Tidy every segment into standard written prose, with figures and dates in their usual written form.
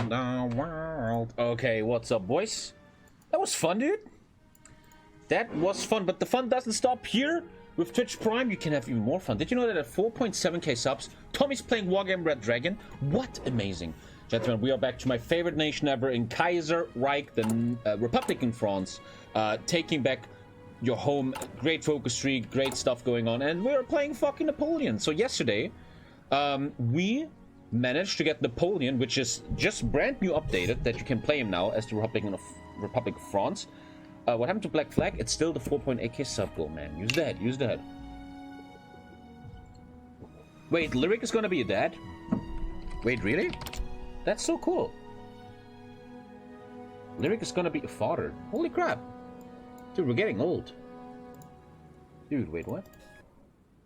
in the world. Okay, what's up, boys? That was fun, dude. That was fun, but the fun doesn't stop here. With Twitch Prime, you can have even more fun. Did you know that at 4.7k subs, Tommy's playing Wargame Red Dragon? What amazing. Gentlemen, we are back to my favorite nation ever in Kaiserreich, the Republic in France. Taking back your home. Great focus tree, great stuff going on. And we're playing fucking Napoleon. So yesterday, we managed to get Napoleon, which is just brand new updated, that you can play him now as the Republic of France. What happened to Black Flag? It's still the 4.8k sub goal, man. Use the head, use the head. Wait, Lyric is gonna be a dad? Wait, really? That's so cool. Lyric is gonna be a father. Holy crap. Dude, we're getting old. Dude, wait, what?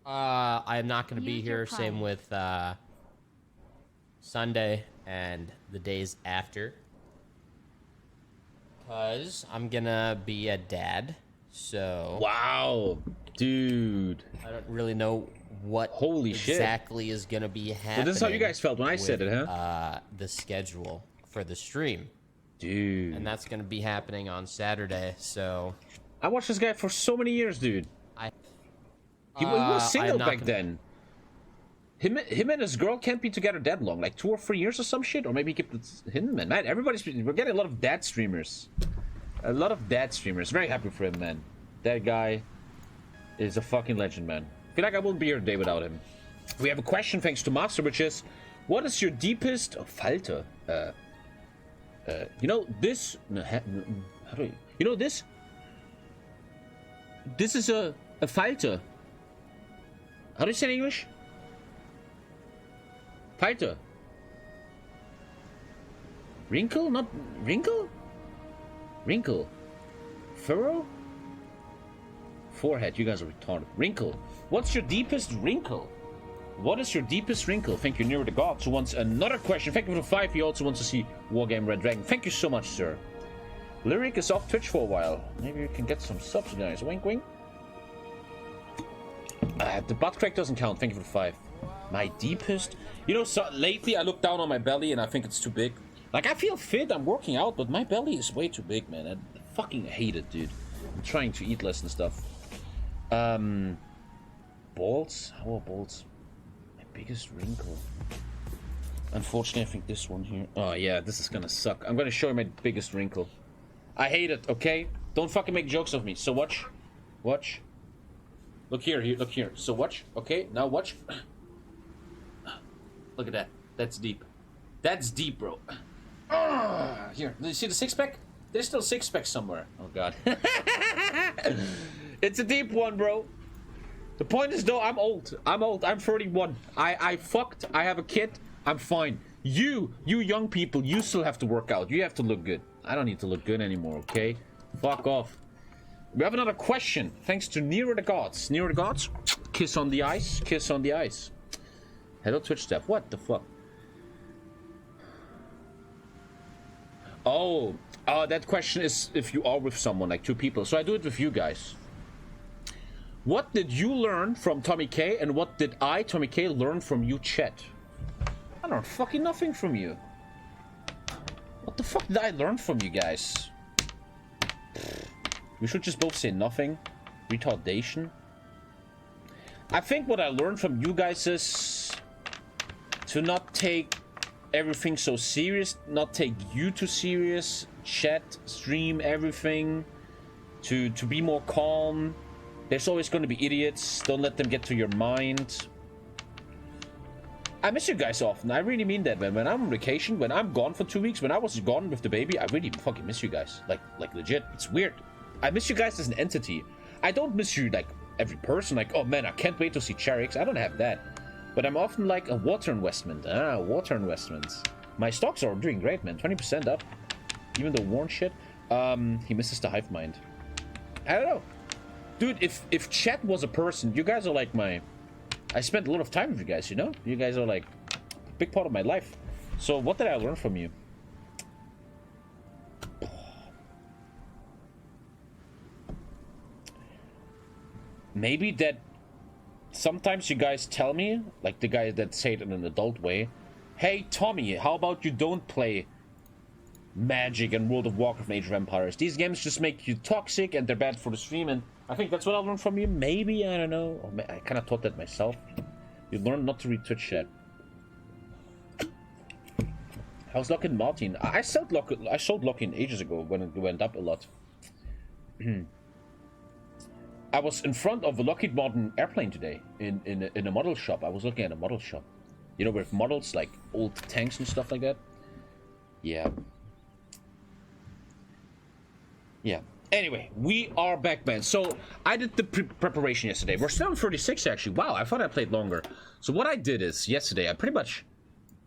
I'm not gonna be here. Same with Sunday and the days after. Because I'm gonna be a dad, so... Wow, dude. I don't really know what exactly is gonna be happening. Well, this is how you guys felt when I said it, huh? The schedule for the stream. Dude. And that's gonna be happening on Saturday, so... I watched this guy for so many years, dude. He was single back then. Him and his girl can't be together that long, like 2 or 3 years or some shit, or maybe he kept him, man. We're getting a lot of dad streamers. Very happy for him, man. That guy is a fucking legend, man. I feel like I wouldn't be here today without him. We have a question thanks to Master, which is, what is your deepest Falter? You know this? How do you know this? This is a Falter. How do you say it in English? Falter. Wrinkle? Not wrinkle? Wrinkle. Furrow? Forehead. You guys are retarded. Wrinkle. What's your deepest wrinkle? What is your deepest wrinkle? Thank you, Near the Gods, who wants another question. Thank you for the 5. He also wants to see Wargame Red Dragon. Thank you so much, sir. Lyric is off Twitch for a while. Maybe you can get some subs, guys. Wink, wink. The butt crack doesn't count. Thank you for the 5. My deepest... You know, so lately I look down on my belly and I think it's too big. Like, I feel fit, I'm working out, but my belly is way too big, man. I fucking hate it, dude. I'm trying to eat less and stuff. Balls? How are balls? My biggest wrinkle. Unfortunately, I think this one here. Oh, yeah, this is gonna suck. I'm gonna show you my biggest wrinkle. I hate it, okay? Don't fucking make jokes of me. So watch. Watch. Look here, look here. So watch, okay? Now watch. Look at that. That's deep. That's deep, bro. Here, do you see the 6-pack? There's still 6-pack somewhere. Oh, God. It's a deep one, bro. The point is, though, I'm old. I'm 31. I fucked. I have a kid. I'm fine. You young people, you still have to work out. You have to look good. I don't need to look good anymore, okay? Fuck off. We have another question. Thanks to Near the Gods. Near the Gods, kiss on the ice. Kiss on the ice. Hello, Twitch staff. What the fuck? Oh, that question is if you are with someone, like 2 people. So I do it with you guys. What did you learn from TommyKay, and what did I, TommyKay, learn from you, chat? I learned fucking nothing from you. What the fuck did I learn from you guys? We should just both say nothing. Retardation. I think what I learned from you guys is to not take everything so serious, not take you too serious, chat, stream, everything, to be more calm. There's always going to be idiots. Don't let them get to your mind. I miss you guys often. I really mean that, man. When I'm on vacation, when I'm gone for 2 weeks, when I was gone with the baby, I really fucking miss you guys. Like legit. It's weird. I miss you guys as an entity. I don't miss you like every person. Like, oh man, I can't wait to see Charix. I don't have that. But I'm often like a water investment. Water investments. My stocks are doing great, man. 20% up. Even though worn shit. He misses the hive mind. I don't know. Dude, if chat was a person, you guys are like my... I spent a lot of time with you guys, you know? You guys are like a big part of my life. So what did I learn from you? Maybe that sometimes you guys tell me, like the guys that say it in an adult way, hey Tommy, how about you don't play Magic and World of Warcraft and Age of Empires. These games just make you toxic and they're bad for the stream, and I think that's what I learned from you. Maybe, I don't know. Or I kind of taught that myself. You learn not to read Twitch chat. How's Lockheed Martin? I sold Lockheed ages ago when it went up a lot. I was in front of a Lockheed Martin airplane today in a model shop. I was looking at a model shop. You know, with models like old tanks and stuff like that. Yeah. Yeah. Anyway, we are back, man. So I did the preparation yesterday. We're still on 36 actually. Wow, I thought I played longer. So what I did is yesterday I pretty much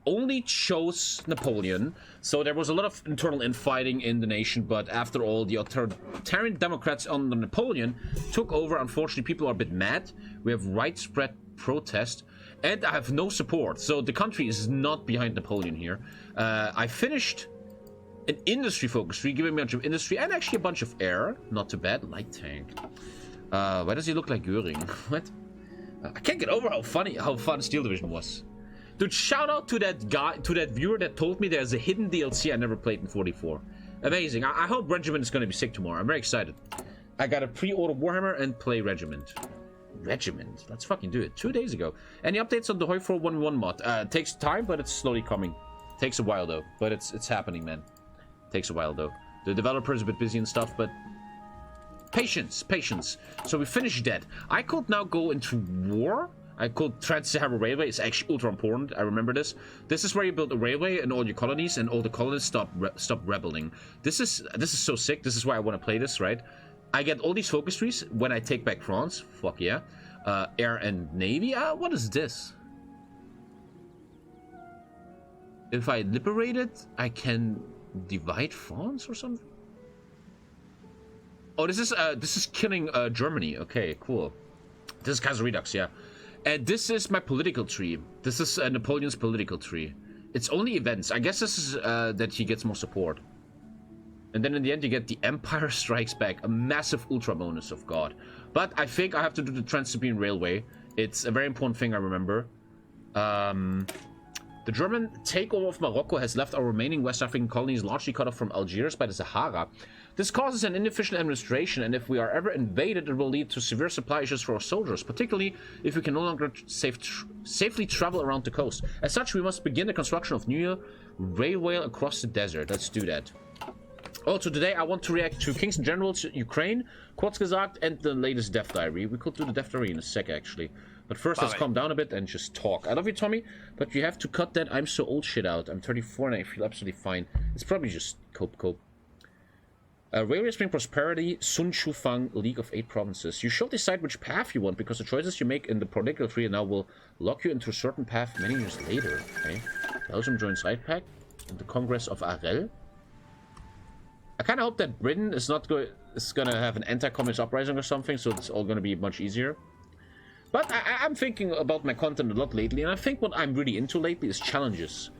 only chose Napoleon. So there was a lot of internal infighting in the nation, but after all, the authoritarian Democrats under Napoleon took over. Unfortunately, people are a bit mad. We have widespread protest, and I have no support. So the country is not behind Napoleon here. I finished an industry focus tree, giving me a bunch of industry and actually a bunch of air. Not too bad. Light tank. Why does he look like Göring? What? I can't get over how fun Steel Division was. Dude, shout out to that guy, to that viewer that told me there's a hidden DLC I never played in 44. Amazing. I hope Regiment is going to be sick tomorrow. I'm very excited. I got a pre-order Warhammer and play Regiment. Regiment? Let's fucking do it. 2 days ago. Any updates on the HOI4 1v1 mod? It takes time, but it's slowly coming. Takes a while though, but it's happening, man. Takes a while though. The developer is a bit busy and stuff, but patience, patience. So we finished that. I could now go into war. I could Trans-Sahara Railway. It's actually ultra important. I remember this. This is where you build a railway in all your colonies, and all the colonists stop rebelling. This is so sick. This is why I want to play this, right? I get all these focus trees when I take back France. Fuck yeah. Air and Navy. What is this? If I liberate it, I can divide France or something. Oh, this is killing Germany. Okay, cool. This is Kaiserredux, yeah. And this is my political tree. This is Napoleon's political tree. It's only events. I guess this is that he gets more support. And then in the end, you get the Empire Strikes Back, a massive ultra bonus of God. But I think I have to do the Trans-Siberian Railway. It's a very important thing I remember. The German takeover of Morocco has left our remaining West African colonies largely cut off from Algiers by the Sahara. This causes an inefficient administration, and if we are ever invaded, it will lead to severe supply issues for our soldiers, particularly if we can no longer safely travel around the coast. As such, we must begin the construction of new railway across the desert. Let's do that. Also, today I want to react to Kings and Generals Ukraine, Kurzgesagt, and the latest Death Diary. We could do the Death Diary in a sec, actually. But first, let's calm down a bit and just talk. I love you, Tommy, but you have to cut that I'm so old shit out. I'm 34 and I feel absolutely fine. It's probably just cope. Railway Spring Prosperity, Sun Shufang, League of 8 Provinces. You should decide which path you want, because the choices you make in the political tree now will lock you into a certain path many years later. Okay. Belgium joins Side Pact and the Congress of Arel. I kind of hope that Britain is gonna have an anti-communist uprising or something, so it's all gonna be much easier. But I'm thinking about my content a lot lately, and I think what I'm really into lately is challenges.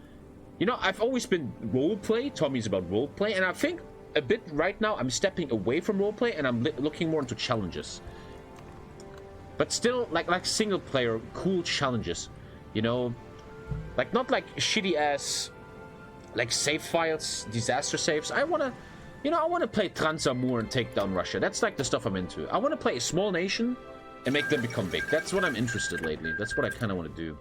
You know, I've always been roleplay. Tommy's about roleplay, and I think a bit right now I'm stepping away from roleplay and I'm looking more into challenges. But still, like single player, cool challenges. You know, like not like shitty ass, like save files, disaster saves. I wanna play Transamur and take down Russia. That's like the stuff I'm into. I wanna play a small nation and make them become big. That's what I'm interested lately. That's what I kind of want to do.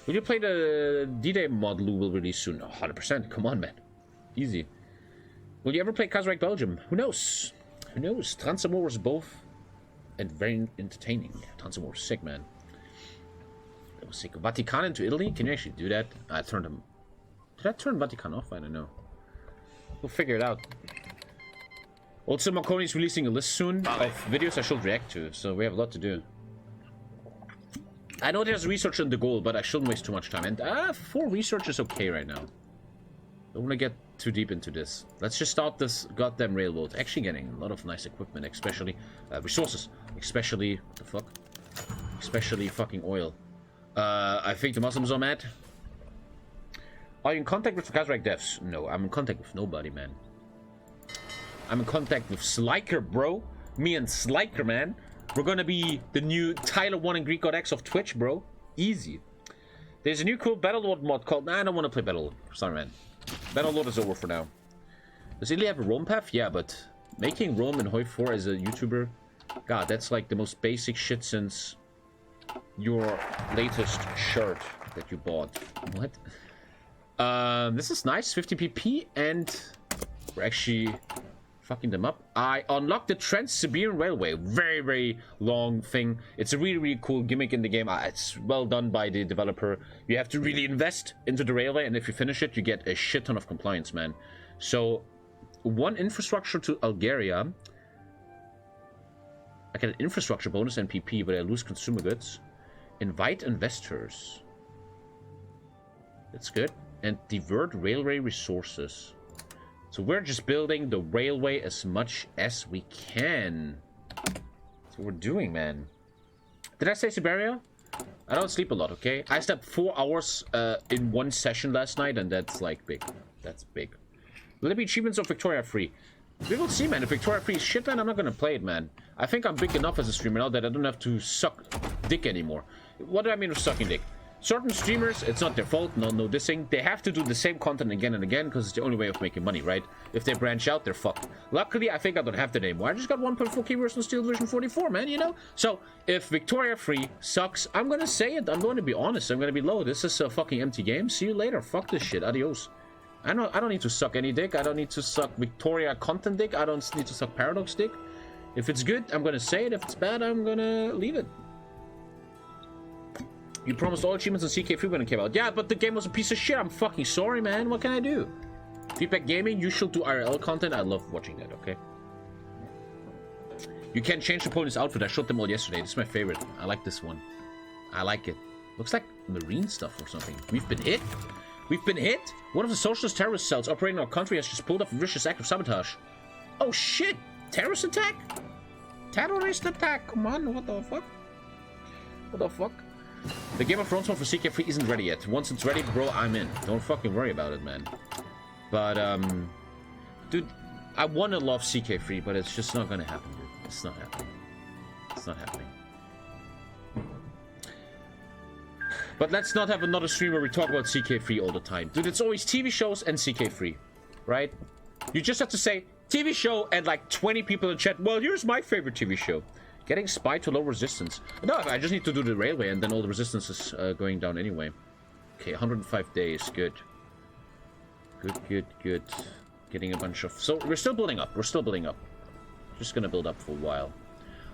Will you play the D-Day mod Lou will release soon? Oh, 100%. Come on, man. Easy. Will you ever play Kaiserreich Belgium? Who knows? Who knows? Transamur was both and very entertaining. Transamur was sick, man. That was sick. Vatican into Italy? Can you actually do that? I turned him. Did I turn Vatican off? I don't know. We'll figure it out. Also, Marconi is releasing a list soon of videos I should react to, so we have a lot to do. I know there's research in the goal, but I shouldn't waste too much time. And 4 research is okay right now. Don't want to get too deep into this. Let's just start this goddamn railroad. Actually getting a lot of nice equipment, especially resources. Especially, what the fuck? Especially fucking oil. I think the Muslims are mad. Are you in contact with the Kaiserreich devs? No, I'm in contact with nobody, man. I'm in contact with Sliker, bro. Me and Sliker, man. We're gonna be the new Tyler 1 and Greek God X of Twitch, bro. Easy. There's a new cool Battlelord mod called... Nah, I don't want to play Battlelord. Sorry, man. Battlelord is over for now. Does Ilya have a roam path? Yeah, but making roam in HOI4 as a YouTuber, God, that's like the most basic shit since your latest shirt that you bought. What? This is nice, 50 PP, and we're actually fucking them up. I unlocked the Trans-Siberian Railway. Very, very long thing. It's a really, really cool gimmick in the game. It's well done by the developer. You have to really invest into the railway, and if you finish it, you get a shit ton of compliance, man. So, one infrastructure to Algeria. I get an infrastructure bonus and PP, but I lose consumer goods. Invite investors. That's good. And divert railway resources. So we're just building the railway as much as we can. That's what we're doing, man. Did I say Siberia? I don't sleep a lot, okay? I slept 4 hours in one session last night, and that's like big. That's big. Will there be achievements of Victoria Free? We will see, man. If Victoria Free is shit, man, I'm not gonna play it, man. I think I'm big enough as a streamer now that I don't have to suck dick anymore. What do I mean with sucking dick? Certain streamers, it's not their fault, no dissing. They have to do the same content again and again because it's the only way of making money, right? If they branch out, they're fucked. Luckily, I think I don't have that anymore. I just got 1.4k version Steel version 44, man, you know? So, if Victoria Free sucks, I'm gonna say it. I'm going to be honest. I'm gonna be low. This is a fucking empty game. See you later. Fuck this shit. Adios. I don't need to suck any dick. I don't need to suck Victoria content dick. I don't need to suck Paradox dick. If it's good, I'm gonna say it. If it's bad, I'm gonna leave it. You promised all achievements on CK3 when it came out. Yeah, but the game was a piece of shit. I'm fucking sorry, man. What can I do? Feedback Gaming, you should do IRL content. I love watching that, okay? You can change the opponent's outfit. I shot them all yesterday. This is my favorite. I like this one. I like it. Looks like marine stuff or something. We've been hit? We've been hit? One of the socialist terrorist cells operating in our country has just pulled off a vicious act of sabotage. Oh, shit. Terrorist attack? Terrorist attack. Come on. What the fuck? What the fuck? The Game of Thrones one for CK3 isn't ready yet. Once it's ready, bro, I'm in. Don't fucking worry about it, man. But, dude, I want to love CK3, but it's just not gonna happen, dude. It's not happening. It's not happening. But let's not have another stream where we talk about CK3 all the time. Dude, it's always TV shows and CK3, right? You just have to say, TV show, and like 20 people in chat, well, here's my favorite TV show. Getting spy to low resistance. No, I just need to do the railway, and then all the resistance is going down anyway. Okay, 105 days. Good. Good. Getting a bunch of... So, we're still building up. We're still building up. Just gonna build up for a while.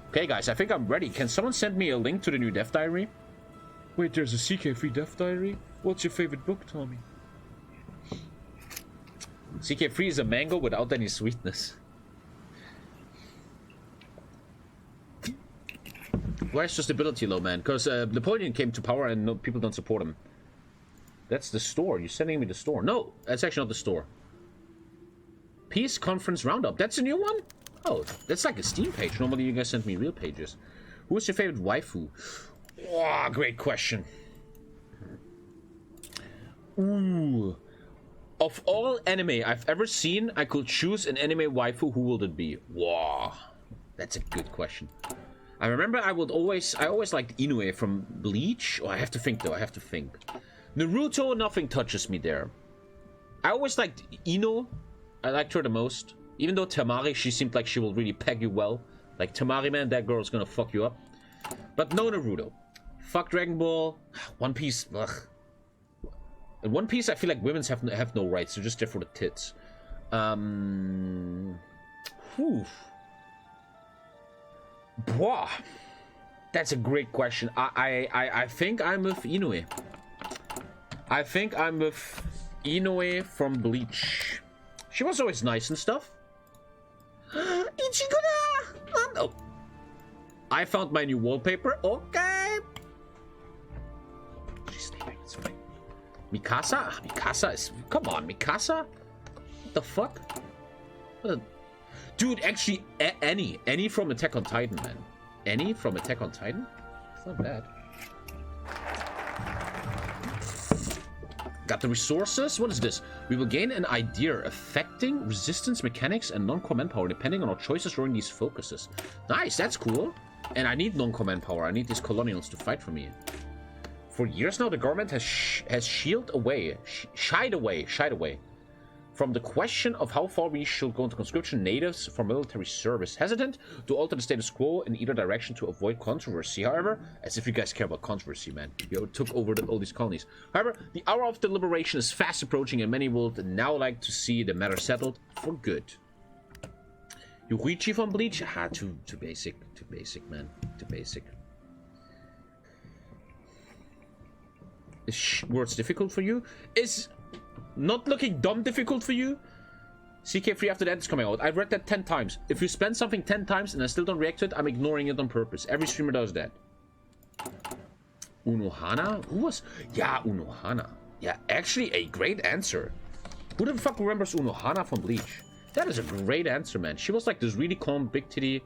Okay, guys, I think I'm ready. Can someone send me a link to the new Death Diary? Wait, there's a CK3 Death Diary? What's your favorite book, Tommy? CK3 is a mango without any sweetness. Why is just ability low, man? Because Napoleon came to power and no, people don't support him. That's the store. You're sending me the store. No, that's actually not the store. Peace Conference Roundup. That's a new one? Oh, that's like a Steam page. Normally you guys send me real pages. Who is your favorite waifu? Oh, great question. Ooh. Of all anime I've ever seen, I could choose an anime waifu. Who would it be? Wow. That's a good question. I remember I always liked Inoue from Bleach. Oh, I have to think though. I have to think. Naruto, nothing touches me there. I always liked Ino. I liked her the most. Even though Tamari, she seemed like she will really peg you well. Like Tamari, man, that girl's gonna fuck you up. But no Naruto. Fuck Dragon Ball. One Piece. Ugh. In One Piece, I feel like women's have no rights. They're just there for the tits. Whew. Boah. That's a great question. I think I'm with Inoue. I think I'm with Inoue from Bleach. She was always nice and stuff. Ichigura! Oh. I found my new wallpaper. Okay. She's sleeping. It's fine. Mikasa? Mikasa is... Come on, Mikasa? What the fuck? Dude, actually, Annie from Attack on Titan, man. Annie from Attack on Titan? It's not bad. Got the resources? What is this? We will gain an idea affecting resistance mechanics and non-core manpower depending on our choices during these focuses. Nice, that's cool. And I need non-core manpower. I need these colonials to fight for me. For years now, the government has shied away from the question of how far we should go into conscription natives for military service. Hesitant to alter the status quo in either direction to avoid controversy. However, as if you guys care about controversy, man. You took over all these colonies. However, the hour of deliberation is fast approaching and many would now like to see the matter settled for good. Yuichi from Bleach? Ah, too basic, man. Too basic. Is words difficult for you? Is not looking dumb difficult for you? CK3 After That is coming out. I've read that 10 times. If you spend something 10 times and I still don't react to it, I'm ignoring it on purpose. Every streamer does that. Unohana? Who was... Yeah, Unohana. Yeah, actually a great answer. Who the fuck remembers Unohana from Bleach? That is a great answer, man. She was like this really calm, big titty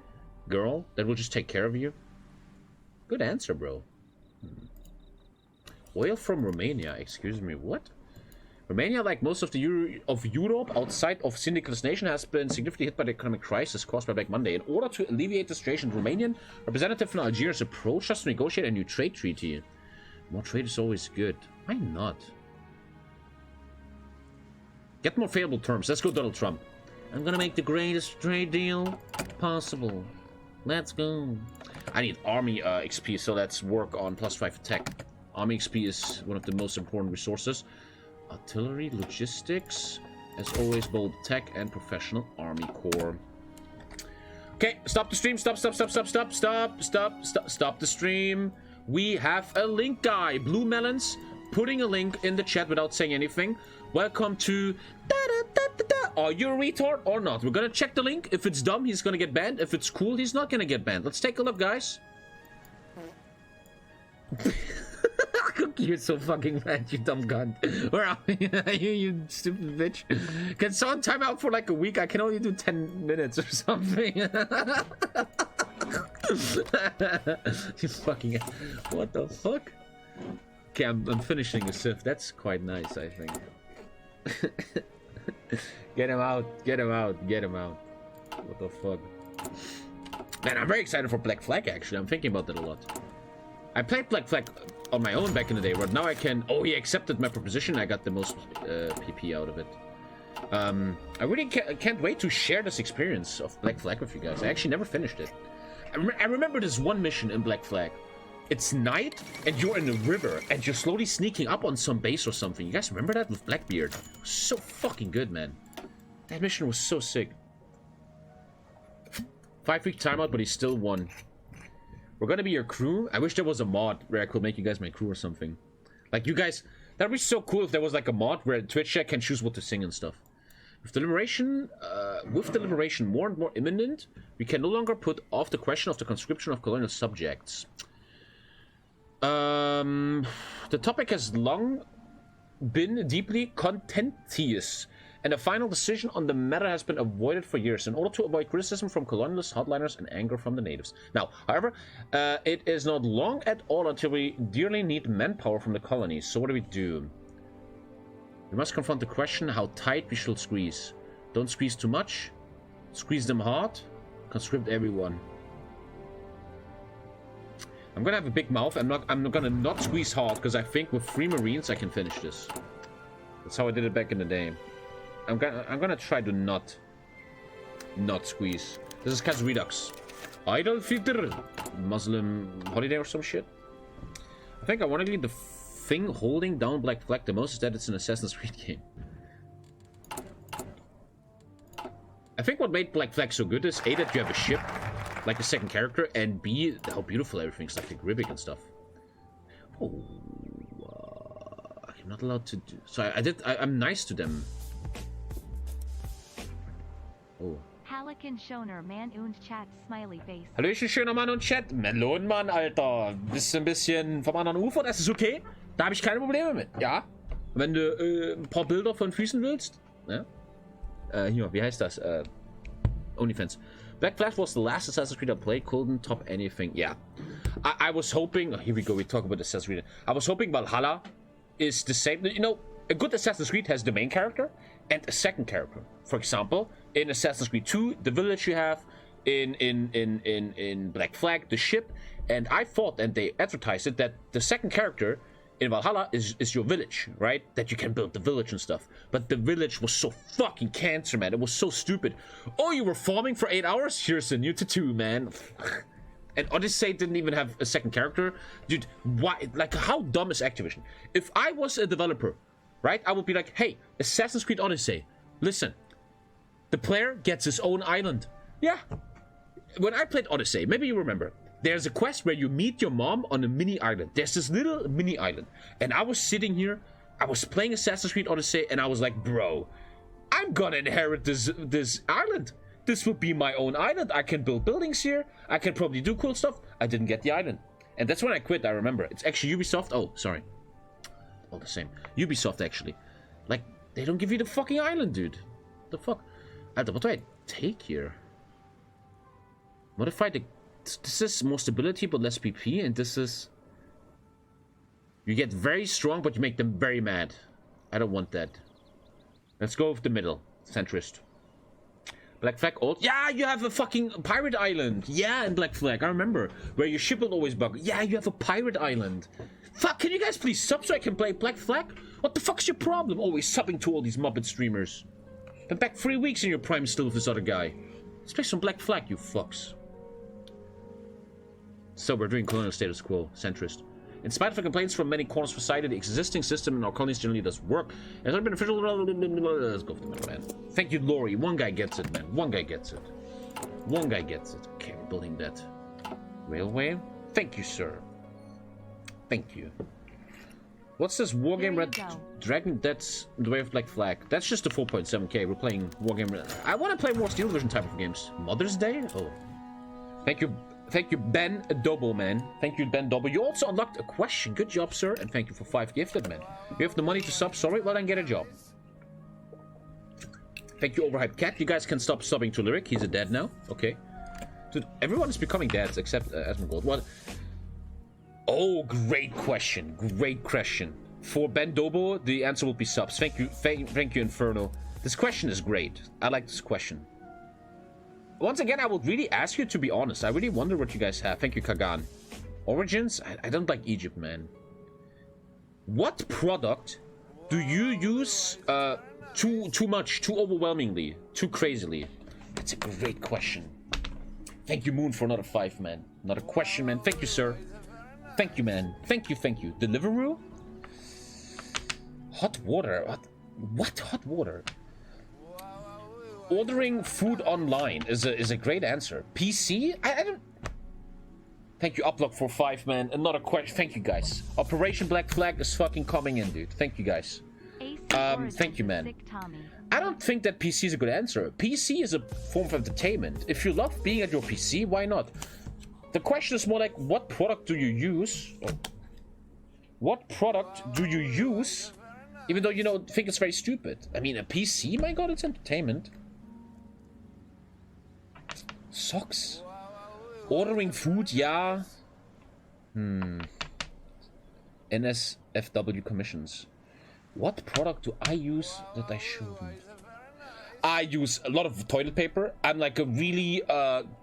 girl that will just take care of you. Good answer, bro. Oil from Romania. Excuse me, what? Romania, like most of Europe outside of syndicalist nation, has been significantly hit by the economic crisis caused by Black Monday. In order to alleviate the situation, the Romanian representative from Algeria has approached us to negotiate a new trade treaty. More trade is always good. Why not? Get more favorable terms. Let's go, Donald Trump. I'm gonna make the greatest trade deal possible. Let's go. I need army XP, so let's work on +5 attack. Army XP is one of the most important resources. Artillery, logistics, as always, bold tech and professional army corps. Okay, stop the stream. Stop the stream. We have a link guy. Blue Melons putting a link in the chat without saying anything. Welcome to Are you a retard or not? We're gonna check the link. If it's dumb, he's gonna get banned. If it's cool, he's not gonna get banned. Let's take a look, guys. You're so fucking mad, you dumb gun. Where are you, you stupid bitch? Can someone time out for like a week? I can only do 10 minutes or something. You fucking... What the fuck? Okay, I'm finishing the Sith. That's quite nice, I think. Get him out. Get him out. Get him out. What the fuck? Man, I'm very excited for Black Flag, actually. I'm thinking about that a lot. I played Black Flag on my own back in the day, but now I can... Oh, he accepted my proposition. I got the most PP out of it. I really can't wait to share this experience of Black Flag with you guys. I actually never finished it. I remember this one mission in Black Flag. It's night, and you're in a river, and you're slowly sneaking up on some base or something. You guys remember that with Blackbeard? It was so fucking good, man. That mission was so sick. 5-week timeout, but he still won. We're gonna be your crew. I wish there was a mod where I could make you guys my crew or something. Like, you guys... That'd be so cool if there was like a mod where Twitch chat can choose what to sing and stuff. With deliberation more and more imminent, we can no longer put off the question of the conscription of colonial subjects. The topic has long been deeply contentious, and a final decision on the matter has been avoided for years in order to avoid criticism from colonialists, hardliners, and anger from the natives. Now, however, it is not long at all until we dearly need manpower from the colonies. So what do? We must confront the question how tight we should squeeze. Don't squeeze too much. Squeeze them hard. Conscript everyone. I'm gonna have a big mouth. I'm gonna not squeeze hard because I think with 3 Marines I can finish this. That's how I did it back in the day. I'm gonna try to not squeeze. This is Kaiserredux. Idol Fitr, Muslim holiday or some shit. I think ironically the thing holding down Black Flag the most is that it's an Assassin's Creed game. I think what made Black Flag so good is A, that you have a ship like the second character, and B, how beautiful everything's, like the Gribic and stuff. Oh, I'm not allowed to do. So I'm nice to them. Oh. Hallöchen schöner Mann und Chat, Smiley Face. Hallöchen schöner Mann und Chat. Melonenmann, Alter. Bist ein bisschen vom anderen Ufer, das ist okay. Da habe ich keine Probleme mit, ja. Wenn du ein paar Bilder von Füßen willst, ja. Hier, wie heißt das? OnlyFans. Black Flag was the last Assassin's Creed I played. Couldn't top anything. Yeah. I was hoping... Oh, here we go. We talk about Assassin's Creed. I was hoping Valhalla is the same. You know, a good Assassin's Creed has the main character and a second character. For example, in Assassin's Creed 2, the village you have. In Black Flag, the ship. And I thought, and they advertised it, that the second character in Valhalla is your village, right? That you can build the village and stuff. But the village was so fucking cancer, man. It was so stupid. Oh, you were farming for 8 hours? Here's a new tattoo, man. And Odyssey didn't even have a second character. Dude, why? Like, how dumb is Activision? If I was a developer, right, I would be like, hey, Assassin's Creed Odyssey, listen, the player gets his own island. Yeah. When I played Odyssey, maybe you remember, there's a quest where you meet your mom on a mini island. There's this little mini island. And I was sitting here, I was playing Assassin's Creed Odyssey, and I was like, bro, I'm gonna inherit this island. This will be my own island. I can build buildings here. I can probably do cool stuff. I didn't get the island. And that's when I quit, I remember. It's actually Ubisoft. Oh, sorry. All the same. Ubisoft, actually. Like, they don't give you the fucking island, dude. The fuck? What do I take here? Modify the... This is more stability, but less PP. And this is... You get very strong, but you make them very mad. I don't want that. Let's go with the middle. Centrist. Black Flag old? Yeah, you have a fucking pirate island. Yeah, in Black Flag, I remember. Where your ship will always bug. Yeah, you have a pirate island. Fuck, can you guys please sub so I can play Black Flag? What the fuck's your problem? Always subbing to all these Muppet streamers. Been back 3 weeks in your prime still with this other guy. Let's play some Black Flag, you fucks. So we're doing colonial status quo, centrist. In spite of the complaints from many corners of society, the existing system in our colonies generally does work. It's not beneficial. Let's go for the middle, man. Thank you, Lori. One guy gets it, man. One guy gets it. One guy gets it. Okay, we're building that. Railway. Thank you, sir. Thank you. What's this Wargame Red Dragon? That's the way of Black Flag. That's just the 4.7K. We're playing Wargame Red. I want to play more Steel Division type of games. Mother's Day? Oh. Thank you. Thank you, Ben Double, man. Thank you, Ben Double. You also unlocked a question. Good job, sir. And thank you for 5 gifted, man. You have the money to sub. Sorry. Well, then get a job. Thank you, Overhyped Cat. You guys can stop subbing to Lyric. He's a dead now. Okay. Dude, everyone is becoming dads except Asmongold. What? Oh, great question. Great question. For Ben Dobo, the answer will be subs. Thank you. Thank you, Inferno. This question is great. I like this question. Once again, I would really ask you to be honest. I really wonder what you guys have. Thank you, Kagan. Origins? I don't like Egypt, man. What product do you use too much, too overwhelmingly, too crazily? That's a great question. Thank you, Moon, for another 5, man. Another question, man. Thank you, sir. Thank you, man. Thank you, thank you. Deliveroo? Hot water? What hot water? Ordering food online is a great answer. PC? I don't... Thank you, Uplock, for 5, man. Another question. Thank you, guys. Operation Black Flag is fucking coming in, dude. Thank you, guys. Thank you, man. I don't think that PC is a good answer. PC is a form of entertainment. If you love being at your PC, why not? The question is more like, what product do you use? What product do you use? Even though, you know, think it's very stupid. I mean, a PC? My god, it's entertainment. Socks? Ordering food? Yeah. NSFW commissions. What product do I use that I shouldn't? I use a lot of toilet paper. I'm like a really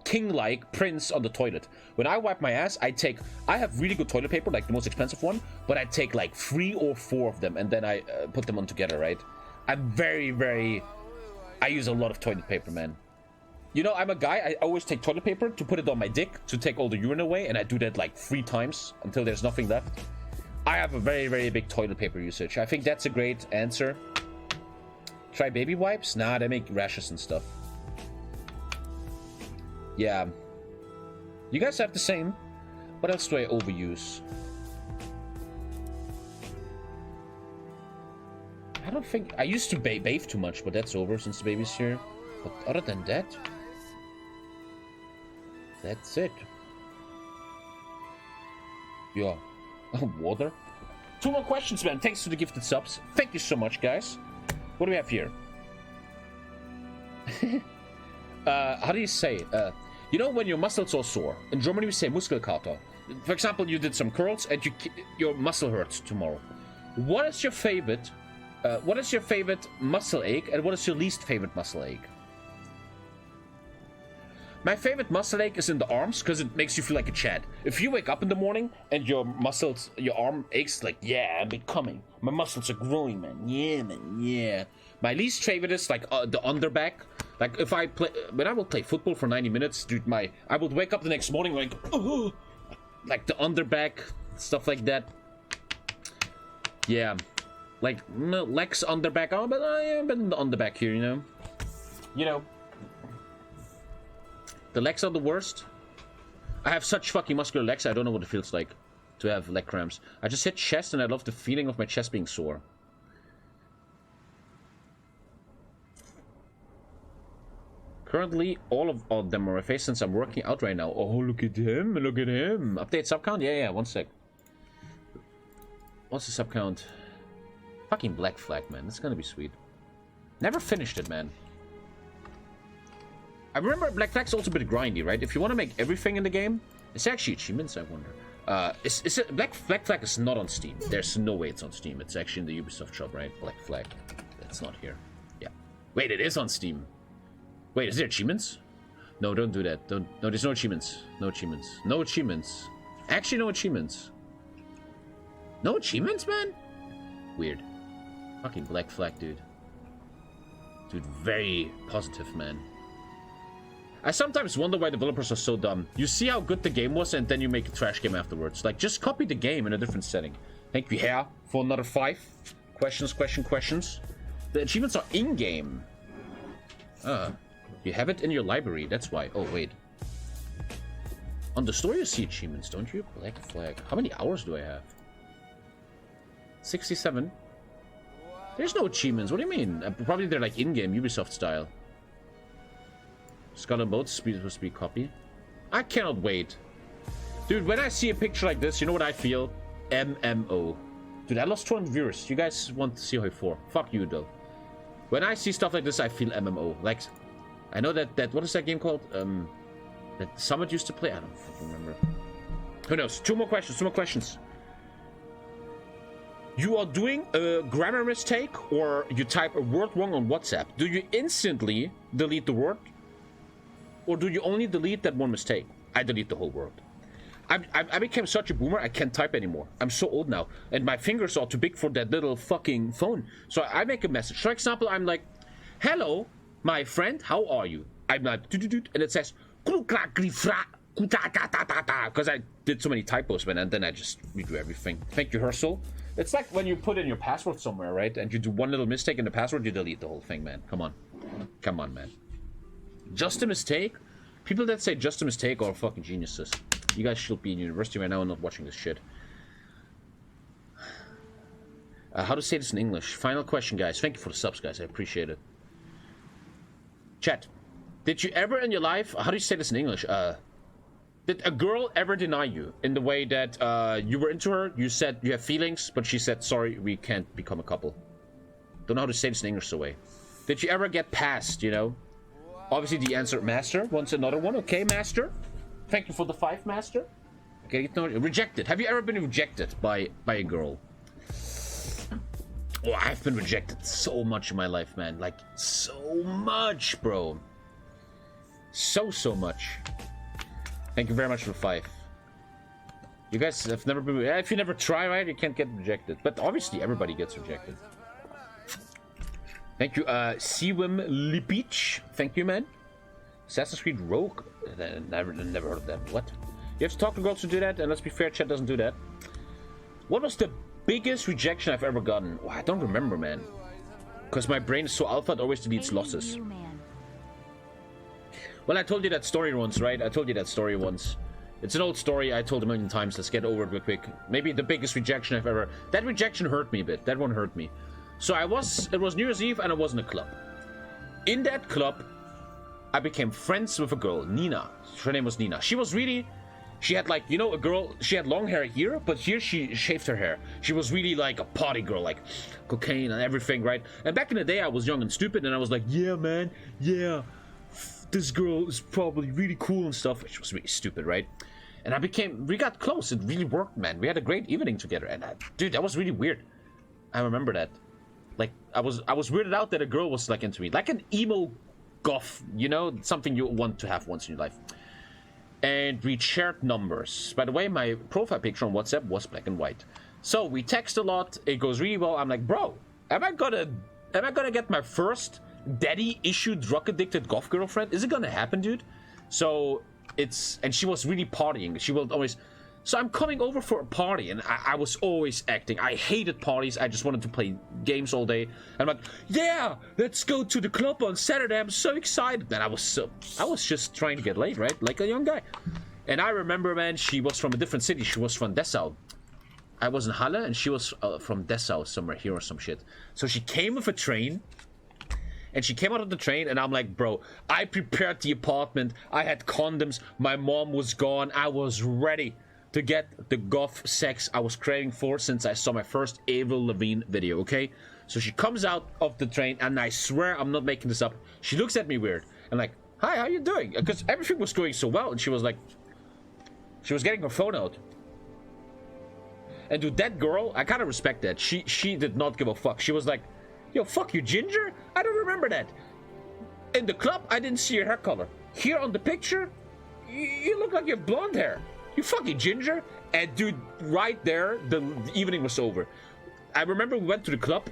king-like prince on the toilet. When I wipe my ass, I have really good toilet paper, like the most expensive one, but I take like 3 or 4 of them and then I put them on together, right? I'm I use a lot of toilet paper, man. You know, I'm a guy, I always take toilet paper to put it on my dick to take all the urine away, and I do that like 3 times until there's nothing left. I have a very big toilet paper usage. I think that's a great answer. Try baby wipes? Nah, they make rashes and stuff. Yeah. You guys have the same. What else do I overuse? I don't think... I used to bathe too much, but that's over since the baby's here. But other than that... That's it. Yeah. Water? 2 more questions, man. Thanks to the gifted subs. Thank you so much, guys. What do we have here? How do you say? You know when your muscles are sore? In Germany we say Muskelkater. For example, you did some curls and your muscle hurts tomorrow. What is your favorite? What is your favorite muscle ache and what is your least favorite muscle ache? My favorite muscle ache is in the arms because it makes you feel like a Chad. If you wake up in the morning and your muscles, your arm aches, like, yeah, I'm becoming. My muscles are growing, man. Yeah, man, yeah. My least favorite is like the underback. Like if I play, when I will play football for 90 minutes, dude, I would wake up the next morning like, oh, like the underback, stuff like that. Yeah, like legs underback. Oh, but I am in the underback here, you know. You know. The legs are the worst. I have such fucking muscular legs, I don't know what it feels like to have leg cramps. I just hit chest and I love the feeling of my chest being sore. Currently, all of them are effaced since I'm working out right now. Oh, look at him, look at him. Update sub count? Yeah, one sec. What's the sub count? Fucking Black Flag, man. That's gonna be sweet. Never finished it, man. I remember Black Flag's also a bit grindy, right? If you want to make everything in the game, it's actually achievements, I wonder. Black Flag is not on Steam. There's no way it's on Steam. It's actually in the Ubisoft shop, right? Black Flag. That's not here. Yeah. Wait, it is on Steam. Wait, is there achievements? No, don't do that. No, there's no achievements. No achievements. No achievements. Actually, no achievements. No achievements, man? Weird. Fucking Black Flag, dude. Dude, very positive, man. I sometimes wonder why developers are so dumb. You see how good the game was and then you make a trash game afterwards. Like, just copy the game in a different setting. Thank you, Hair, for another 5. Questions. The achievements are in-game. You have it in your library, that's why. Oh, wait. On the store you see achievements, don't you? Black Flag. How many hours do I have? 67. There's no achievements. What do you mean? Probably they're like in-game, Ubisoft style. Skull and Boats supposed to be copy. I cannot wait. Dude, when I see a picture like this, you know what I feel? MMO. Dude, I lost 200 viewers. You guys want to see HOI4. Fuck you, though. When I see stuff like this, I feel MMO. Like, I know that what is that game called? That Summit used to play? I don't fucking remember. Who knows? Two more questions. You are doing a grammar mistake or you type a word wrong on WhatsApp. Do you instantly delete the word? Or do you only delete that one mistake? I delete the whole word. I became such a boomer, I can't type anymore. I'm so old now. And my fingers are too big for that little fucking phone. So I make a message. For example, I'm like, hello, my friend, how are you? I'm like, and it says, because I did so many typos, man, and then I just redo everything. Thank you, Herschel. It's like when you put in your password somewhere, right? And you do one little mistake in the password, you delete the whole thing, man. Come on. Come on, man. Just a mistake? People that say just a mistake are fucking geniuses. You guys should be in university right now and not watching this shit. How to say this in English? Final question, guys. Thank you for the subs, guys. I appreciate it. Chat. Did you ever in your life... How do you say this in English? Did a girl ever deny you in the way that you were into her, you said you have feelings, but she said, sorry, we can't become a couple? Don't know how to say this in English the way. Did you ever get past, you know? Obviously the answer, Master, wants another one. Okay, Master. Thank you for the 5, Master. Okay, rejected. Have you ever been rejected by a girl? Oh, I've been rejected so much in my life, man. Like, so much, bro. So much. Thank you very much for the 5. You guys have never been... If you never try, right, you can't get rejected. But obviously, everybody gets rejected. Thank you, Siwim Lipich. Thank you, man. Assassin's Creed Rogue. Never heard of that. What? You have to talk to girls to do that, and let's be fair, chat doesn't do that. What was the biggest rejection I've ever gotten? Oh, I don't remember, man. Because my brain is so alpha, it always deletes losses. Well, I told you that story once, right? I told you that story once. It's an old story I told a million times. Let's get over it real quick. Maybe the biggest rejection I've ever... That rejection hurt me a bit. That one hurt me. So it was New Year's Eve and I was in a club. In that club, I became friends with a girl, Nina. Her name was Nina. She was really... She had like, you know, a girl... She had long hair here, but here she shaved her hair. She was really like a party girl, like cocaine and everything, right? And back in the day, I was young and stupid and I was like, yeah, man, yeah. This girl is probably really cool and stuff, which was really stupid, right? And we got close. It really worked, man. We had a great evening together. And dude, that was really weird. I remember that. Like, I was weirded out that a girl was like into me. Like an emo goth, you know, something you want to have once in your life. And we shared numbers. By the way, my profile picture on WhatsApp was black and white. So we text a lot. It goes really well. I'm like, bro, am I gonna get my first daddy-issued, drug-addicted goth girlfriend? Is it gonna happen, dude? So and she was really partying. She will always. So I'm coming over for a party, and I was always acting. I hated parties. I just wanted to play games all day. I'm like, yeah, let's go to the club on Saturday. I'm so excited. And I was just trying to get laid, right? Like a young guy. And I remember, man, she was from a different city. She was from Dessau. I was in Halle, and she was from Dessau, somewhere here or some shit. So she came with a train. And she came out of the train, and I'm like, bro, I prepared the apartment. I had condoms. My mom was gone. I was ready to get the goth sex I was craving for since I saw my first Avril Lavigne video, okay? So she comes out of the train, and I swear I'm not making this up. She looks at me weird. And like, hi, how you doing? Because everything was going so well, and she was like, she was getting her phone out. And to that girl, I kind of respect that. She did not give a fuck. She was like, yo, fuck you, Ginger? I don't remember that. In the club, I didn't see your hair color. Here on the picture, you look like you have blonde hair. You fucking Ginger. And dude, right there, the evening was over. I remember we went to the club,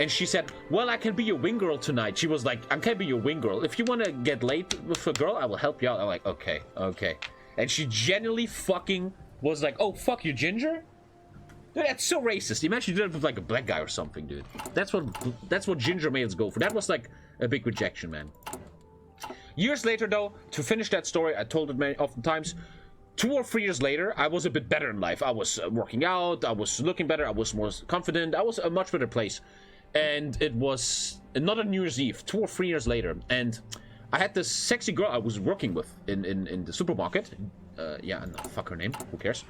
and she said, well, I can be your wing girl tonight. She was like, I can be your wing girl. If you want to get laid with a girl, I will help you out. I'm like, okay. And she genuinely fucking was like, oh, fuck you, Ginger? Dude, that's so racist. Imagine you did it with like a black guy or something, dude. That's what ginger males go for. That was like a big rejection, man. Years later, though, to finish that story, I told it many oftentimes. 2 or 3 years later, I was a bit better in life. I was working out. I was looking better. I was more confident. I was a much better place. And it was another New Year's Eve, 2 or 3 years later. And I had this sexy girl I was working with in the supermarket. Yeah, fuck her name. Who cares?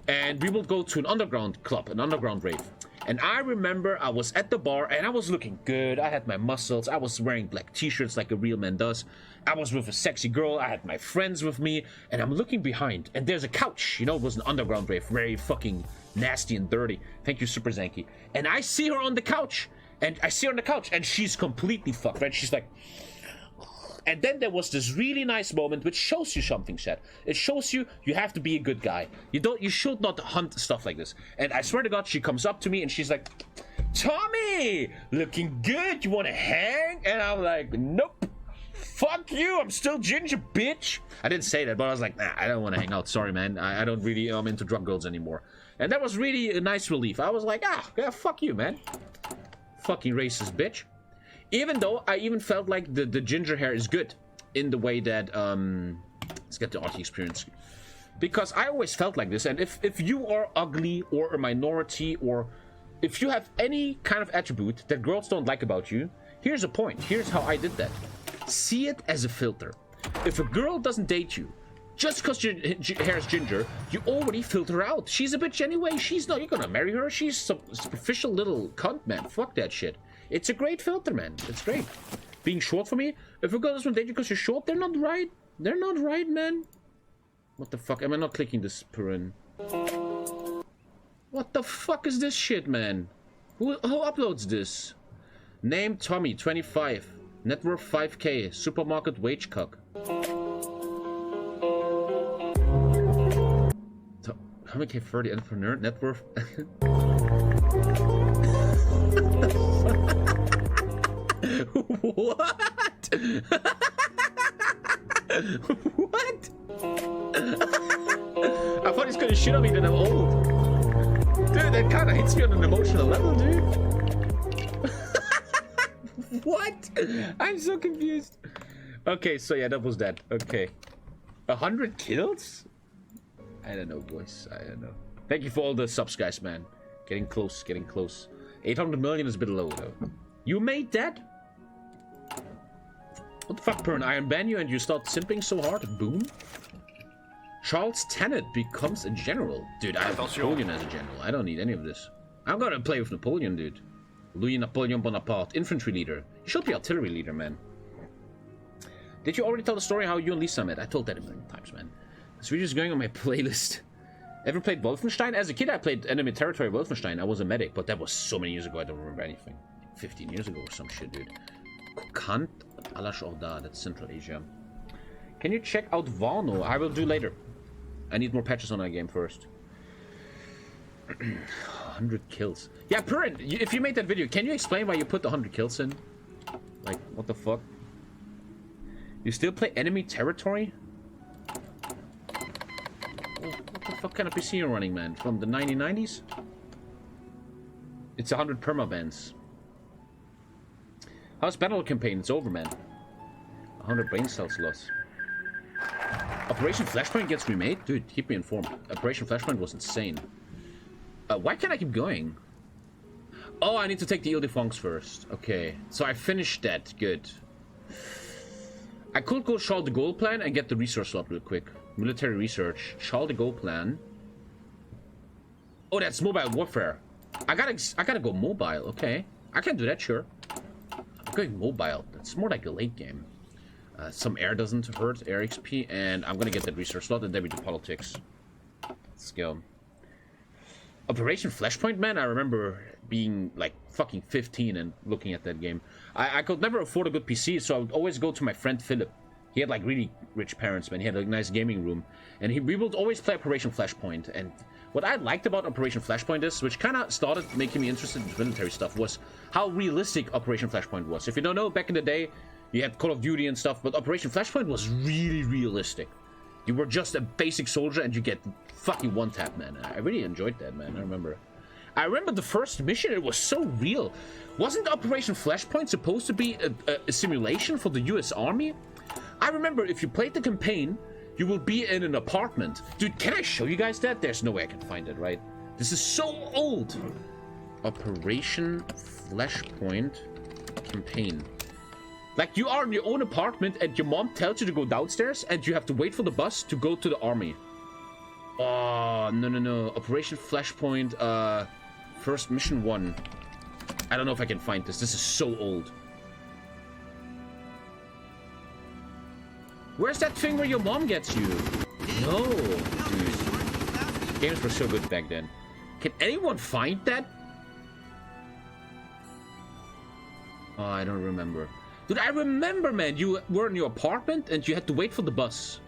And we will go to an underground club, an underground rave. And I remember I was at the bar, and I was looking good. I had my muscles. I was wearing black t-shirts like a real man does. I was with a sexy girl. I had my friends with me. And I'm looking behind, and there's a couch. You know, it was an underground rave. Very fucking nasty and dirty. Thank you, Super Zanky. And I see her on the couch. And she's completely fucked, right? She's like... And then there was this really nice moment which shows you something, Chad. It shows you have to be a good guy. You should not hunt stuff like this. And I swear to God, she comes up to me and she's like, Tommy, looking good. You want to hang? And I'm like, nope. Fuck you. I'm still Ginger, bitch. I didn't say that, but I was like, nah, I don't want to hang out. Sorry, man. I don't really, I'm into drug girls anymore. And that was really a nice relief. I was like, yeah, fuck you, man. Fucking racist bitch. Even though I even felt like the ginger hair is good in the way that let's get the RT experience, because I always felt like this. And if you are ugly or a minority, or if you have any kind of attribute that girls don't like about you, here's a point. Here's how I did that. See it as a filter. If a girl doesn't date you just because your hair is ginger, you already filter her out. She's a bitch anyway. She's not. You're gonna marry her. She's some superficial little cunt, man. Fuck that shit. It's a great filter, man. It's great. Being short for me, if a girl doesn't date you because you're short, they're not right. They're not right, man. What the fuck? Am I not clicking this Purin? What the fuck is this shit, man? Who uploads this? Name Tommy, 25. Net worth 5k. Supermarket wage cuck. TommyKay entrepreneur. Net worth... What? What? I thought he's gonna shit on me that I'm old. Dude, that kind of hits me on an emotional level, dude. What? I'm so confused. Okay, so yeah, that was that. Okay. 100 kills? I don't know, boys. I don't know. Thank you for all the subs, guys, man. Getting close, getting close. 800 million is a bit low, though. You made that? What the fuck, Pern? I unban you and you start simping so hard? Boom. Charles Tenet becomes a general. Dude, I have Napoleon as a general. I don't need any of this. I'm gonna play with Napoleon, dude. Louis Napoleon Bonaparte. Infantry leader. You should be artillery leader, man. Did you already tell the story how you and Lisa met? I told that a million times, man. This video is going on my playlist. Ever played Wolfenstein? As a kid, I played Enemy Territory Wolfenstein. I was a medic, but that was so many years ago, I don't remember anything. 15 years ago or some shit, dude. Kant? What Alash Orda, that's Central Asia. Can you check out Vano? I will do later. I need more patches on that game first. 100 kills. Yeah, Purin, if you made that video, can you explain why you put the 100 kills in? Like, what the fuck? You still play enemy territory? What the fuck kind of PC you're running, man? From the 1990s? It's 100 permabans. How's battle campaign? It's over, man. 100 brain cells lost. Operation Flashpoint gets remade? Dude, keep me informed. Operation Flashpoint was insane. Why can't I keep going? Oh, I need to take the Ile-de-France first. Okay, so I finished that. Good. I could go Charles de Gaulle plan and get the resource slot real quick. Military research. Charles de Gaulle plan. Oh, that's mobile warfare. I gotta go mobile. Okay, I can do that. Sure. I'm going mobile. That's more like a late game. Some air doesn't hurt. Air XP, and I'm gonna get that research slot, and then we do politics. Let's go. Operation Flashpoint, man. I remember being like fucking 15 and looking at that game. I could never afford a good PC, so I would always go to my friend Philip. He had like really rich parents, man. He had a nice gaming room, and we would always play Operation Flashpoint. And what I liked about Operation Flashpoint is, which kind of started making me interested in military stuff, was how realistic Operation Flashpoint was. If you don't know, back in the day, you had Call of Duty and stuff, but Operation Flashpoint was really realistic. You were just a basic soldier, and you get fucking one-tap, man. I really enjoyed that, man. I remember the first mission. It was so real. Wasn't Operation Flashpoint supposed to be a simulation for the US Army? I remember if you played the campaign, you will be in an apartment. Dude, can I show you guys that? There's no way I can find it, right? This is so old. Operation Flashpoint campaign. Like, you are in your own apartment and your mom tells you to go downstairs and you have to wait for the bus to go to the army. Oh, no. Operation Flashpoint, first mission 1. I don't know if I can find this. This is so old. Where's that thing where your mom gets you? No, dude. Games were so good back then. Can anyone find that? Oh, I don't remember. Dude, I remember, man. You were in your apartment and you had to wait for the bus.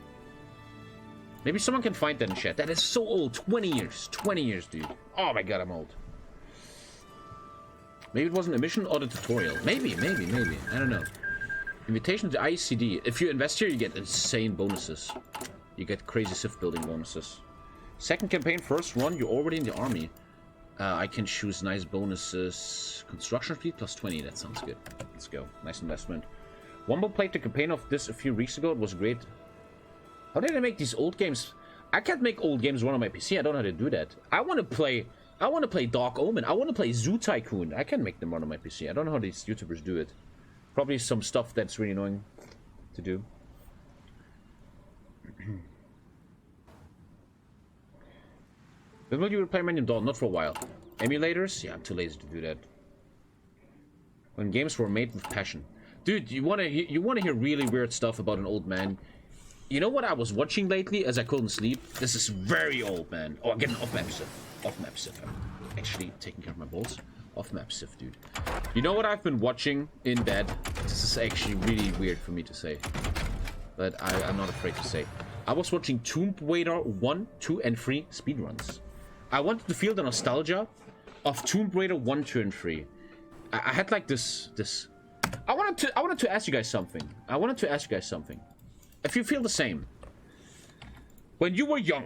Maybe someone can find that in chat. That is so old. 20 years. 20 years, dude. Oh my god, I'm old. Maybe it wasn't a mission or the tutorial. Maybe. I don't know. Invitation to ICD. If you invest here, you get insane bonuses. You get crazy Civ building bonuses. Second campaign, first one, you're already in the army. I can choose nice bonuses. Construction speed plus 20. That sounds good. Let's go. Nice investment. Wombo played the campaign of this a few weeks ago. It was great. How did I make these old games? I can't make old games run on my PC. I don't know how to do that. I want to play Dark Omen. I want to play Zoo Tycoon. I can make them run on my PC. I don't know how these YouTubers do it. Probably some stuff that's really annoying to do. When will you play Manual Dawn? Not for a while. Emulators? Yeah, I'm too lazy to do that. When games were made with passion. Dude, you wanna hear really weird stuff about an old man? You know what I was watching lately as I couldn't sleep? This is very old, man. Oh, I'm getting off-map Civ. Off-map Civ. I'm actually taking care of my balls. Off-map Civ, dude. You know what I've been watching in bed? This is actually really weird for me to say. But I'm not afraid to say. I was watching Tomb Raider 1, 2, and 3 speedruns. I wanted to feel the nostalgia of Tomb Raider 1, 2, and 3. I had like this... I wanted to ask you guys something. If you feel the same. When you were young,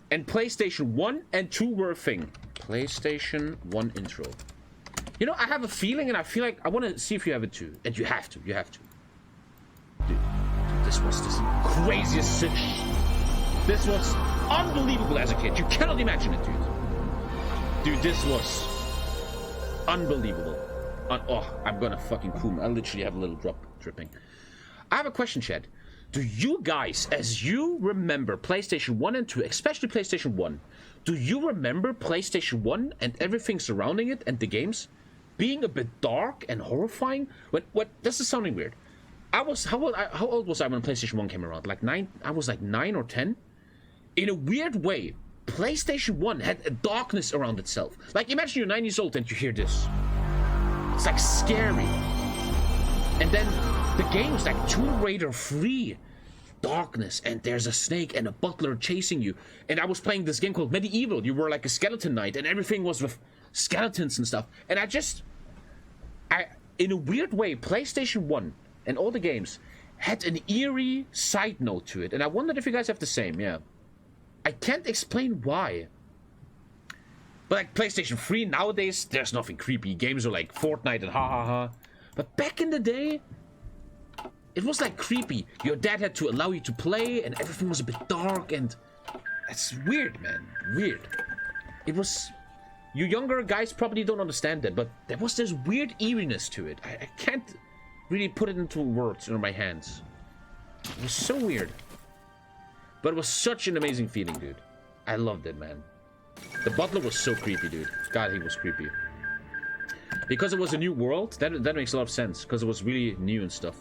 and PlayStation 1 and 2 were a thing. PlayStation 1 intro. You know, I have a feeling, and I feel like I want to see if you have it too. And you have to. Dude, this was the craziest shit. This was unbelievable as a kid. You cannot imagine it, dude. Dude, this was unbelievable. Oh, I'm gonna fucking poom. I literally have a little drop dripping. I have a question, Chad. Do you guys, as you remember PlayStation 1 and 2, especially PlayStation 1, do you remember PlayStation 1 and everything surrounding it and the games being a bit dark and horrifying? What? This is sounding weird. How old was I when PlayStation 1 came around? Like 9? I was like 9 or 10. In a weird way, PlayStation 1 had a darkness around itself. Like, imagine you're 9 years old and you hear this. It's like scary. And then the game was like Tomb Raider 3. Darkness, and there's a snake and a butler chasing you. And I was playing this game called Medieval. You were like a skeleton knight, and everything was with skeletons and stuff. And I in a weird way, PlayStation 1 and all the games had an eerie side note to it. And I wondered if you guys have the same, yeah. I can't explain why. But like PlayStation 3 nowadays, there's nothing creepy. Games are like Fortnite and ha ha ha. But back in the day, it was like creepy. Your dad had to allow you to play, and everything was a bit dark, and it's weird, man. Weird. It was. You younger guys probably don't understand that, but there was this weird eeriness to it. I can't really put it into words or my hands. It was so weird. But it was such an amazing feeling, dude. I loved it, man. The butler was so creepy, dude. God, he was creepy. Because it was a new world, that makes a lot of sense. Because it was really new and stuff.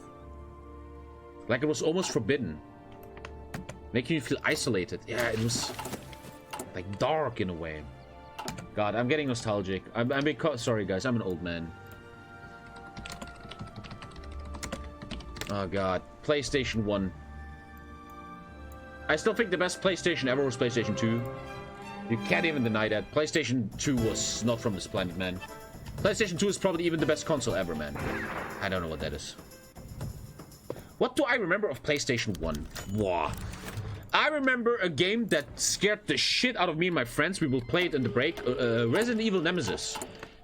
Like it was almost forbidden. Making you feel isolated. Yeah, it was like dark in a way. God, I'm getting nostalgic. Sorry guys, I'm an old man. Oh god. PlayStation 1. I still think the best PlayStation ever was PlayStation 2. You can't even deny that. PlayStation 2 was not from this planet, man. PlayStation 2 is probably even the best console ever, man. I don't know what that is. What do I remember of PlayStation 1? Wow. I remember a game that scared the shit out of me and my friends. We will play it in the break. Resident Evil Nemesis.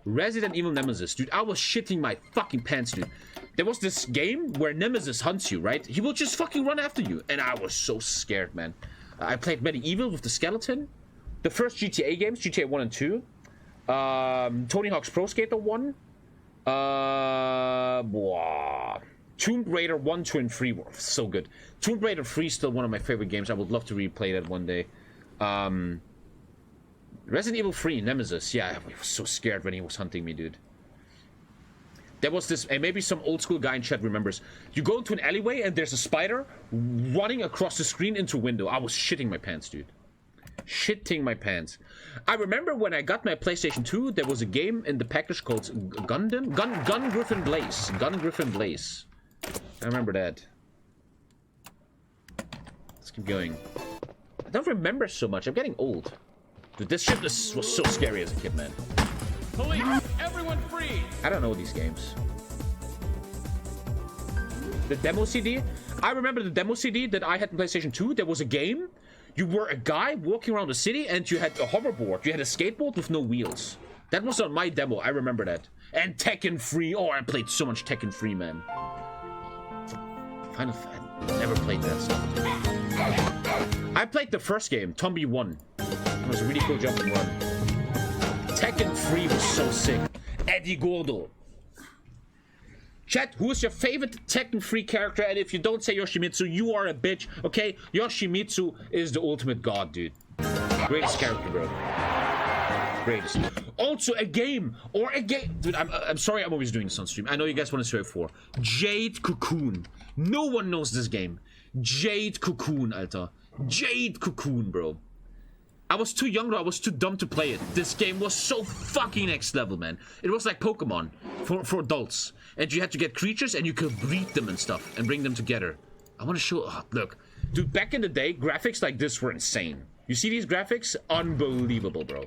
Resident Evil Nemesis. Dude, I was shitting my fucking pants, dude. There was this game where Nemesis hunts you, right? He will just fucking run after you. And I was so scared, man. I played Medieval with the skeleton. The first GTA games, GTA 1 and 2. Tony Hawk's Pro Skater 1. Tomb Raider 1, 2, and 3 were so good. Tomb Raider 3 is still one of my favorite games. I would love to replay that one day. Resident Evil 3, Nemesis. Yeah, I was so scared when he was hunting me, dude. There was this, and maybe some old school guy in chat remembers. You go into an alleyway and there's a spider running across the screen into a window. I was shitting my pants, dude. Shitting my pants. I remember when I got my PlayStation 2, there was a game in the package called Gun Griffin Blaze. Gun Griffin Blaze. I remember that. Let's keep going. I don't remember so much. I'm getting old. Dude, this shit was so scary as a kid, man. Police! Everyone freeze! I don't know these games. The demo CD? I remember the demo CD that I had in PlayStation 2. There was a game. You were a guy walking around the city and you had a hoverboard. You had a skateboard with no wheels. That was on my demo. I remember that. And Tekken 3. Oh, I played so much Tekken 3, man. I never played that stuff. I played the first game, Tommy 1. It was a really cool jump and run. Tekken 3 was so sick. Eddie Gordo. Chat, who is your favorite Tekken 3 character? And if you don't say Yoshimitsu, you are a bitch, okay? Yoshimitsu is the ultimate god, dude. Greatest character, bro. Greatest. Also, a game. Dude, I'm sorry I'm always doing this on stream. I know you guys want to say HOI4. Jade Cocoon. No one knows this game. Jade Cocoon, Alter. Jade Cocoon, bro. I was too young, I was too dumb to play it. This game was so fucking next level, man. It was like Pokemon for adults. And you had to get creatures and you could breed them and stuff and bring them together. I want to show... Oh, look. Dude, back in the day, graphics like this were insane. You see these graphics? Unbelievable, bro.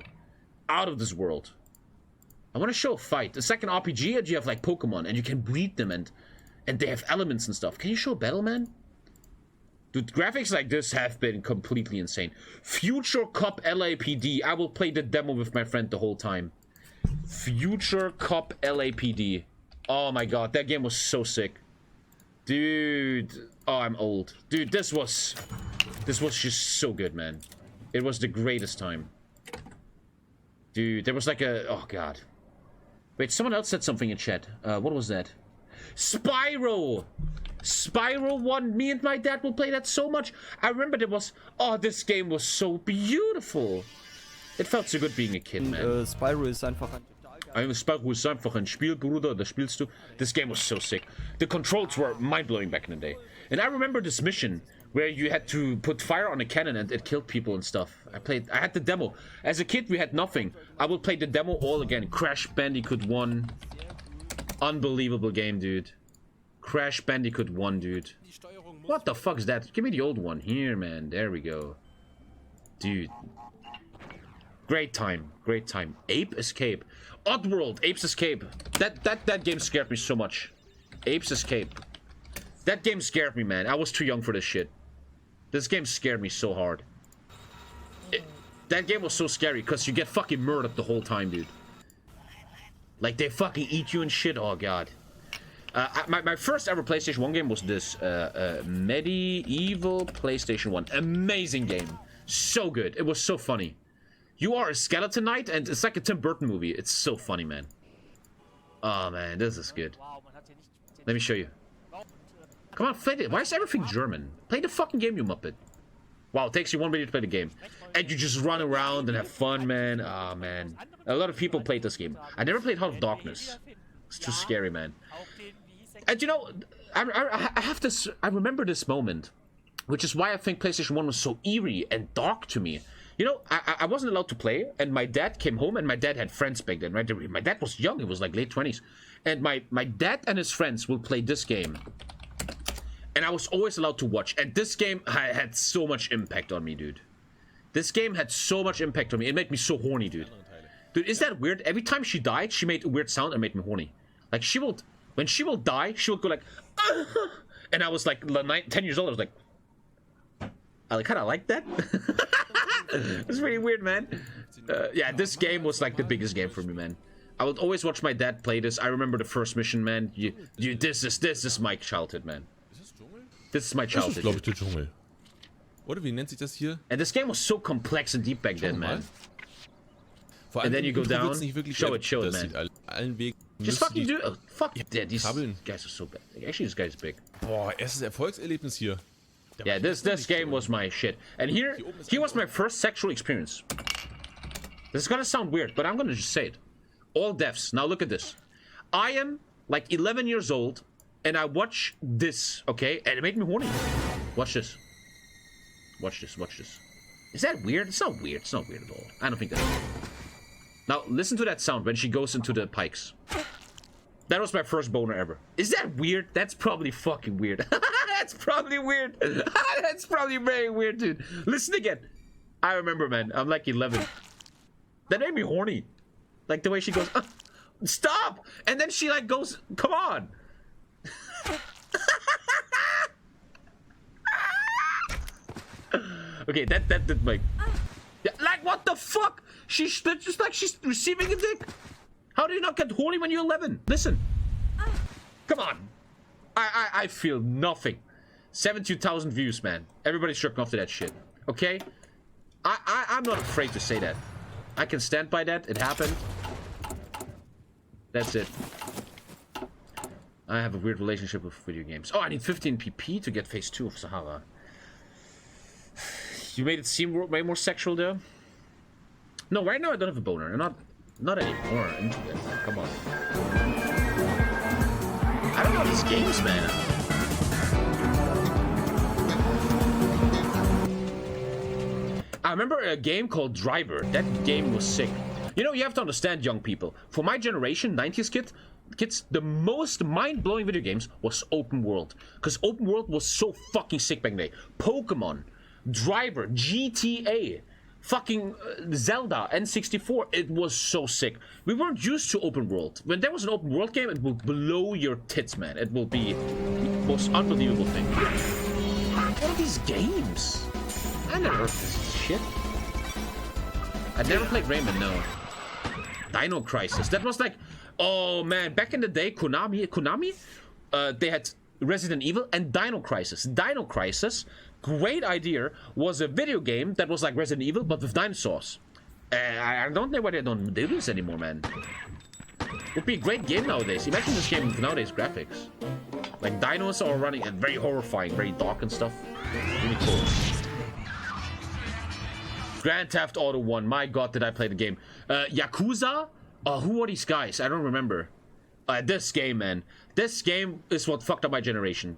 Out of this world. I want to show a fight. It's like an RPG and you have like Pokemon and you can breed them and they have elements and stuff. Can you show a battle, man? Dude, graphics like this have been completely insane. Future Cop LAPD. I will play the demo with my friend the whole time. Future Cop LAPD. Oh my god, that game was so sick. Dude. Oh, I'm old. Dude, this was just so good, man. It was the greatest time. Dude, there was like a... Oh, God. Wait, someone else said something in chat. What was that? Spyro! Spyro 1. Me and my dad will play that so much. I remember there was... Oh, this game was so beautiful. It felt so good being a kid, man. Spyro ist einfach ein... Spyro ist einfach ein Spiel, Bruder. Das spielst du. This game was so sick. The controls were mind-blowing back in the day. And I remember this mission where you had to put fire on a cannon and it killed people and stuff. I had the demo. As a kid, we had nothing. I would play the demo all again. Crash Bandicoot 1. Unbelievable game, dude. Crash Bandicoot 1, dude. What the fuck is that? Give me the old one. Here, man. There we go. Dude. Great time. Great time. Ape Escape. Oddworld. Ape's Escape. That game scared me so much. Ape's Escape. That game scared me, man. I was too young for this shit. This game scared me so hard. That game was so scary because you get fucking murdered the whole time, dude. Like, they fucking eat you and shit. Oh, God. My first ever PlayStation 1 game was this. Medieval PlayStation 1. Amazing game. So good. It was so funny. You are a skeleton knight, and it's like a Tim Burton movie. It's so funny, man. Oh, man. This is good. Let me show you. Come on, play it. Why is everything German? Play the fucking game, you muppet. Wow, it takes you 1 minute to play the game. And you just run around and have fun, man. Oh, man. A lot of people played this game. I never played Heart of Darkness. It's too scary, man. And you know, I remember this moment, which is why I think PlayStation 1 was so eerie and dark to me. You know, I wasn't allowed to play, and my dad came home, and my dad had friends back then, right? My dad was young. He was like late 20s. And my dad and his friends will play this game. And I was always allowed to watch. And this game had so much impact on me, dude. This game had so much impact on me. It made me so horny, dude. Dude, is that weird? Every time she died, she made a weird sound and made me horny. Like, when she will die, she will go like, and I was like 10 years old. I was like, I kind of like that. It's really weird, man. Yeah, this game was like the biggest game for me, man. I would always watch my dad play this. I remember the first mission, man. This is my childhood, man. This is my childhood. Das ist, glaube ich, der Dschungel. Oder wie nennt sich das hier? And this game was so complex and deep back then, man. And then you go down. Show it, man. Just fucking do it. Fuck yeah, these guys are so bad. Actually, this guy's big. Boah, erstes Erfolgserlebnis hier. Yeah, this game was my shit. And here was my first sexual experience. This is gonna sound weird, but I'm gonna just say it. All deaths. Now look at this. I am like 11 years old, and I watch this, okay? And it made me horny. Watch this. Watch this, watch this. Is that weird? It's not weird. It's not weird at all. I don't think that's weird. Now, listen to that sound when she goes into the pikes. That was my first boner ever. Is that weird? That's probably fucking weird. That's probably weird. That's probably very weird, dude. Listen again. I remember, man. I'm like 11. That made me horny. Like the way she goes, stop! And then she like goes, come on! Okay, that did like... Yeah, like, what the fuck? That's just like she's receiving a dick. How do you not get horny when you're 11? Listen. Come on. I feel nothing. 72,000 views, man. Everybody's jerking off to that shit. Okay? I'm not afraid to say that. I can stand by that. It happened. That's it. I have a weird relationship with video games. Oh, I need 15 PP to get phase 2 of Sahara. You made it seem way more sexual, though. No, right now I don't have a boner. I'm not anymore into it. Come on. I don't know these games, man. I remember a game called Driver. That game was sick. You know, you have to understand, young people. For my generation, 90s kids, the most mind-blowing video games was open world. Because open world was so fucking sick back then. Pokemon, Driver, GTA, fucking Zelda, N64. It was so sick. We weren't used to open world. When there was an open world game, it will blow your tits, man. It will be the most unbelievable thing. What are these games? I never heard of this shit. I never played Rayman, no. Dino Crisis. That was like, oh man, back in the day, Konami, they had Resident Evil and Dino Crisis. Dino Crisis, great idea, was a video game that was like Resident Evil, but with dinosaurs. I don't know why they don't do this anymore, man. Would be a great game nowadays. Imagine this game with nowadays graphics. Like dinos are running and very horrifying, very dark and stuff. Really cool. Grand Theft Auto 1. My god, did I play the game. Yakuza? Who are these guys? I don't remember. This game, man. This game is what fucked up my generation.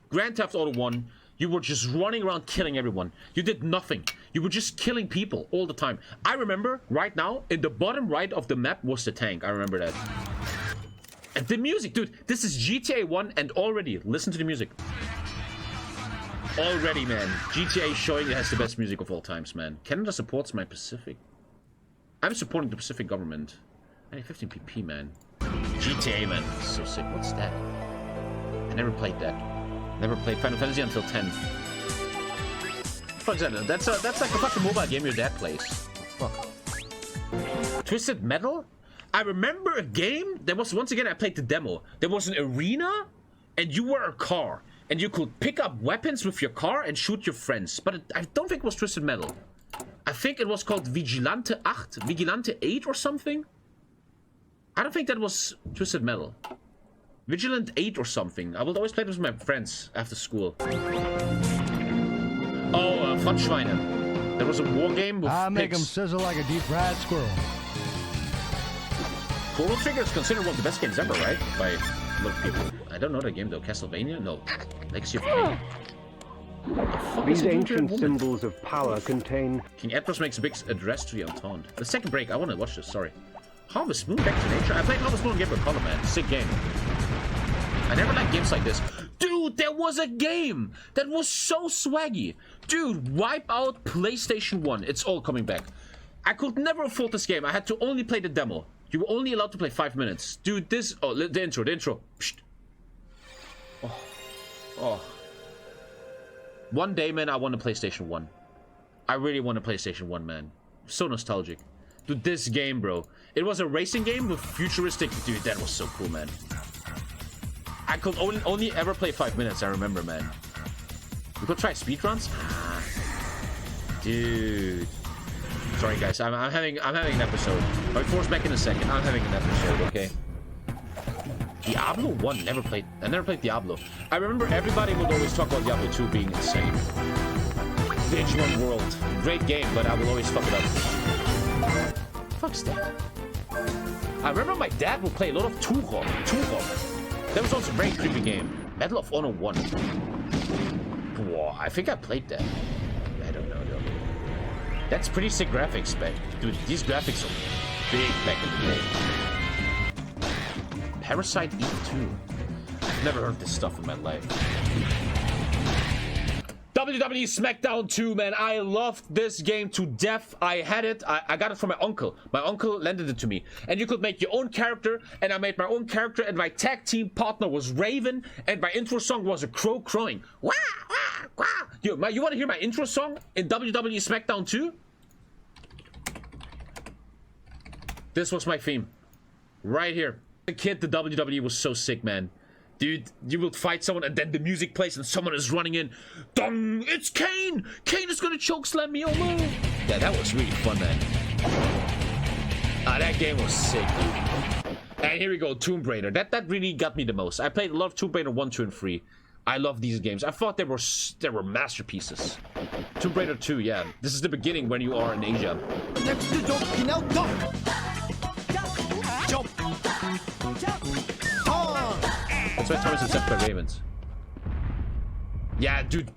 Grand Theft Auto 1, you were just running around killing everyone. You did nothing. You were just killing people all the time. I remember, right now, in the bottom right of the map was the tank. I remember that. The music, dude. This is GTA 1 and already, listen to the music. Already, man. GTA showing it has the best music of all times, man. Canada supports my Pacific. I'm supporting the Pacific government. I need 15 PP, man. GTA, man. So sick. What's that? I never played that. Never played Final Fantasy until 10. Fuck's that? That's like a fucking mobile game your dad plays. Fuck. Twisted Metal? I remember a game. There was, once again, I played the demo. There was an arena, and you were a car. And you could pick up weapons with your car and shoot your friends. But I don't think it was Twisted Metal. I think it was called Vigilante 8 or something. I don't think that was Twisted Metal. Vigilant 8 or something. I would always play this with my friends after school. Oh, Frontschweine. There was a war game with I make pigs. them sizzle like a deep-fried squirrel. Chrono Trigger is considered one of the best games ever, right? By a lot of people. I don't know that game though. Castlevania? No. Legacy of Kain. These ancient symbols of power contain... King Edward makes a big address to the Entente. The second break. I want to watch this. Sorry. Harvest Moon, Back to Nature. I played Harvest Moon Game of Color, man. Sick game. I never liked games like this. Dude, there was a game that was so swaggy. Dude, wipe out PlayStation 1. It's all coming back. I could never afford this game. I had to only play the demo. You were only allowed to play 5 minutes. Dude, this... Oh, the intro. Psst. Oh. One day, man, I want a PlayStation 1. I really want a PlayStation 1, man. So nostalgic. Dude, this game, bro. It was a racing game with futuristic... Dude, that was so cool, man. I could only ever play 5 minutes, I remember, man. We could try speedruns? Dude. Sorry, guys. I'm having an episode. HOI4's back in a second. I'm having an episode, okay? Diablo 1, I never played Diablo. I remember everybody would always talk about Diablo 2 being insane. VH1 World. Great game, but I will always fuck it up. Fuck's that? I remember my dad would play a lot of Turok. That was also a very creepy game. Medal of Honor 1. Whoa, I think I played that. I don't know, though. That's pretty sick graphics, but dude, these graphics are big back in the day. Parasite Eve 2. I've never heard this stuff in my life. WWE SmackDown 2, man. I loved this game to death. I had it. I got it from my uncle. My uncle lended it to me. And you could make your own character. And I made my own character. And my tag team partner was Raven. And my intro song was a crow crowing. Wah, wah, wah. You want to hear my intro song in WWE SmackDown 2? This was my theme. Right here. As a kid, the WWE was so sick, man. Dude, you will fight someone and then the music plays and someone is running in. Dong! It's Kane! Kane is gonna chokeslam me, oh no! Yeah, that was really fun, man. That game was sick, dude. And here we go, Tomb Raider. That really got me the most. I played a lot of Tomb Raider 1, 2, and 3. I love these games. I thought they were masterpieces. Tomb Raider 2, yeah. This is the beginning when you are in Asia. That's why Thomas is set by Ravens. Yeah, dude,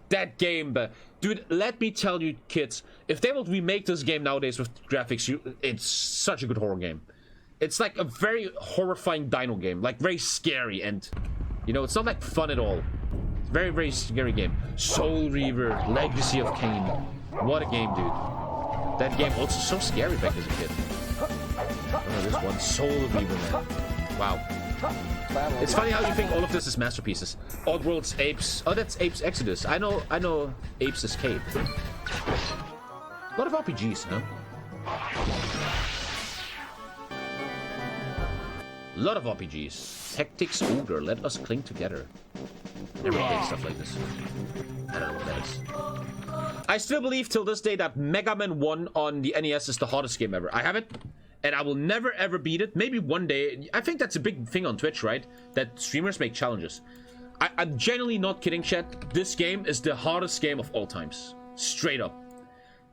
that game, dude, let me tell you, kids, if they will remake this game nowadays with graphics, it's such a good horror game. It's like a very horrifying dino game, like very scary, and you know, it's not like fun at all. It's a very, very scary game. Soul Reaver, Legacy of Kain. What a game, dude. That game also so scary back as a kid. Oh, this one, Soul Reaver, man. Wow. It's funny how you think all of this is masterpieces. Oddworld's Apes. Oh, that's Apes Exodus. I know Apes Escape. A lot of RPGs, huh? A lot of RPGs. Tactics Ogre. Let us cling together. Never played stuff like this. I don't know what that is. I still believe till this day that Mega Man 1 on the NES is the hardest game ever. I have it. And I will never ever beat it. Maybe one day. I think that's a big thing on Twitch, right? That streamers make challenges. I'm genuinely not kidding, chat. This game is the hardest game of all times. Straight up.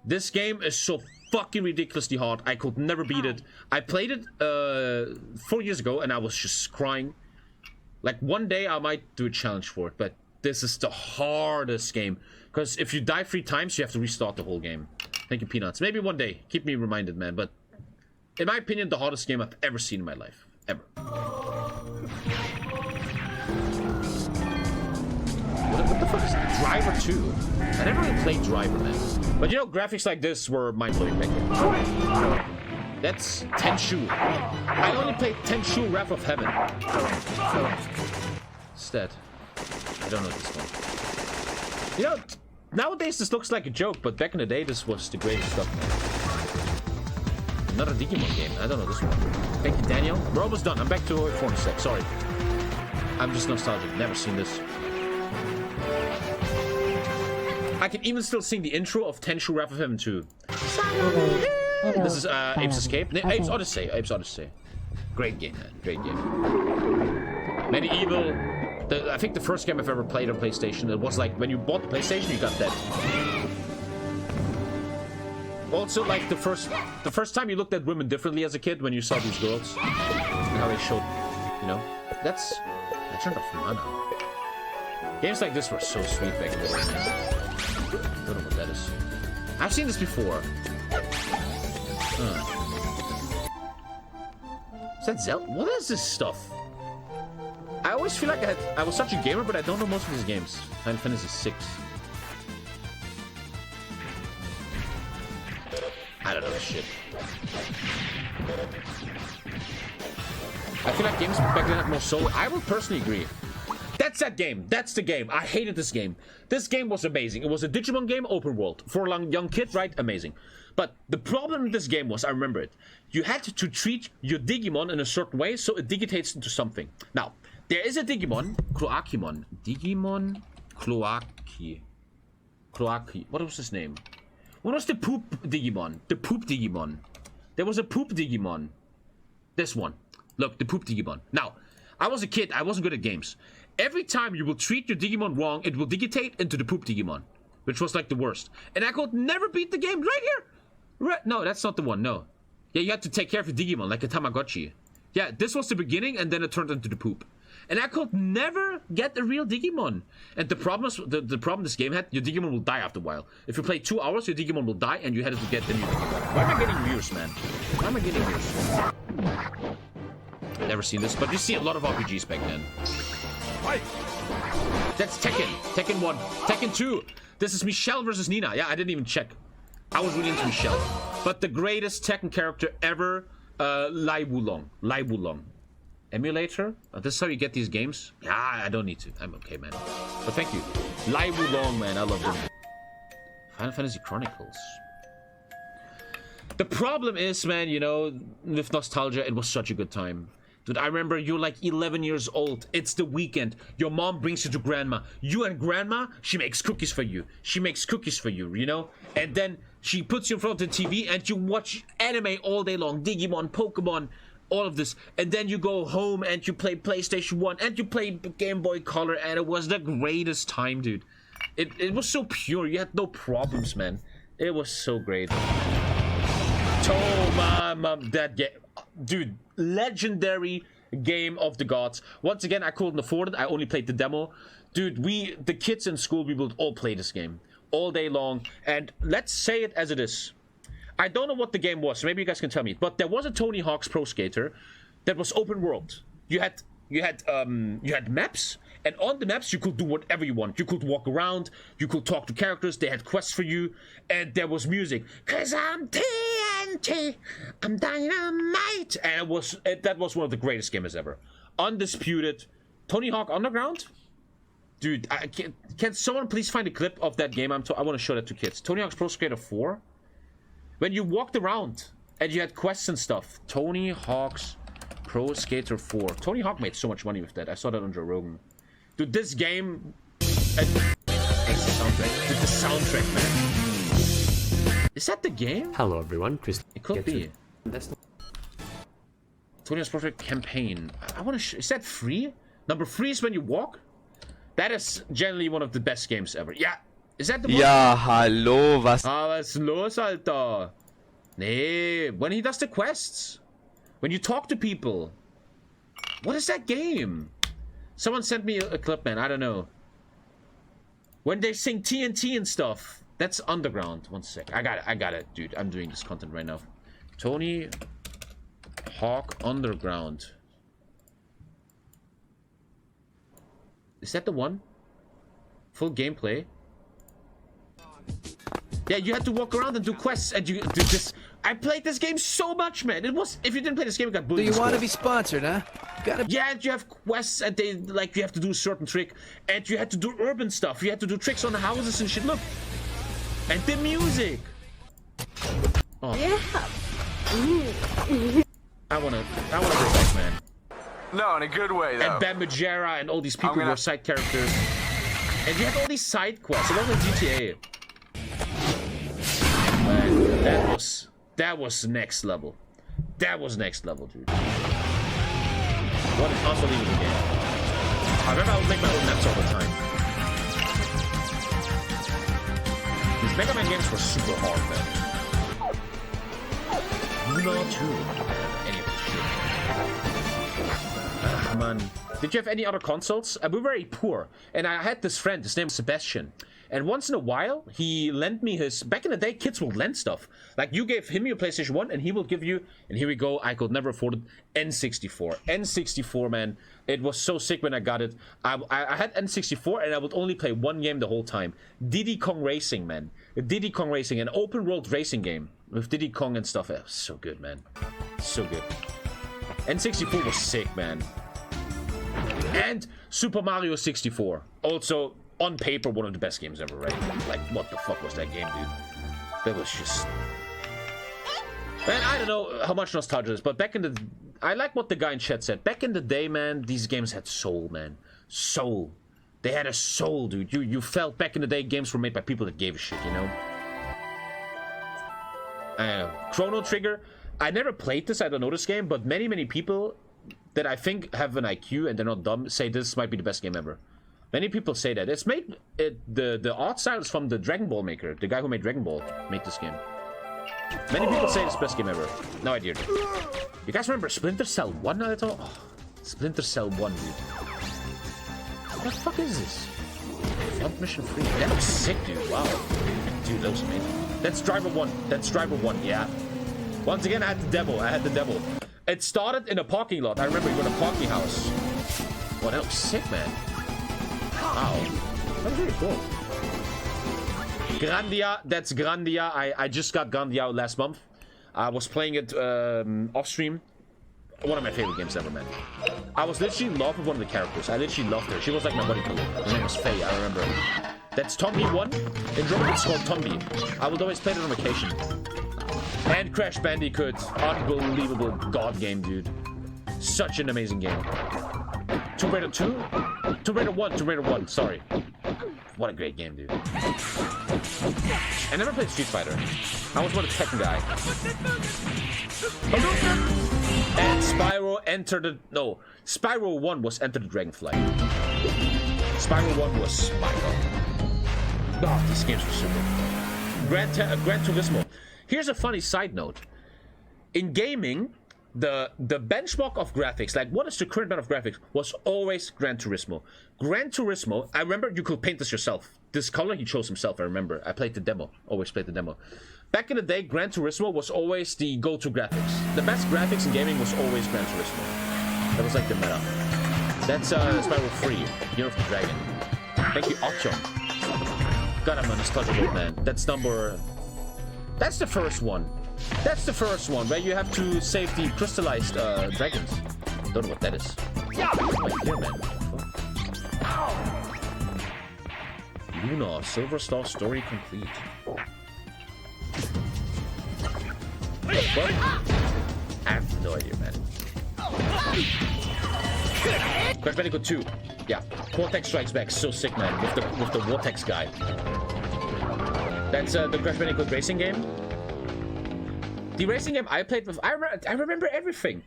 This game is so fucking ridiculously hard. I could never beat it. I played it 4 years ago and I was just crying. Like one day I might do a challenge for it. But this is the hardest game. Because if you die 3 times, you have to restart the whole game. Thank you, Peanuts. Maybe one day. Keep me reminded, man. But in my opinion, the hardest game I've ever seen in my life. Ever. What the fuck is Driver 2? I never really played Driver, man. But you know, graphics like this were mind-blowing back then. That's Tenchu. I only played Tenchu Wrath of Heaven. What's that? I don't know this one. You know, nowadays this looks like a joke, but back in the day this was the greatest stuff, man. Another Digimon game. I don't know this one. Thank you, Daniel. We're almost done. I'm back to HOI4 in a sec. Sorry. I'm just nostalgic. Never seen this. I can even still sing the intro of Tenchu Wrath of Heaven 2. This is Ape's Escape. Ape's Odyssey. Ape's Odyssey. Great game, man. Great game. Medieval. I think the first game I've ever played on PlayStation. It was like when you bought the PlayStation, you got that. Also, like the first time you looked at women differently as a kid when you saw these girls and how they showed, you know, I turned off mana. Games like this were so sweet back in the day. I don't know what that is. I've seen this before. Is that Zelda? What is this stuff? I always feel like I was such a gamer, but I don't know most of these games. Final Fantasy 6. I don't know this shit. I feel like games back then had more soul. I will personally agree. That's that game. That's the game. I hated this game. This game was amazing. It was a Digimon game, open world. For a young kid, right? Amazing. But the problem with this game was, I remember it. You had to treat your Digimon in a certain way so it digitates into something. Now, there is a Digimon, Cloakimon. Digimon Cloaki. What was his name? What was the poop Digimon? The poop Digimon. There was a poop Digimon. This one. Look, the poop Digimon. Now, I was a kid. I wasn't good at games. Every time you will treat your Digimon wrong, it will digitate into the poop Digimon. Which was like the worst. And I could never beat the game. Right here. No, that's not the one. No. Yeah, you had to take care of your Digimon like a Tamagotchi. Yeah, this was the beginning and then it turned into the poop. And I could never get a real Digimon. And the problem is, the problem this game had, your Digimon will die after a while. If you play 2 hours, your Digimon will die and you had to get the new Digimon. Why am I getting views, man? Why am I getting views? Never seen this, but you see a lot of RPGs back then. Fight! That's Tekken. Tekken 1. Tekken 2. This is Michelle versus Nina. Yeah, I didn't even check. I was really into Michelle. But the greatest Tekken character ever, Lai Wulong. Lai Wulong. Emulator? This is how you get these games? Yeah, I don't need to. I'm okay, man. But thank you. Lai Wulong, man. I love them. Final Fantasy Chronicles. The problem is, man, you know, with nostalgia, it was such a good time. Dude, I remember you're like 11 years old. It's the weekend. Your mom brings you to grandma. You and grandma, she makes cookies for you. She makes cookies for you, you know? And then she puts you in front of the TV and you watch anime all day long. Digimon, Pokemon, all of this. And then you go home and you play PlayStation 1 and you play Game Boy Color. And it was the greatest time, dude. It was so pure. You had no problems, man. It was so great. That game. Dude, legendary game of the gods. Once again, I couldn't afford it. I only played the demo. Dude, the kids in school, we would all play this game all day long. And let's say it as it is. I don't know what the game was. Maybe you guys can tell me. But there was a Tony Hawk's Pro Skater that was open world. You had maps, and on the maps you could do whatever you want. You could walk around, you could talk to characters, they had quests for you, and there was music. 'Cause I'm TNT, I'm dynamite. And that was one of the greatest games ever. Undisputed. Tony Hawk Underground? Dude, can someone please find a clip of that game? I want to show that to kids. Tony Hawk's Pro Skater 4? When you walked around and you had quests and stuff. Tony Hawk's Pro Skater 4. Tony Hawk made so much money with that. I saw that on Joe Rogan. Dude, this game... It's the soundtrack. Dude, the soundtrack, man. Is that the game? Hello, everyone. Chris. It could be. Tony Hawk's Pro Skater Campaign. I want to... Is that free? Number 3 is when you walk? That is generally one of the best games ever. Yeah. Is that the one? Ja, hallo, was? Was ist los, Alter? Nee, when he does the quests. When you talk to people. What is that game? Someone sent me a clip, man. I don't know. When they sing TNT and stuff. That's Underground. One sec. I got it, dude. I'm doing this content right now. Tony Hawk Underground. Is that the one? Full gameplay. Yeah, you had to walk around and do quests, and you do this. I played this game so much, man. It was, if you didn't play this game, you got bullied. Do you want to be sponsored, huh? Yeah, and you have quests, and they, like, you have to do a certain trick, and you had to do urban stuff. You had to do tricks on the houses and shit. Look. And the music. Oh. Yeah. I wanna go back, man. No, in a good way, though. And Bam Margera and all these people who were side characters. And you had all these side quests, along with GTA. Man, that was next level. That was next level, dude. What an unbelievable game. I remember I would make my own maps all the time. These Mega Man games were super hard, man. Not too. Any of this shit. Come on. Did you have any other consoles? We were very poor, and I had this friend. His name was Sebastian. And once in a while, he lent me his... Back in the day, kids would lend stuff. Like, you gave him your PlayStation 1, and he will give you... And here we go, I could never afford it. N64. N64, man. It was so sick when I got it. I had N64, and I would only play one game the whole time. Diddy Kong Racing, man. Diddy Kong Racing, an open-world racing game. With Diddy Kong and stuff. It was so good, man. So good. N64 was sick, man. And Super Mario 64. Also... on paper, one of the best games ever, right? Like, what the fuck was that game, dude? That was just... Man, I don't know how much nostalgia is, but back in the... I like what the guy in chat said. Back in the day, man, these games had soul, man. Soul. They had a soul, dude. You felt back in the day games were made by people that gave a shit, you know? Chrono Trigger. I never played this, I don't know this game, but many people that I think have an IQ and they're not dumb say this might be the best game ever. Many people say that. It's made... the art style is from the Dragon Ball maker. The guy who made Dragon Ball made this game. Many people say it's the best game ever. No idea. You guys remember Splinter Cell 1 at all? Oh, Splinter Cell 1, dude. What the fuck is this? Front mission 3. That looks sick, dude. Wow. Dude, that was amazing. That's Driver 1. That's Driver 1, yeah. Once again, I had the demo. It started in a parking lot. I remember you were in a parking house. Wow, that looks sick, man. Wow, that was really cool. Grandia, that's Grandia. I just got Grandia last month. I was playing it off stream. One of my favorite games ever, man. I was literally in love with one of the characters. I literally loved her. She was like my buddy pillow. Her name was Faye, I remember. That's Tommy 1. In German it's called Tommy. I would always play it on vacation. And Crash Bandicoot. Unbelievable god game, dude. Such an amazing game. Tomb Raider 2? Tomb Raider 1, sorry. What a great game, dude. I never played Street Fighter. I was more the Tekken guy. And Spyro entered the... No, Spyro 1 was Enter the Dragonfly. Spyro 1 was... My god. Oh, these games were super. Gran Turismo. Here's a funny side note. In gaming... The benchmark of graphics, like what is the current benchmark of graphics, was always Gran Turismo. Gran Turismo, I remember you could paint this yourself. This color he chose himself, I remember. I played the demo, always played the demo. Back in the day, Gran Turismo was always the go-to graphics. The best graphics in gaming was always Gran Turismo. That was like the meta. That's Spyro 3, Year of the Dragon. Thank you, Ocho. God, I'm a nostalgic man. That's the first one. That's the first one, where you have to save the crystallized dragons. Don't know what that is. Right here, man. Luna, Silver Star story complete. What? I have no idea, man. Crash Bandicoot 2. Yeah. Cortex Strikes Back. So sick, man. With the Vortex guy. That's the Crash Bandicoot racing game. The racing game I played with, I remember everything.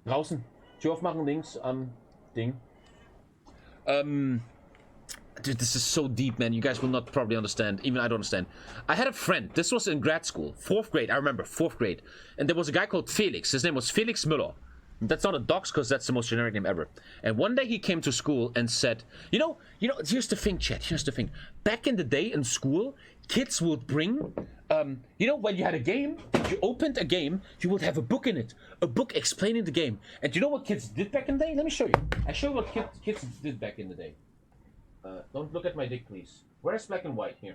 Draußen. Tür aufmachen, links am Ding. Dude, this is so deep, man. You guys will not probably understand. Even I don't understand. I had a friend. This was in grad school. 4th grade. I remember. 4th grade. And there was a guy called Felix. His name was Felix Müller. That's not a dox because that's the most generic name ever. And one day he came to school and said, you know, here's the thing, chat. Here's the thing. Back in the day in school, kids would bring, you know, when you had a game, you opened a game, you would have a book in it, a book explaining the game. And you know what kids did back in the day? Let me show you. I show you what kids did back in the day. Don't look at my dick, please. Where's black and white? Here.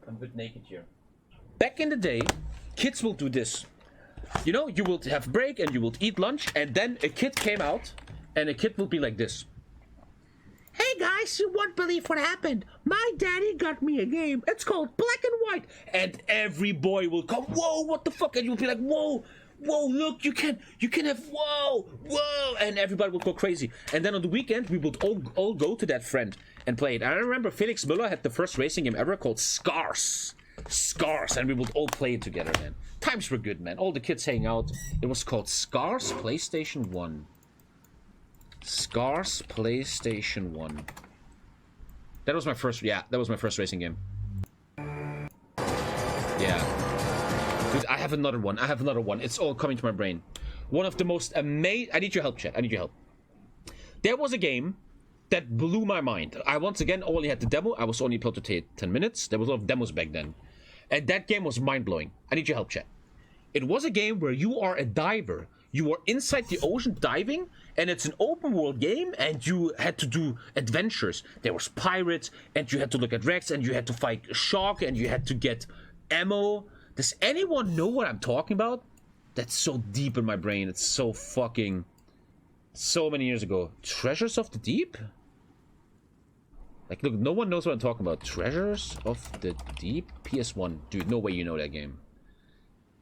I'm a bit naked here. Back in the day, kids will do this. You know, you will have break and you will eat lunch, and then a kid came out, and a kid will be like this. Hey guys, you won't believe what happened. My daddy got me a game. It's called Black and White. And every boy will come, whoa, what the fuck? And you'll be like, whoa, look, you can have, whoa. And everybody will go crazy. And then on the weekend, we would all go to that friend and play it. I remember Felix Müller had the first racing game ever called Scars. And we would all play it together, man. Times were good, man. All the kids hang out. It was called Scars PlayStation 1. Scars PlayStation 1. That was my first, that was my first racing game. Yeah. Dude, I have another one. It's all coming to my brain. One of the most amazing... I need your help, chat. I need your help. There was a game that blew my mind. I once again only had the demo. I was only able to take 10 minutes. There was a lot of demos back then. And that game was mind-blowing. I need your help, chat. It was a game where you are a diver. You are inside the ocean diving, and it's an open world game, and you had to do adventures. There was pirates, and you had to look at wrecks, and you had to fight a shark, and you had to get ammo. Does anyone know what I'm talking about? That's so deep in my brain. It's so fucking... so many years ago. Treasures of the Deep? Like, look, no one knows what I'm talking about. Treasures of the Deep? PS1. Dude, no way you know that game.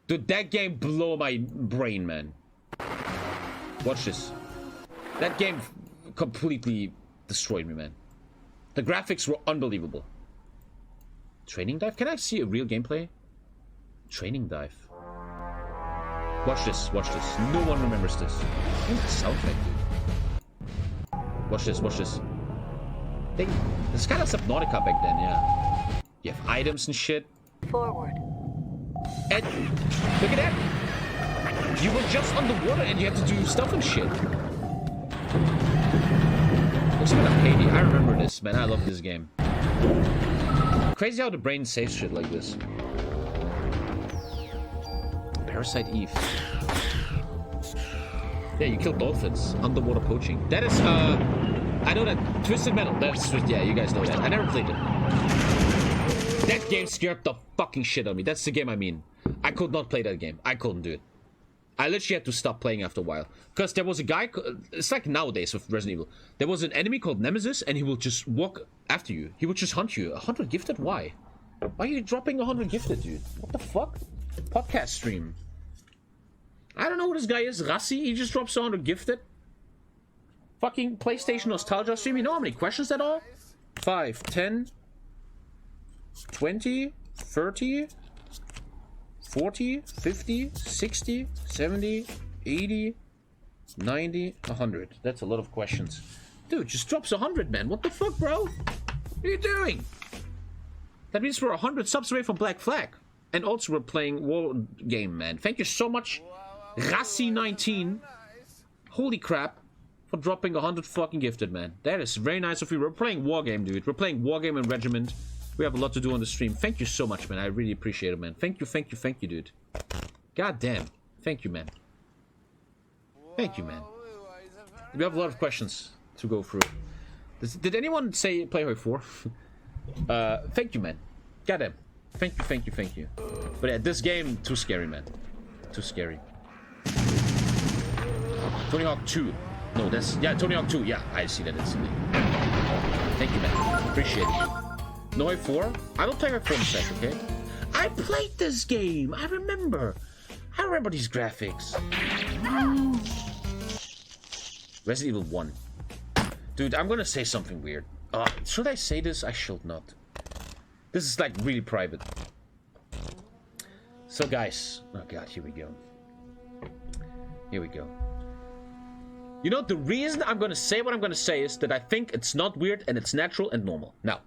Dude, that game blew my brain, man. Watch this. That game completely destroyed me, man. The graphics were unbelievable. Training Dive? Can I see a real gameplay? Training Dive. Watch this, watch this. No one remembers this. Look at the soundtrack, dude. Watch this. This kind of Subnautica back then, yeah. You have items and shit. Forward. And look at that. You were just underwater and you had to do stuff and shit. Looks like a payday. I remember this, man. I love this game. Crazy how the brain saves shit like this. Parasite Eve. Yeah, you kill dolphins. Underwater poaching. That is, I know that. Twisted Metal. That's, yeah, you guys know that. I never played it. That game scared the fucking shit out of me. That's the game I mean. I could not play that game. I couldn't do it. I literally had to stop playing after a while. Because there was a guy... It's like nowadays with Resident Evil. There was an enemy called Nemesis, and he will just walk after you. He would just hunt you. 100 gifted? Why? Why are you dropping 100 gifted, dude? What the fuck? Podcast stream. I don't know who this guy is. Rassi? He just drops 100 gifted? Fucking PlayStation Nostalgia stream? You know how many questions that are? 5, 10... 20, 30, 40, 50, 60, 70, 80, 90, 100. That's a lot of questions. Dude, just drops 100, man. What the fuck, bro? What are you doing? That means we're 100 subs away from Black Flag. And also we're playing War Game, man. Thank you so much, Rassi19. Holy crap. For dropping 100 fucking gifted, man. That is very nice of you. We're playing War Game, dude. We're playing War Game and Regiment. We have a lot to do on the stream. Thank you so much, man. I really appreciate it, man. Thank you, dude. God damn. Thank you, man. Thank you, man. We have a lot of questions to go through. Did anyone say play HOI4? Thank you, man. God damn. Thank you. But yeah, this game, too scary, man. Too scary. Tony Hawk 2. No, that's... Yeah, Tony Hawk 2. Yeah, I see that instantly. Thank you, man. Appreciate it. No HOI4? I will play HOI4 in a sec, okay? I played this game! I remember these graphics. Resident Evil 1. Dude, I'm gonna say something weird. Should I say this? I should not. This is like really private. So guys... Oh god, here we go. You know, the reason I'm gonna say what I'm gonna say is that I think it's not weird and it's natural and normal. Now...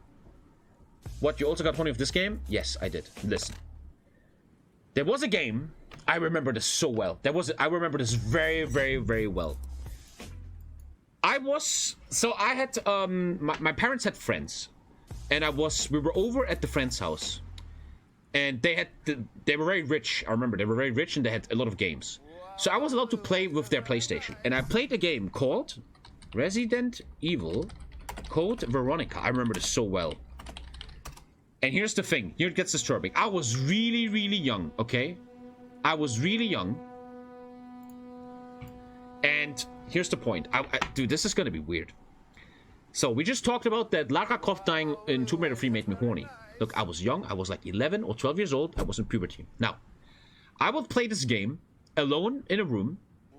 What, you also got one of this game? Yes, I did. Listen. There was a game. I remember this so well. I remember this very, very, very well. I had, my parents had friends. and we were over at the friend's house, and they were very rich. I remember they were very rich and they had a lot of games. So I was allowed to play with their PlayStation, and I played a game called Resident Evil Code Veronica. I remember this so well. And here's the thing. Here it gets disturbing. I was really, really young, okay? I was really young. And here's the point. Dude, this is gonna be weird. So we just talked about that Lara Croft dying in Tomb Raider 3 made me horny. Look, I was young. I was like 11 or 12 years old. I was in puberty. Now, I would play this game alone in a room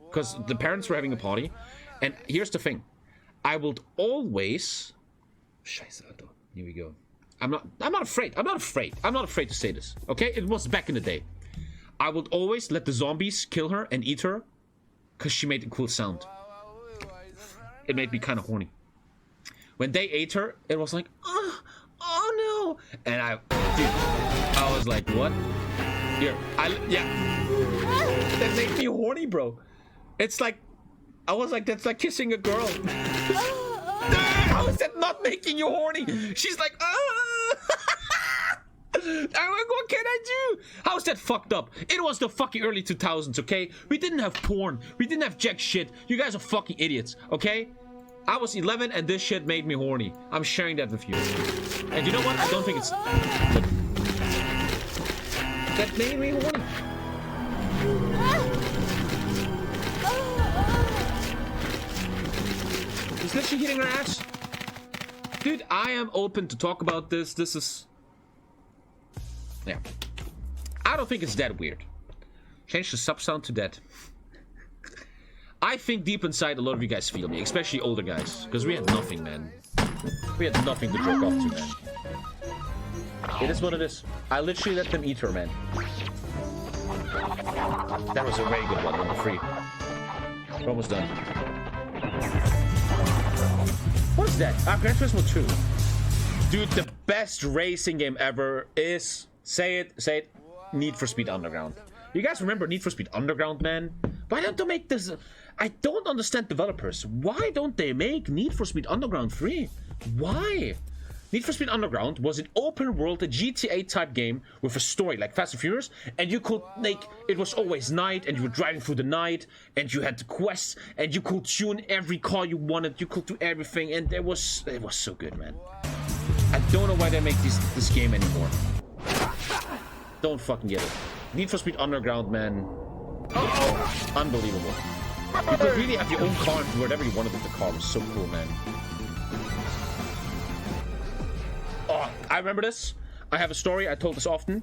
because the parents were having a party. And here's the thing. I would always... Scheiße, Alter. Here we go. I'm not afraid. I'm not afraid to say this. Okay? It was back in the day. I would always let the zombies kill her and eat her because she made a cool sound. It made me kind of horny. When they ate her, it was like, oh no. And I was like, what? Here, yeah. That made me horny, bro. It's like, I was like, that's like kissing a girl. How is that not making you horny? She's like, what can I do? How's that fucked up? It was the fucking early 2000s, okay? We didn't have porn. We didn't have jack shit. You guys are fucking idiots, okay? I was 11 and this shit made me horny. I'm sharing that with you. And you know what? I don't think it's... That made me horny. He's literally hitting her ass. Dude, I am open to talk about this. This is... Yeah. I don't think it's that weird. Change the sub sound to that. I think deep inside a lot of you guys feel me, especially older guys. Because we had nothing, man. We had nothing to jerk off to, man. It is what it is. I literally let them eat her, man. That was a very good one, number 3. We're almost done. What is that? Gran Turismo 2. Dude, the best racing game ever is... Say it. Need for Speed Underground. You guys remember Need for Speed Underground, man? Why don't they make this... I don't understand developers. Why don't they make Need for Speed Underground 3? Why? Need for Speed Underground was an open world, a GTA type game with a story like Fast and Furious, and you could like, it was always night and you were driving through the night and you had the quests and you could tune every car you wanted, you could do everything, and it was so good, man. I don't know why they make this game anymore. Don't fucking get it. Need for Speed Underground, man. Unbelievable. You could really have your own car and do whatever you wanted with the car. It was so cool, man. Oh, I remember this. I have a story. I told this often.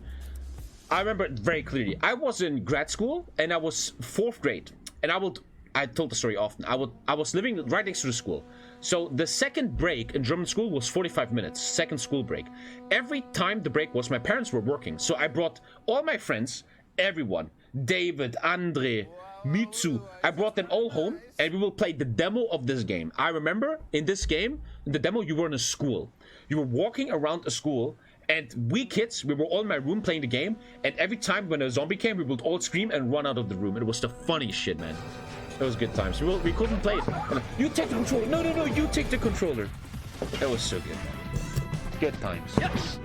I remember it very clearly. I was in grad school and I was 4th grade. And I told the story often. I was living right next to the school. So the second break in German school was 45 minutes. Second school break. Every time the break was, my parents were working. So I brought all my friends, everyone. David, Andre, Mitsu. I brought them all home and we will play the demo of this game. I remember in this game, in the demo, you were in a school. You were walking around a school and we kids, we were all in my room playing the game, and every time when a zombie came, we would all scream and run out of the room. It was the funniest shit, man. It was good times. We couldn't play it. You take the controller. No, you take the controller. That was so good. Good times. Yes.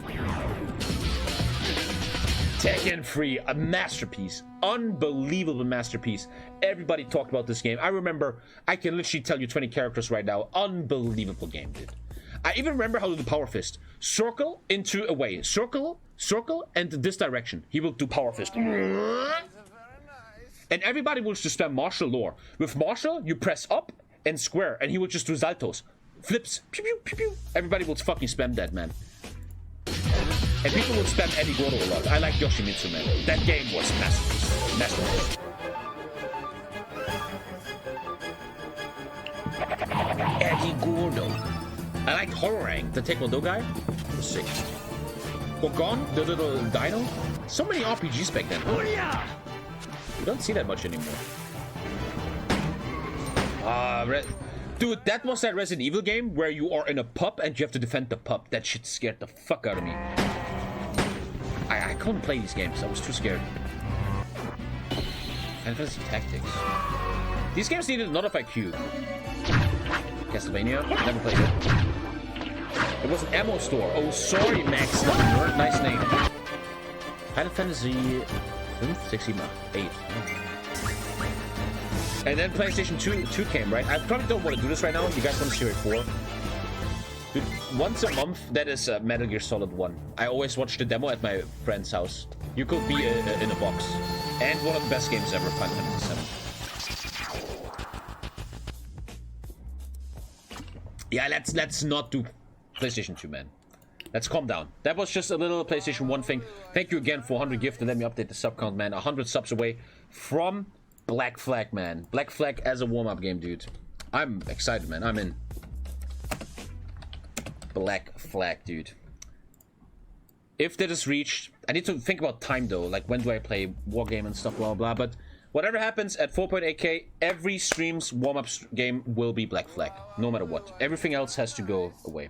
Tekken 3, a masterpiece. Unbelievable masterpiece. Everybody talked about this game. I remember, I can literally tell you 20 characters right now. Unbelievable game, dude. I even remember how to do Power Fist. Circle into away. Circle, and this direction. He will do Power Fist. And everybody will just spam martial lore. With martial, you press up and square, and he will just do saltos. Flips. Pew, pew, pew, pew. Everybody will fucking spam that, man. And people will spam Eddie Gordo a lot. I like Yoshimitsu, man. That game was masterpiece. Masterpiece. Eddie Gordo. I liked Horrorang, the Taekwondo guy. It was sick. Orgon, the little dino. So many RPGs back then. Oh, yeah. You don't see that much anymore. Dude, that was that Resident Evil game where you are in a pub and you have to defend the pub. That shit scared the fuck out of me. I couldn't play these games. I was too scared. Final Fantasy Tactics. These games needed a lot of IQ. Castlevania, never played it. It was an ammo store. Oh, sorry, Max. Nice name. Final Fantasy 5, 6, 7, 8. And then PlayStation 2 came, right? I probably don't want to do this right now. You guys want to see HOI4? Dude, once a month, that is Metal Gear Solid 1. I always watch the demo at my friend's house. You could be in a box. And one of the best games ever, Final Fantasy 7. Yeah, let's not do PlayStation 2, man. Let's calm down. That was just a little PlayStation 1 thing. Thank you again for 100 gifts, and let me update the sub count, man. 100 subs away from Black Flag, man. Black Flag as a warm-up game, dude. I'm excited, man. I'm in. Black Flag, dude. If that is reached, I need to think about time, though. Like, when do I play Wargame and stuff, blah, blah, blah. But whatever happens at 4.8K, every stream's warm-up game will be Black Flag. No matter what. Everything else has to go away.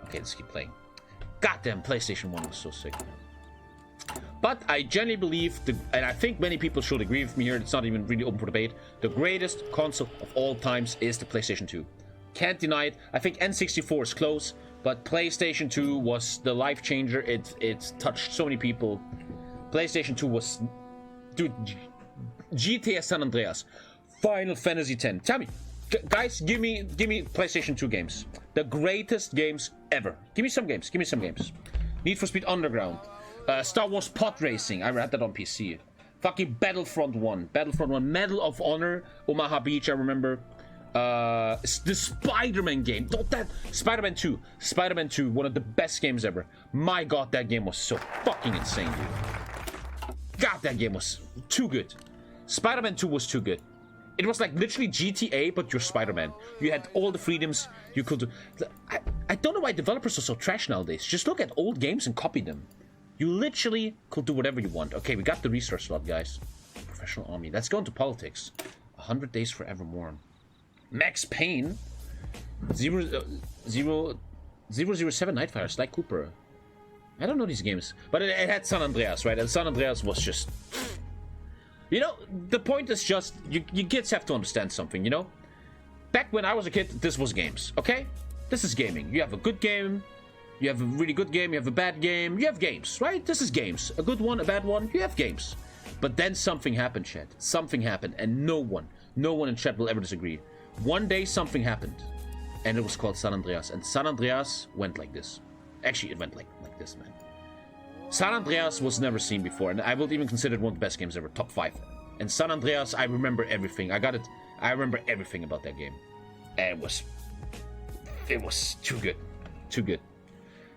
Okay, let's keep playing. Goddamn, PlayStation 1 was so sick, man. But I genuinely believe, and I think many people should agree with me here, it's not even really open for debate, the greatest console of all times is the PlayStation 2. Can't deny it. I think N64 is close, but PlayStation 2 was the life changer. It touched so many people. PlayStation 2 was... Dude, GTA San Andreas, Final Fantasy X. Tell me, guys, give me PlayStation 2 games. The greatest games ever. Give me some games. Give me some games. Need for Speed Underground. Star Wars Pod Racing. I read that on PC. Fucking Battlefront 1. Battlefront 1. Medal of Honor. Omaha Beach, I remember. The Spider-Man game. Spider-Man 2. Spider-Man 2. One of the best games ever. My god, that game was so fucking insane, dude. God, that game was too good. Spider-Man 2 was too good. It was like literally GTA, but you're Spider-Man. You had all the freedoms you could do. I don't know why developers are so trash nowadays. Just look at old games and copy them. You literally could do whatever you want. Okay, we got the research slot, guys. Professional Army. Let's go into politics. 100 Days Forevermore. Max Payne. 007 Nightfire. Sly Cooper. I don't know these games. But it had San Andreas, right? And San Andreas was just... You know, the point is just, you kids have to understand something, you know? Back when I was a kid, this was games, okay? This is gaming. You have a good game, you have a really good game, you have a bad game, you have games, right? This is games. A good one, a bad one, you have games. But then something happened, chat. Something happened, and no one in chat will ever disagree. One day something happened, and it was called San Andreas. And San Andreas went like this. Actually, it went like this, man. San Andreas was never seen before, and I would even consider it one of the best games ever, top 5. And San Andreas, I remember everything. I remember everything about that game. And it was too good. Too good.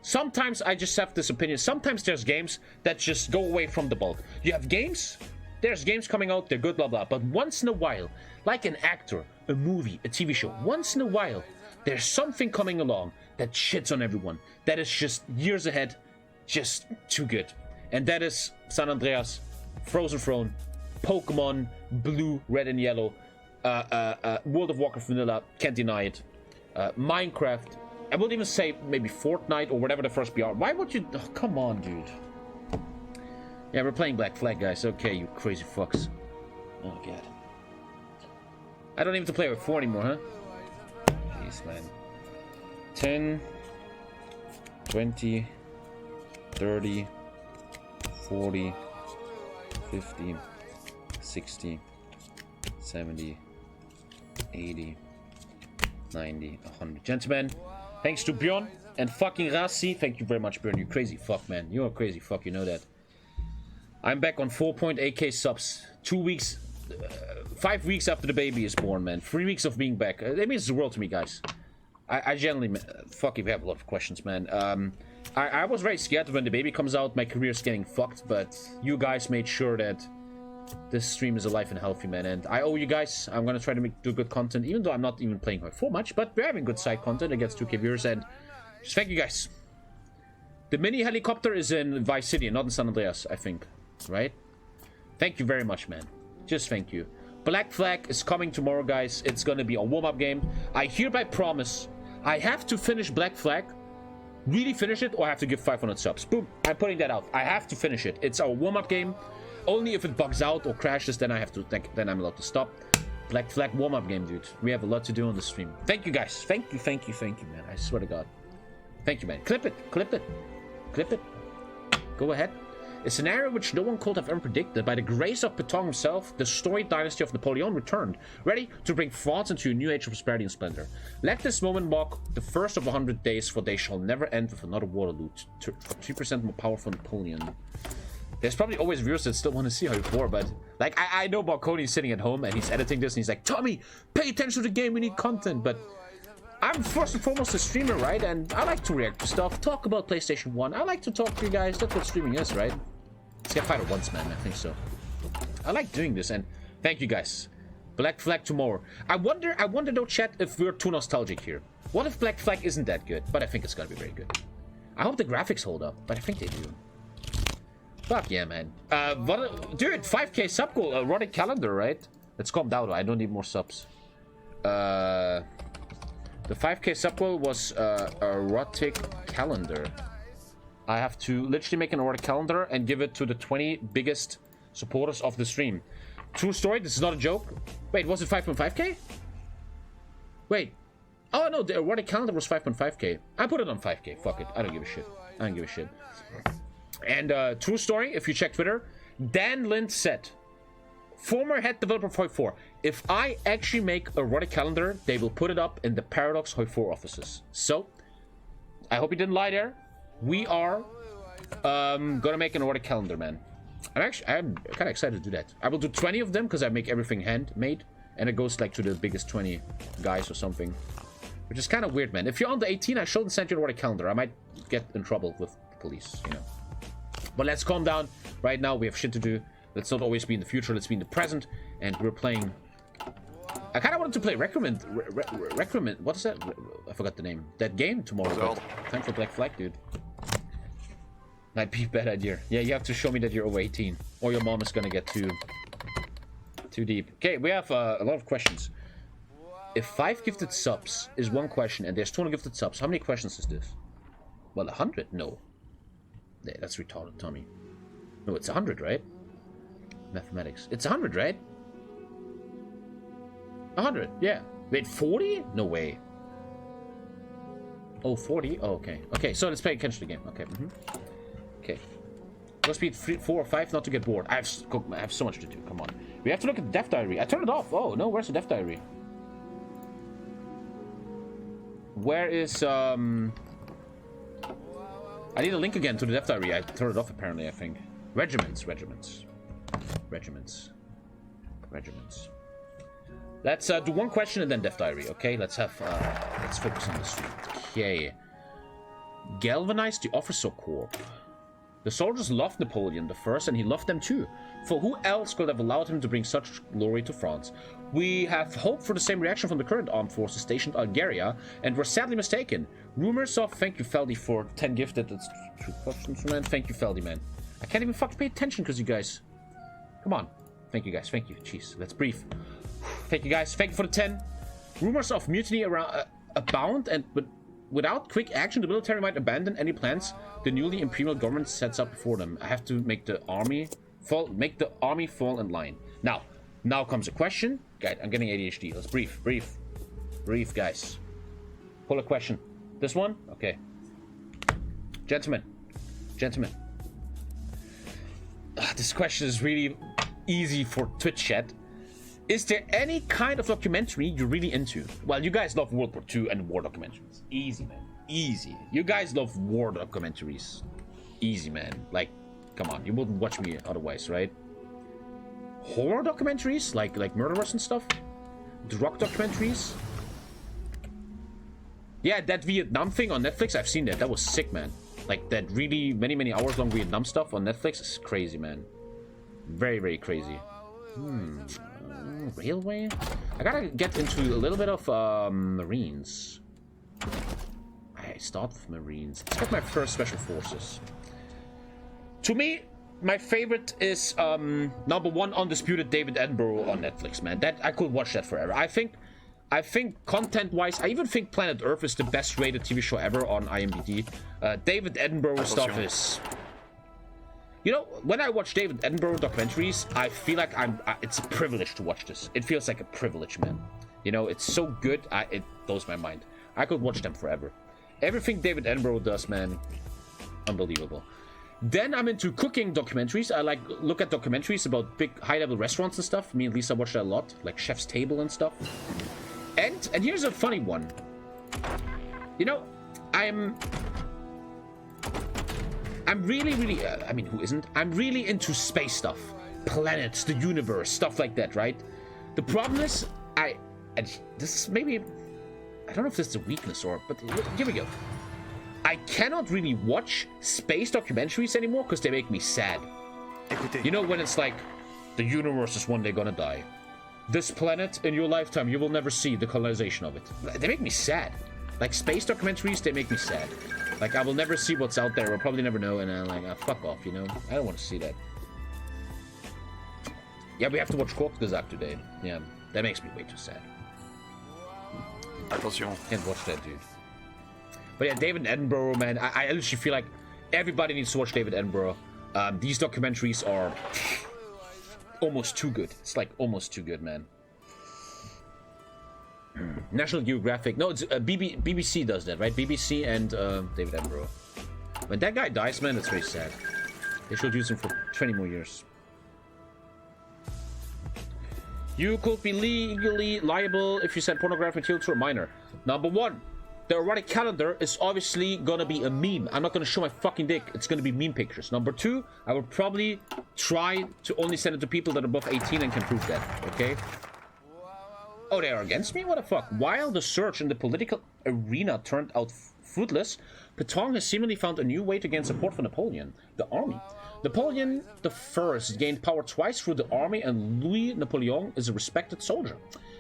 Sometimes I just have this opinion. Sometimes there's games that just go away from the bulk. You have games, there's games coming out, they're good, blah, blah. But once in a while, like an actor, a movie, a TV show, once in a while, there's something coming along that shits on everyone. That is just years ahead. Just too good. And that is San Andreas, Frozen Throne, Pokemon, Blue, Red and Yellow, World of Warcraft Vanilla, can't deny it, Minecraft, I would even say maybe Fortnite or whatever the first BR. Why would you... Oh, come on, dude. Yeah, we're playing Black Flag, guys. Okay, you crazy fucks. Oh, God. I don't even have to play with 4 anymore, huh? Jeez, man. 10, 20... 30, 40, 50, 60, 70, 80, 90, 100. Gentlemen, thanks to Bjorn and fucking Rasi. Thank you very much, Bjorn. You crazy fuck, man. You're a crazy fuck, you know that. I'm back on 4.8K subs. 2 weeks, 5 weeks after the baby is born, man. 3 weeks of being back. That means the world to me, guys. I generally... Fuck if you have a lot of questions, man. I was very scared when the baby comes out, my career's getting fucked, but you guys made sure that this stream is alive and healthy, man, and I owe you guys. I'm gonna try to do good content, even though I'm not even playing HOI4 much, but we're having good side content. It gets 2K viewers, and just thank you guys. The mini helicopter is in Vice City, not in San Andreas, I think, right? Thank you very much, man. Just thank you. Black Flag is coming tomorrow, guys. It's gonna be a warm-up game. I hereby promise I have to finish Black Flag. Really finish it, or I have to give 500 subs. Boom, I'm putting that out. I have to finish it. It's our warm-up game. Only if it bugs out or crashes, then I have to. Then I'm allowed to stop. Black Flag warm-up game, dude. We have a lot to do on the stream. Thank you, guys. Thank you, man. I swear to God. Thank you, man. Clip it. Clip it. Clip it. Go ahead. A scenario which no one could have ever predicted. By the grace of Petong himself, the storied dynasty of Napoleon returned, ready to bring France into a new age of prosperity and splendor. Let this moment mark the first of 100 days, for they shall never end with another Waterloo, 3% more powerful Napoleon. There's probably always viewers that still want to see HOI4, but like I know Marconi's sitting at home and he's editing this and he's like, Tommy, pay attention to the game, we need content. But I'm first and foremost a streamer, right? And I like to react to stuff, talk about PlayStation 1. I like to talk to you guys. That's what streaming is, right? Let's get fighter once, man. I think so. I like doing this, and thank you guys. Black Flag tomorrow. I wonder though, chat, if we're too nostalgic here. What if Black Flag isn't that good? But I think it's gonna be very good. I hope the graphics hold up, but I think they do. Fuck yeah, man. Dude, 5K sub goal, erotic calendar, right? Let's calm down. I don't need more subs. The 5K sub goal was erotic calendar. I have to literally make an erotic calendar and give it to the 20 biggest supporters of the stream. True story, this is not a joke. Wait, was it 5.5K? Wait. Oh no, the erotic calendar was 5.5K. I put it on 5K. Fuck it. I don't give a shit. I don't give a shit. And true story, if you check Twitter, Dan Lind said, former head developer of HOI4, if I actually make a erotic calendar, they will put it up in the Paradox HOI4 offices. So, I hope he didn't lie there. We are gonna make an erotic calendar, man. I'm kind of excited to do that. I will do 20 of them because I make everything handmade, and it goes like to the biggest 20 guys or something, which is kind of weird, man. If you're under 18, I shouldn't send you an erotic calendar. I might get in trouble with the police, you know. But let's calm down. Right now, we have shit to do. Let's not always be in the future. Let's be in the present. And we're playing... I kind of wanted to play Recruitment. What is that? I forgot the name. That game tomorrow. But time for Black Flag, dude. Might be a bad idea. Yeah, you have to show me that you're over 18. Or your mom is going to get too deep. Okay, we have a lot of questions. If 5 gifted subs is one question and there's 200 gifted subs, how many questions is this? Well, 100? No. Yeah, that's retarded, Tommy. No, it's 100, right? Mathematics. It's 100, right? 100, yeah. Wait, 40? No way. Oh, 40? Oh, okay. Okay, so let's pay attention to the game. Okay. Okay. Must be 3, 4, or 5 not to get bored. I have so much to do. Come on. We have to look at the death diary. I turned it off. Oh, no. Where's the death diary? Where is, I need a link again to the death diary. I turned it off, apparently, I think. Regiments. Let's do one question and then death diary, okay? Let's focus on the stream. Okay. Galvanize the Officer Corps. The soldiers loved Napoleon I, and he loved them too. For who else could have allowed him to bring such glory to France? We have hoped for the same reaction from the current armed forces stationed in Algeria, and were sadly mistaken. Rumors of... Thank you, Feldy, for 10 gifted. That's 2 questions, man. Thank you, Feldy, man. I can't even fucking pay attention because you guys... Come on. Thank you, guys. Thank you. Jeez, let's breathe. Thank you, guys. Thank you for the 10. Rumors of mutiny around abound, and without quick action, the military might abandon any plans the newly imperial government sets up before them. I have to make the army fall in line. Now comes a question. Guys, I'm getting ADHD. Let's breathe, guys. Pull a question. This one? Okay. Gentlemen. This question is really easy for Twitch chat. Is there any kind of documentary you're really into? Well, you guys love World War II and war documentaries. Easy, man. Easy. You guys love war documentaries. Easy, man. Like, come on. You wouldn't watch me otherwise, right? Horror documentaries? Like murderers and stuff? Drug documentaries? Yeah, that Vietnam thing on Netflix, I've seen that. That was sick, man. Like, that really many hours long Vietnam stuff on Netflix is crazy, man. Very, very crazy. Railway? I gotta get into a little bit of Marines. I start with Marines. Let's get my first Special Forces. To me, my favorite is #1 Undisputed David Attenborough on Netflix, man. That I could watch that forever. I think content-wise, I even think Planet Earth is the best rated TV show ever on IMDb. David Attenborough stuff is... You know, when I watch David Attenborough documentaries, I feel like it's a privilege to watch this. It feels like a privilege, man. You know, it's so good, it blows my mind. I could watch them forever. Everything David Attenborough does, man, unbelievable. Then I'm into cooking documentaries. I like look at documentaries about big high-level restaurants and stuff. Me and Lisa watch that a lot, like Chef's Table and stuff. And here's a funny one. You know, I'm really, I mean, who isn't? I'm really into space stuff, planets, the universe, stuff like that, right? The problem is, this is maybe, I don't know if this is a weakness but here we go. I cannot really watch space documentaries anymore because they make me sad. You know, when it's like, the universe is one day gonna die. This planet, in your lifetime, you will never see the colonization of it. They make me sad. Like, space documentaries, they make me sad. Like, I will never see what's out there. I'll probably never know, and I'm like, fuck off, you know? I don't want to see that. Yeah, we have to watch Korkgazak today. Yeah, that makes me way too sad. Attention. Can't watch that, dude. But yeah, David Attenborough, man, I literally feel like everybody needs to watch David Attenborough. These documentaries are almost too good. It's like almost too good, man. National Geographic. No, it's BBC does that, right? BBC and David Attenborough. When that guy dies, man, that's very sad. They should use him for 20 more years. You could be legally liable if you send pornographic material to a minor. Number one, the erotic calendar is obviously gonna be a meme. I'm not gonna show my fucking dick. It's gonna be meme pictures. Number two, I will probably try to only send it to people that are above 18 and can prove that, okay? Oh, they are against me? What the fuck? While the search in the political arena turned out fruitless, Pétain has seemingly found a new way to gain support for Napoleon, the army. Napoleon I gained power twice through the army, and Louis Napoleon is a respected soldier.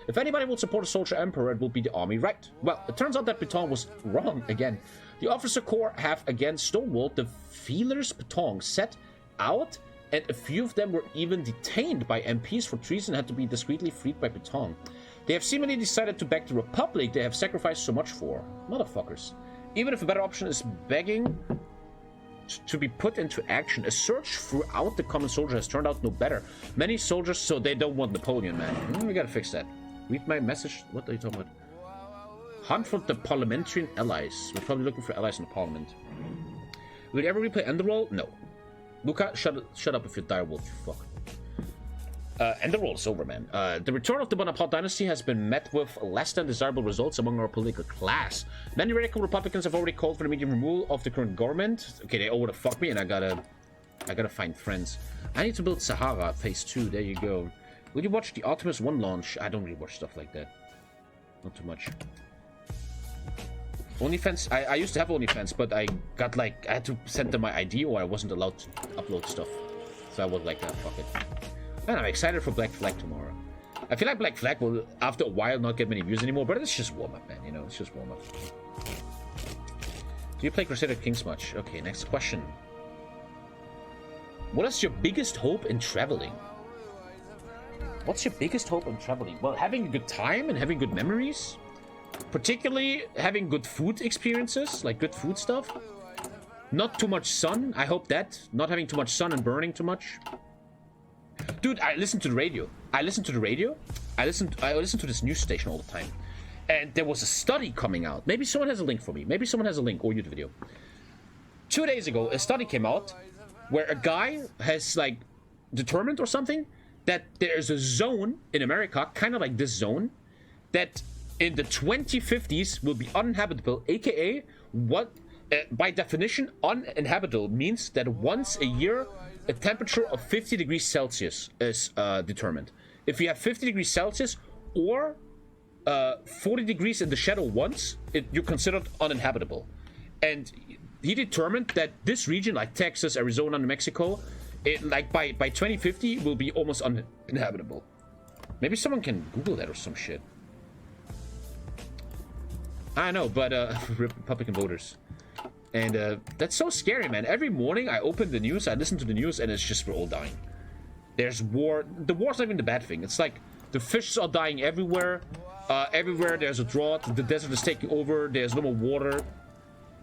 If anybody will support a soldier emperor, it will be the army, right? Well, it turns out that Pétain was wrong again. The officer corps have again stonewalled the feelers Pétain set out, and a few of them were even detained by MPs for treason and had to be discreetly freed by Pétain. They have seemingly decided to back the republic they have sacrificed so much for. Motherfuckers. Even if a better option is begging to be put into action, a search throughout the common soldier has turned out no better. Many soldiers, so they don't want Napoleon, man. We gotta fix that. Read my message. What are you talking about? Hunt for the parliamentarian allies. We're probably looking for allies in the parliament. Will you ever replay Enderroll? No. Luca, shut up if you're direwolf, you fuck. Enderroll is over, man. The return of the Bonaparte dynasty has been met with less than desirable results among our political class. Many radical Republicans have already called for the immediate removal of the current government. Okay, they all wanna fuck me, and I gotta find friends. I need to build Sahara Phase 2. There you go. Will you watch the Artemis 1 launch? I don't really watch stuff like that. Not too much. OnlyFans? I used to have OnlyFans, but I got like, I had to send them my ID or I wasn't allowed to upload stuff. So I was like, fuck it. Man, I'm excited for Black Flag tomorrow. I feel like Black Flag will, after a while, not get many views anymore, but it's just warm-up, man, you know? It's just warm-up. Do you play Crusader Kings much? Okay, next question. What is your biggest hope in traveling? What's your biggest hope in traveling? Well, having a good time and having good memories. Particularly having good food experiences, like good food stuff. Not too much sun, I hope that. Not having too much sun and burning too much. Dude, I listen to the radio. I listen to this news station all the time. And there was a study coming out. Maybe someone has a link for me. Maybe someone has a link or YouTube video. 2 days ago, a study came out where a guy has like determined or something that there's a zone in America, kind of like this zone, that in the 2050s will be uninhabitable, aka what by definition uninhabitable means that once a year a temperature of 50 degrees Celsius is determined. If you have 50 degrees Celsius or 40 degrees in the shadow once, you're considered uninhabitable. And he determined that this region, like Texas, Arizona, New Mexico, like by 2050 will be almost uninhabitable. Maybe someone can Google that or some shit. I know, but Republican voters. And that's so scary, man. Every morning I open the news, I listen to the news, and it's just we're all dying. There's war. The war's not even the bad thing. It's like the fish are dying everywhere. Everywhere there's a drought. The desert is taking over. There's no more water.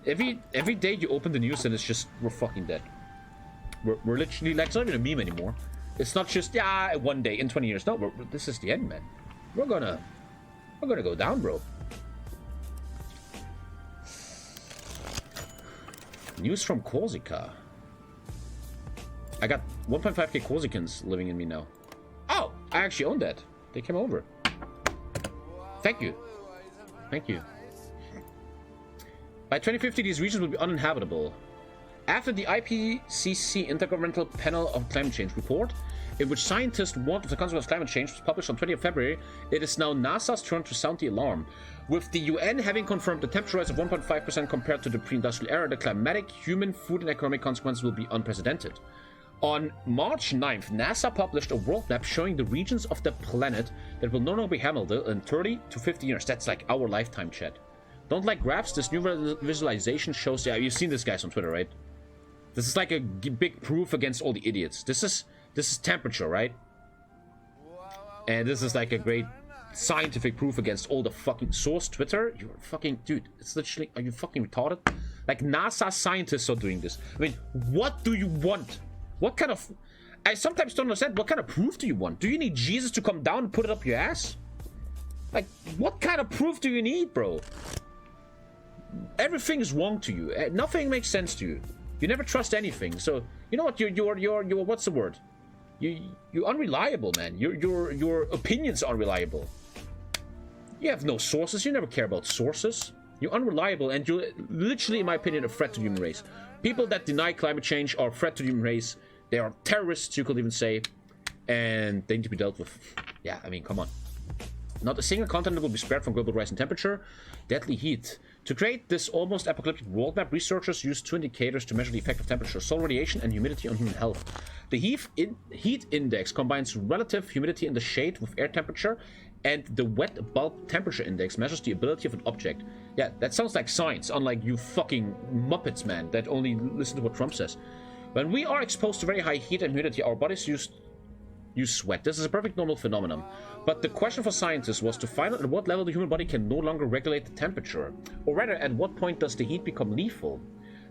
Every day you open the news, and it's just we're fucking dead. We're literally like, it's not even a meme anymore. It's not just one day in 20 years. No, this is the end, man. We're gonna go down, bro. News from Corsica. I got 1.5k Corsicans living in me now. Oh, I actually own that. They came over. Thank you. Thank you. By 2050, these regions will be uninhabitable. After the IPCC Intergovernmental Panel of Climate Change report, in which scientists warned of the consequences of climate change, was published on 20th February, it is now NASA's turn to sound the alarm. With the UN having confirmed the temperature rise of 1.5% compared to the pre-industrial era, the climatic, human, food, and economic consequences will be unprecedented. On March 9th, NASA published a world map showing the regions of the planet that will no longer be habitable in 30 to 50 years. That's like our lifetime, chat. Don't like graphs? This new visualization shows... Yeah, you've seen this guys on Twitter, right? This is like a big proof against all the idiots. This is temperature, right? And this is like a great scientific proof against all the fucking source Twitter. You're fucking... Dude, it's literally... Are you fucking retarded? Like, NASA scientists are doing this. I mean, what do you want? What kind of... I sometimes don't understand. What kind of proof do you want? Do you need Jesus to come down and put it up your ass? Like, what kind of proof do you need, bro? Everything is wrong to you. Nothing makes sense to you. You never trust anything. So, you know what? You're what's the word? You're unreliable, man. Your opinions are unreliable. You have no sources. You never care about sources. You're unreliable, and you're literally, in my opinion, a threat to the human race. People that deny climate change are a threat to the human race. They are terrorists, you could even say, and they need to be dealt with. Yeah, I mean, come on. Not a single continent will be spared from global rise in temperature, deadly heat. To create this almost apocalyptic world map, researchers used two indicators to measure the effect of temperature: solar radiation and humidity on human health. The heat index combines relative humidity in the shade with air temperature, and the wet bulb temperature index measures the ability of an object. Yeah, that sounds like science, unlike you fucking Muppets, man, that only listen to what Trump says. When we are exposed to very high heat and humidity, our bodies use sweat. This is a perfect normal phenomenon. But the question for scientists was to find out at what level the human body can no longer regulate the temperature. Or rather, at what point does the heat become lethal?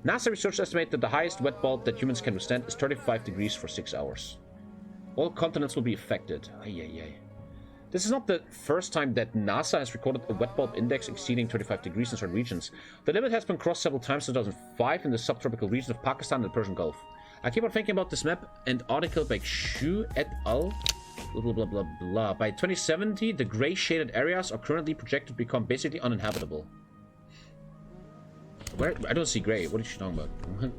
NASA researchers estimate that the highest wet bulb that humans can withstand is 35 degrees for 6 hours. All continents will be affected. Ay. This is not the first time that NASA has recorded a wet bulb index exceeding 35 degrees in certain regions. The limit has been crossed several times in 2005 in the subtropical region of Pakistan and the Persian Gulf. I keep on thinking about this map and article by Xu et al. Blah, blah, blah, blah, blah. By 2070, the gray shaded areas are currently projected to become basically uninhabitable. Where? I don't see gray. What are you talking about?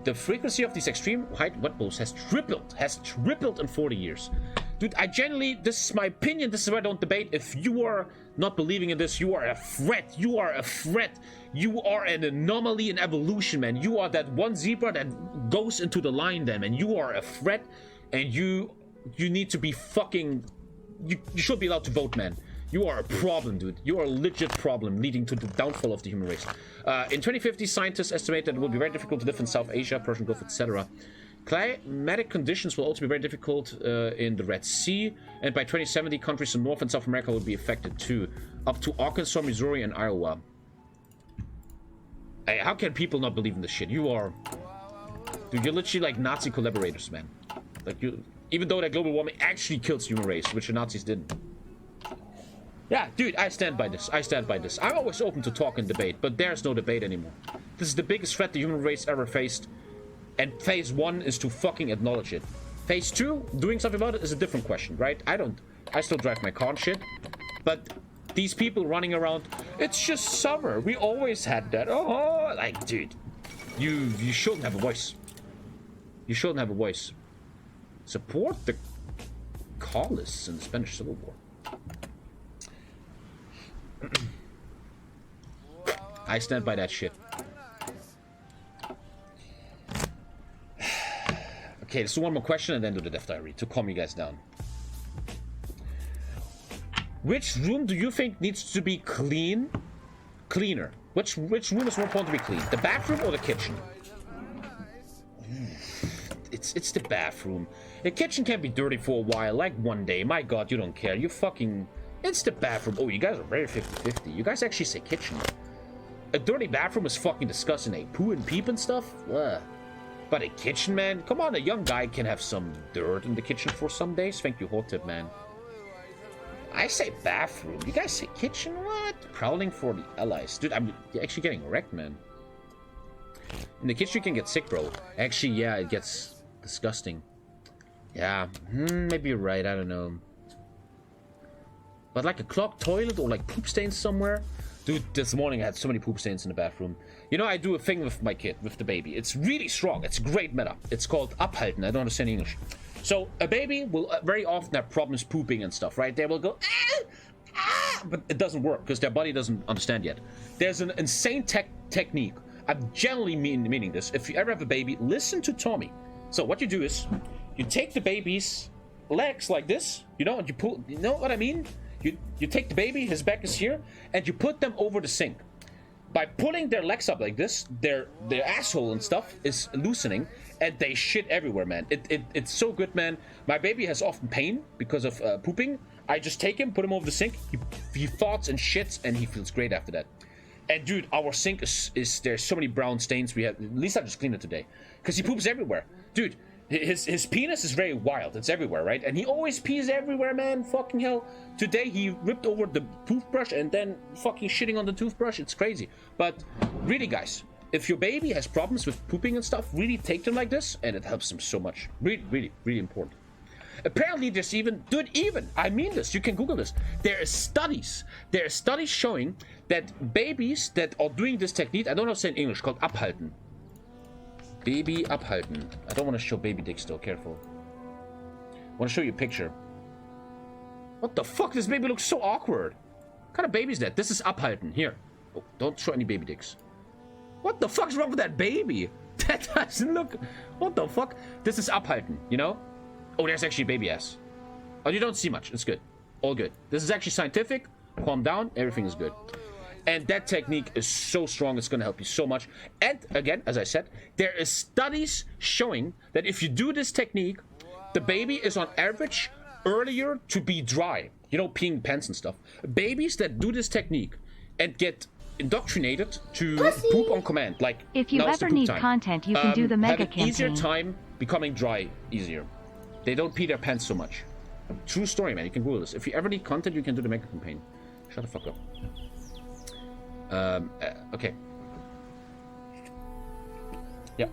The frequency of these extreme height wet bulbs has tripled in 40 years. Dude, I genuinely, this is my opinion, this is where I don't debate. If you are not believing in this, you are a threat. You are a threat. You are an anomaly in evolution, man. You are that one zebra that goes into the line then, man. You are a threat, and you need to be fucking... You should be allowed to vote, man. You are a problem, dude. You are a legit problem leading to the downfall of the human race. In 2050, scientists estimate that it will be very difficult to live in South Asia, Persian Gulf, etc. Climatic conditions will also be very difficult in the Red Sea, and by 2070, countries in North and South America will be affected too, up to Arkansas, Missouri, and Iowa. Hey, how can people not believe in this shit? You are... Dude, you're literally like Nazi collaborators, man. Like, you... Even though that global warming actually kills the human race, which the Nazis didn't. Yeah, dude, I stand by this. I stand by this. I'm always open to talk and debate, but there's no debate anymore. This is the biggest threat the human race ever faced, and phase 1 is to fucking acknowledge it. Phase 2, doing something about it, is a different question, right? I still drive my car and shit, but these people running around, it's just summer. We always had that. Oh, like, dude, you shouldn't have a voice. You shouldn't have a voice. Support the Carlists in the Spanish Civil War. I stand by that shit. Okay, let's do one more question and then do the death diary to calm you guys down. Which room do you think needs to be cleaner? Which room is more important to be clean? The bathroom or the kitchen? It's the bathroom. The kitchen can be dirty for a while, like one day. My god, you don't care. You fucking... It's the bathroom. Oh, you guys are very 50-50. You guys actually say kitchen. A dirty bathroom is fucking disgusting, eh? Poo and peep and stuff? Ugh. But a kitchen, man? Come on, a young guy can have some dirt in the kitchen for some days. Thank you, Hotep, man. I say bathroom. You guys say kitchen? What? Prowling for the allies. Dude, I'm actually getting wrecked, man. In the kitchen you can get sick, bro. Actually, yeah, it gets disgusting. Yeah, maybe you're right, I don't know. But like a clogged toilet or like poop stains somewhere? Dude, this morning I had so many poop stains in the bathroom. You know, I do a thing with my kid, with the baby. It's really strong. It's great meta. It's called abhalten. I don't understand English. So a baby will very often have problems pooping and stuff, right? They will go, but it doesn't work because their body doesn't understand yet. There's an insane technique. I'm generally meaning this. If you ever have a baby, listen to Tommy. So what you do is, you take the baby's legs like this, you know, and you pull, you know what I mean? You take the baby, his back is here, and you put them over the sink. By pulling their legs up like this, their asshole and stuff is loosening, and they shit everywhere, man. It's so good, man. My baby has often pain because of pooping. I just take him, put him over the sink, he farts and shits, and he feels great after that. And dude, our sink is there's so many brown stains we have. At least I just cleaned it today, because he poops everywhere. Dude, his penis is very wild. It's everywhere, right? And he always pees everywhere, man. Fucking hell. Today he ripped over the toothbrush and then fucking shitting on the toothbrush. It's crazy. But really, guys, if your baby has problems with pooping and stuff, really take them like this, and it helps them so much. Really, really, really important. Apparently, there's even, I mean this, you can Google this. There are studies showing that babies that are doing this technique, I don't know how to say in English, called abhalten. Baby abhalten. I don't want to show baby dicks though, careful. I want to show you a picture. What the fuck? This baby looks so awkward. What kind of baby is that? This is abhalten. Here. Oh, don't show any baby dicks. What the fuck's wrong with that baby? That doesn't look... What the fuck? This is abhalten, you know? Oh, there's actually baby ass. Oh, you don't see much. It's good. All good. This is actually scientific. Calm down. Everything is good. And that technique is so strong, it's going to help you so much. And again, as I said, there is studies showing that if you do this technique, the baby is on average earlier to be dry. You know, peeing pants and stuff. Babies that do this technique and get indoctrinated to poop on command, like if you ever need content, you can do the mega campaign. Have an easier time becoming dry easier. They don't pee their pants so much. True story, man. You can Google this. If you ever need content, you can do the mega campaign. Shut the fuck up. Okay. Yeah.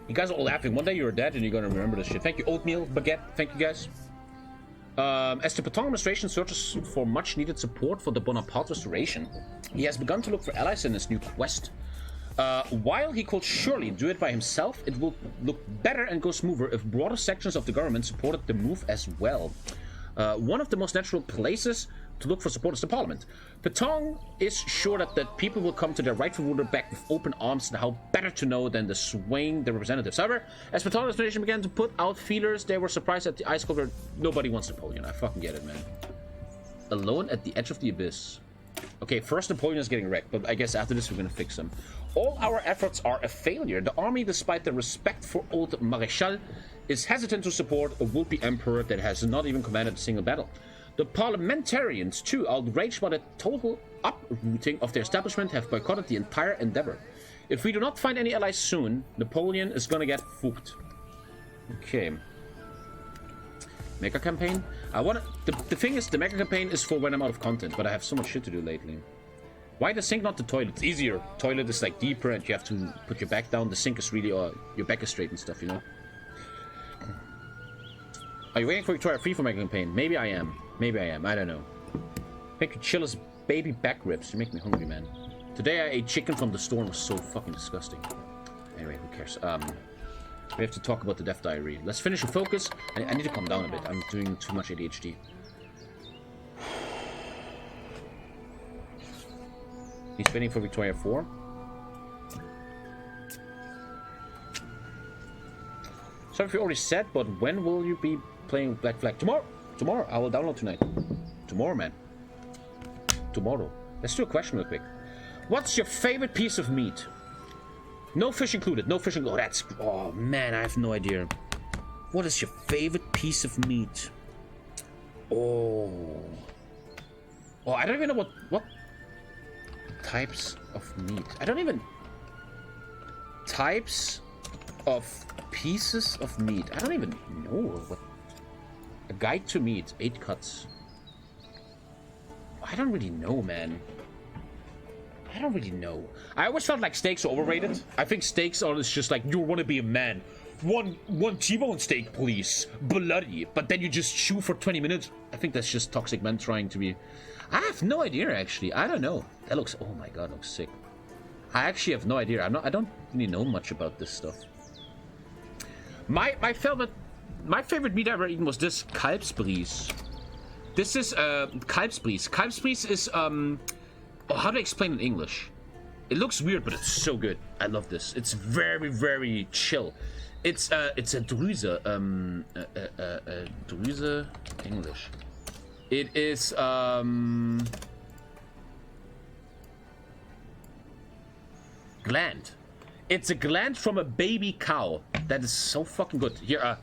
You guys are all laughing. One day you're dead and you're gonna remember this shit. Thank you, Oatmeal, Baguette. Thank you, guys. As the Patong administration searches for much needed support for the Bonaparte restoration, he has begun to look for allies in his new quest. While he could surely do it by himself, it will look better and go smoother if broader sections of the government supported the move as well. One of the most natural places to look for support is the parliament. Patong is sure that people will come to their rightful ruler back with open arms, and how better to know than the swaying the representatives. However, as Patong administration began to put out feelers, they were surprised at the ice cover. Nobody wants Napoleon. I fucking get it, man. Alone at the edge of the abyss. Okay, first Napoleon is getting wrecked, but I guess after this we're gonna fix him. All our efforts are a failure. The army, despite the respect for old Maréchal, is hesitant to support a would-be emperor that has not even commanded a single battle. The parliamentarians, too, outraged by the total uprooting of their establishment, have boycotted the entire endeavor. If we do not find any allies soon, Napoleon is gonna get fucked. Okay. Mega campaign? The thing is, the mega campaign is for when I'm out of content, but I have so much shit to do lately. Why the sink, not the toilet? It's easier. Toilet is like deeper and you have to put your back down. The sink is really, your back is straight and stuff, you know? Are you waiting for Victoria Free for my campaign? Maybe I am. Maybe I am. I don't know. Thank you, Chilla's baby back ribs. You make me hungry, man. Today I ate chicken from the store and it was so fucking disgusting. Anyway, who cares? We have to talk about the Death Diary. Let's finish the focus. I need to calm down a bit. I'm doing too much ADHD. He's waiting for Victoria 4. Sorry if you already said, but when will you be playing Black Flag? Tomorrow! Tomorrow. I will download tonight. Tomorrow, man. Tomorrow. Let's do a question real quick. What's your favorite piece of meat? No fish included. No fish included. Oh, man, I have no idea. What is your favorite piece of meat? Oh. Oh, I don't even know what types of meat. I don't even... Types of pieces of meat. I don't even know what... A guide to meat. 8 cuts. I don't really know, man. I don't really know. I always felt like steaks are overrated. I think steaks are just like, you want to be a man. One T-bone steak, please. Bloody. But then you just chew for 20 minutes. I think that's just toxic men trying to be... I have no idea, actually. I don't know. That looks... Oh my god, looks sick. I actually have no idea. I don't really know much about this stuff. My favorite meat I ever eaten was this Kalbsbries. This is Kalbsbries. Kalbsbries is oh, how do I explain in English? It looks weird, but it's so good. I love this. It's very, very chill. It's a Drüse. Drüse English. It is gland. It's a gland from a baby cow. That is so fucking good. Here,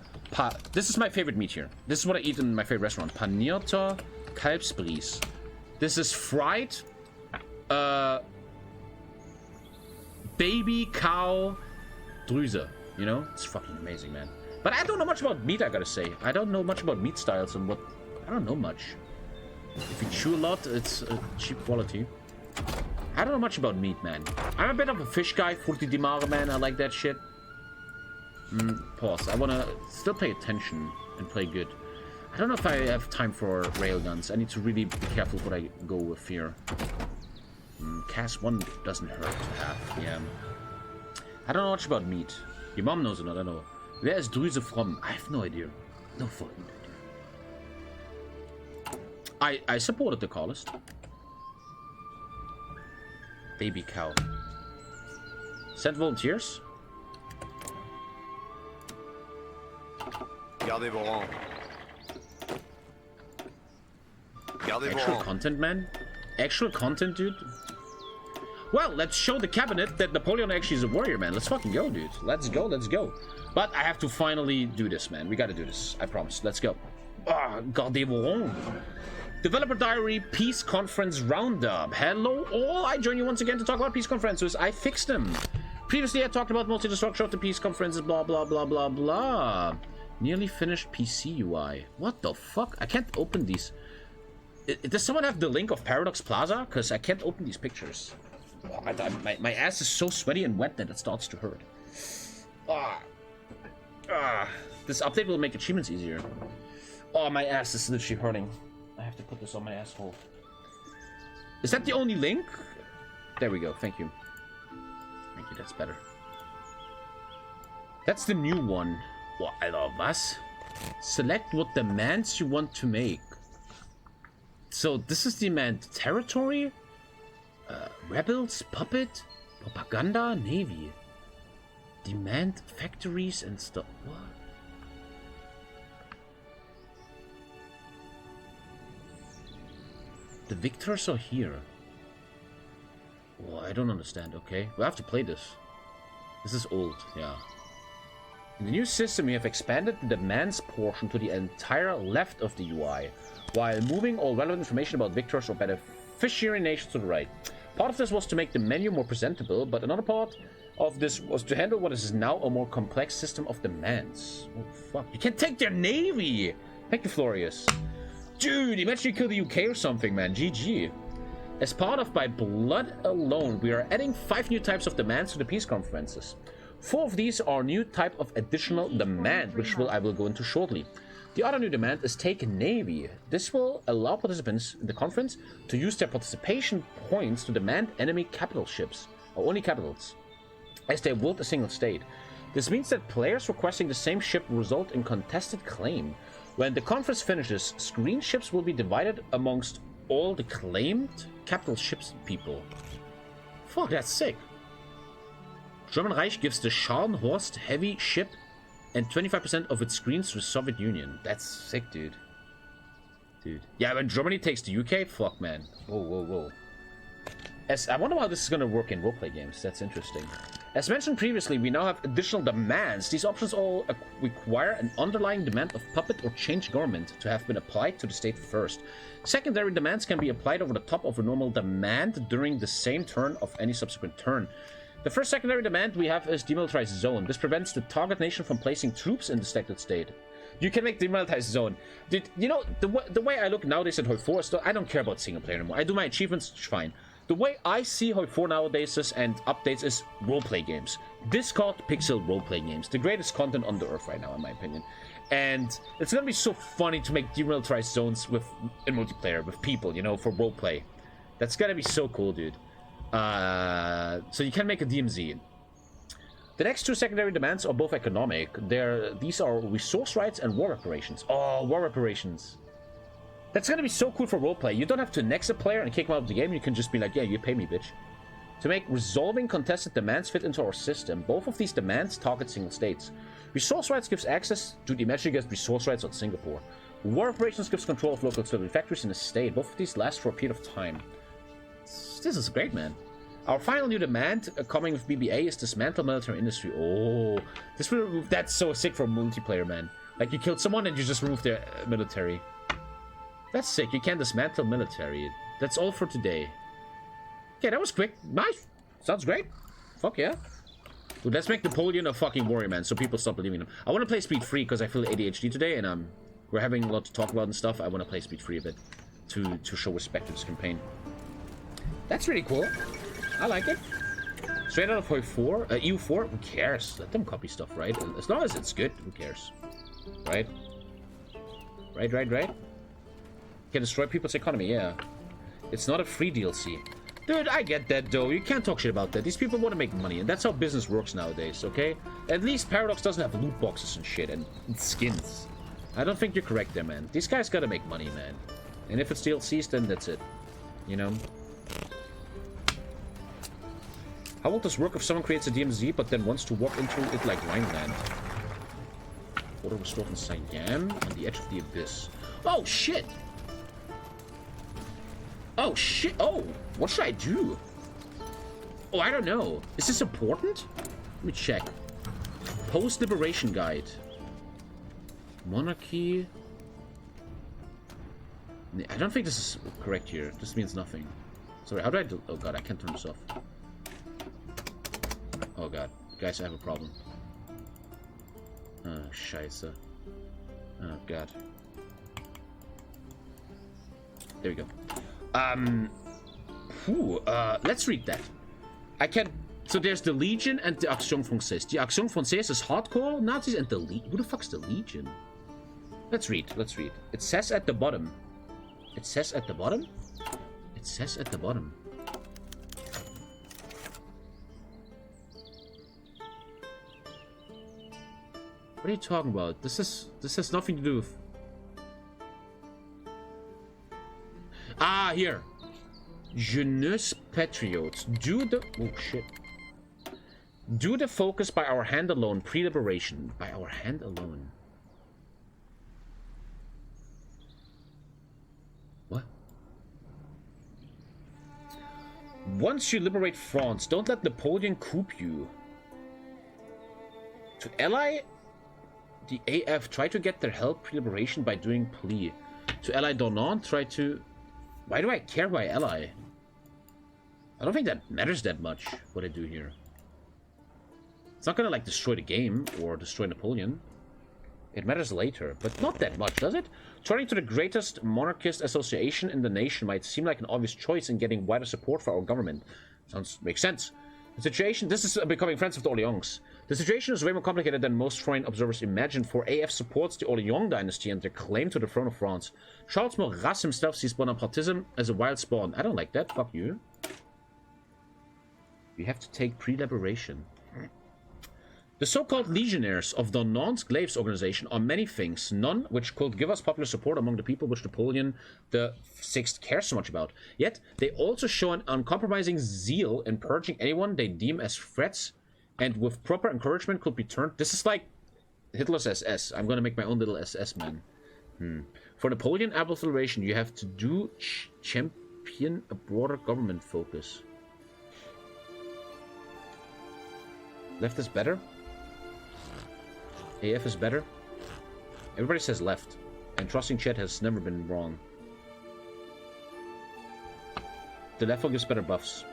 this is my favorite meat here. This is what I eat in my favorite restaurant. Panierter Kalbsbries. This is fried baby cow Drüse. You know? It's fucking amazing, man. But I don't know much about meat, I gotta say. I don't know much about meat styles and what... I don't know much. If you chew a lot, it's cheap quality. I don't know much about meat, man. I'm a bit of a fish guy, frutti di mare, man. I like that shit. Pause. I wanna still pay attention and play good. I don't know if I have time for railguns. I need to really be careful what I go with here. Cast 1 doesn't hurt to have, yeah. I don't know much about meat. Your mom knows it, I don't know. Where is Drüse from? I have no idea. No fucking idea. I supported the callist. Baby cow. Send volunteers? Gardez vos rangs. Gardez vos Actual rangs. content, man? Actual content, dude? Well, let's show the cabinet that Napoleon actually is a warrior, man. Let's fucking go, dude. Let's go, let's go. But I have to finally do this, man. We gotta do this. I promise. Let's go. Gardez vos rangs. Developer Diary Peace Conference Roundup. Hello all, I join you once again to talk about peace conferences. I fixed them. Previously I talked about most of the structure of the peace conferences, blah blah blah blah blah. Nearly finished PC UI. What the fuck? I can't open these. Does someone have the link of Paradox Plaza? Because I can't open these pictures. Oh, my ass is so sweaty and wet that it starts to hurt. This update will make achievements easier. Oh, my ass is literally hurting. I have to put this on my asshole. Is that the only link? There we go. Thank you. Thank you. That's better. That's the new one. Oh, Alter, was? Select what demands you want to make. So this is demand territory? Rebels, puppet, propaganda, navy. Demand factories and stuff. What? The victors are here. Oh, I don't understand. Okay, we'll have to play this. This is old, yeah. In the new system, we have expanded the demands portion to the entire left of the UI, while moving all relevant information about victors or beneficiary nations to the right. Part of this was to make the menu more presentable, but another part of this was to handle what is now a more complex system of demands. Oh, fuck. You can take their navy! Thank you, Florius. Dude, imagine you kill the UK or something, man. GG. As part of By Blood Alone, we are adding 5 new types of demands to the peace conferences. 4 of these are new type of additional demand, which I will go into shortly. The other new demand is Take Navy. This will allow participants in the conference to use their participation points to demand enemy capital ships, or only capitals, as they wield a single state. This means that players requesting the same ship will result in contested claim. When the conference finishes, screen ships will be divided amongst all the claimed capital ships people. Fuck, that's sick. German Reich gives the Scharnhorst heavy ship and 25% of its screens to the Soviet Union. That's sick, dude. Yeah, when Germany takes the UK, fuck, man. Whoa. I wonder how this is gonna work in roleplay games. That's interesting. As mentioned previously, we now have additional demands. These options all require an underlying demand of puppet or change government to have been applied to the state first. Secondary demands can be applied over the top of a normal demand during the same turn of any subsequent turn. The first secondary demand we have is Demilitarized Zone. This prevents the target nation from placing troops in the selected state. You can make Demilitarized Zone. Dude, you know, the way I look nowadays at HOI4, I don't care about single player anymore. I do my achievements, fine. The way I see HOI4 nowadays and updates is roleplay games. Discard pixel roleplay games. The greatest content on the earth right now, in my opinion. And it's gonna be so funny to make demilitarized zones in multiplayer with people, you know, for roleplay. That's gonna be so cool, dude. So you can make a DMZ. The next two secondary demands are both economic. These are resource rights and war reparations. Oh, war reparations. That's gonna be so cool for roleplay. You don't have to next a player and kick him out of the game. You can just be like, yeah, you pay me, bitch. To make resolving contested demands fit into our system, both of these demands target single states. Resource rights gives access to the imaginary guest resource rights on Singapore. War reparations gives control of local civilian factories in a state. Both of these last for a period of time. This is great, man. Our final new demand coming with BBA is dismantle military industry. Oh, that's so sick for multiplayer, man. Like, you killed someone and you just remove their military. That's sick. You can dismantle military. That's all for today. Okay, that was quick. Nice. Sounds great. Fuck yeah. Dude, let's make Napoleon a fucking warrior, man, so people stop believing him. I want to play speed free because I feel ADHD today, and we're having a lot to talk about and stuff. I want to play speed free a bit to show respect to this campaign. That's really cool. I like it. Straight out of HOI4, EU4, who cares? Let them copy stuff, right? As long as it's good, who cares? Right? Right. Can destroy people's economy, yeah. It's not a free DLC. Dude, I get that, though. You can't talk shit about that. These people want to make money, and that's how business works nowadays, okay? At least Paradox doesn't have loot boxes and shit, and skins. I don't think you're correct there, man. These guys gotta make money, man. And if it's DLCs, then that's it. You know? How will this work if someone creates a DMZ, but then wants to walk into it like Rhineland? Order restored in Siam, on the edge of the abyss. Oh, shit! Oh, shit! Oh! What should I do? Oh, I don't know. Is this important? Let me check. Post-liberation guide. Monarchy. I don't think this is correct here. This means nothing. Sorry, how do I do? Oh god, I can't turn this off. Oh god. Guys, I have a problem. Oh, scheiße. Oh god. There we go. Let's read that. I can. So there's the Legion and the Action Française. The Action Française is hardcore Nazis, and the Legion. Who the fuck's the Legion? Let's read. It says at the bottom. It says at the bottom? It says at the bottom. What are you talking about? This has nothing to do with. Ah, here. Jeunesse Patriots. Oh shit. Do the focus by our hand alone. Pre-liberation. By our hand alone. What? Once you liberate France, don't let Napoleon coup you. To ally the AF, try to get their help pre-liberation by doing plea. To ally Donant, try to... Why do I care by ally? I don't think that matters that much, what I do here. It's not gonna, like, destroy the game or destroy Napoleon. It matters later, but not that much, does it? Turning to the greatest monarchist association in the nation might seem like an obvious choice in getting wider support for our government. Makes sense. The situation... This is becoming friends of the Orleans. The situation is way more complicated than most foreign observers imagine, for AF supports the Orleans dynasty and their claim to the throne of France. Charles Maurras himself sees Bonapartism as a wild spawn. I don't like that. Fuck you. We have to take pre-liberation. The so-called legionnaires of the Nantes-Glaves organization are many things, none which could give us popular support among the people which Napoleon VI cares so much about. Yet, they also show an uncompromising zeal in purging anyone they deem as threats, and with proper encouragement could be turned... This is like Hitler's SS. I'm gonna make my own little SS, man. For Napoleon absolution, you have to do champion a broader government focus. Left is better? AF is better? Everybody says left. And trusting Chet has never been wrong. The left one gives better buffs.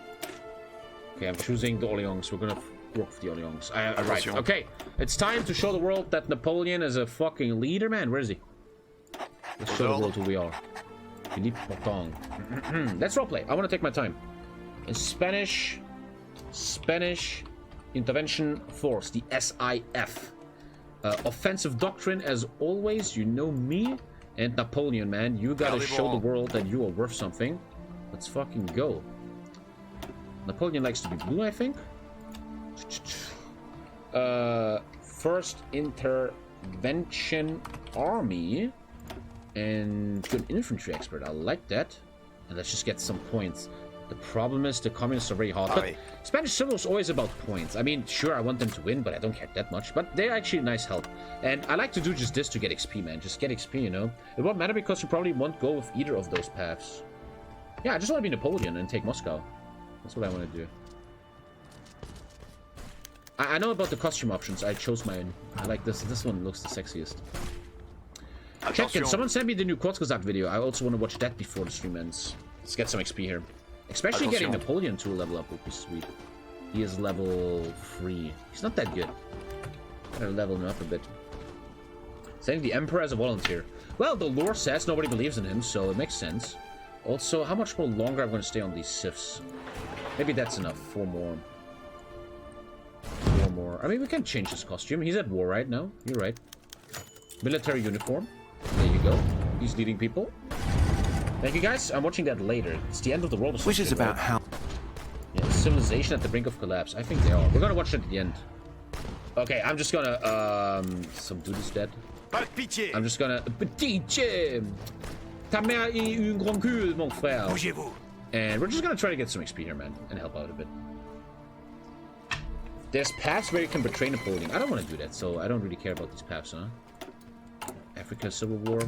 Okay, I'm choosing the Orleans. We're gonna work with the Orleans. Right, okay. It's time to show the world that Napoleon is a fucking leader, man. Where is he? Let's show the world who we are. Philippe Portong. Let's roleplay. I want to take my time. A Spanish Intervention Force, the SIF. Offensive doctrine, as always. You know me and Napoleon, man. You gotta show the world that you are worth something. Let's fucking go. Napoleon likes to be blue, I think. First Intervention Army. And good infantry expert. I like that. And let's just get some points. The problem is the communists are very hard. But Spanish Civil is always about points. I mean, sure, I want them to win, but I don't care that much. But they're actually nice help. And I like to do just this to get XP, man. Just get XP, you know? It won't matter because you probably won't go with either of those paths. Yeah, I just want to be Napoleon and take Moscow. That's what I want to do. I know about the costume options. I chose my own. I like this. This one looks the sexiest. Chat, can someone send me the new Kurzgesagt video? I also want to watch that before the stream ends. Let's get some XP here. Especially getting Napoleon to a level up would be sweet. He is level 3. He's not that good. Gotta level him up a bit. Sending the Emperor as a volunteer. Well, the lore says nobody believes in him, so it makes sense. Also, how much more longer I'm going to stay on these sifs? Maybe that's enough. 4 more. 4 more. I mean, we can change his costume. He's at war right now. You're right. Military uniform. There you go. He's leading people. Thank you, guys. I'm watching that later. It's the end of the world. Which is about how... Yeah, civilization at the brink of collapse. I think they are. We're gonna watch it at the end. Okay, I'm just gonna... Some dude is dead. I'm just gonna... Petit! Ta mère est un grand cul, mon frère. And we're just gonna try to get some XP here, man. And help out a bit. There's paths where you can betray Napoleon. I don't want to do that, so I don't really care about these paths, huh? Africa Civil War.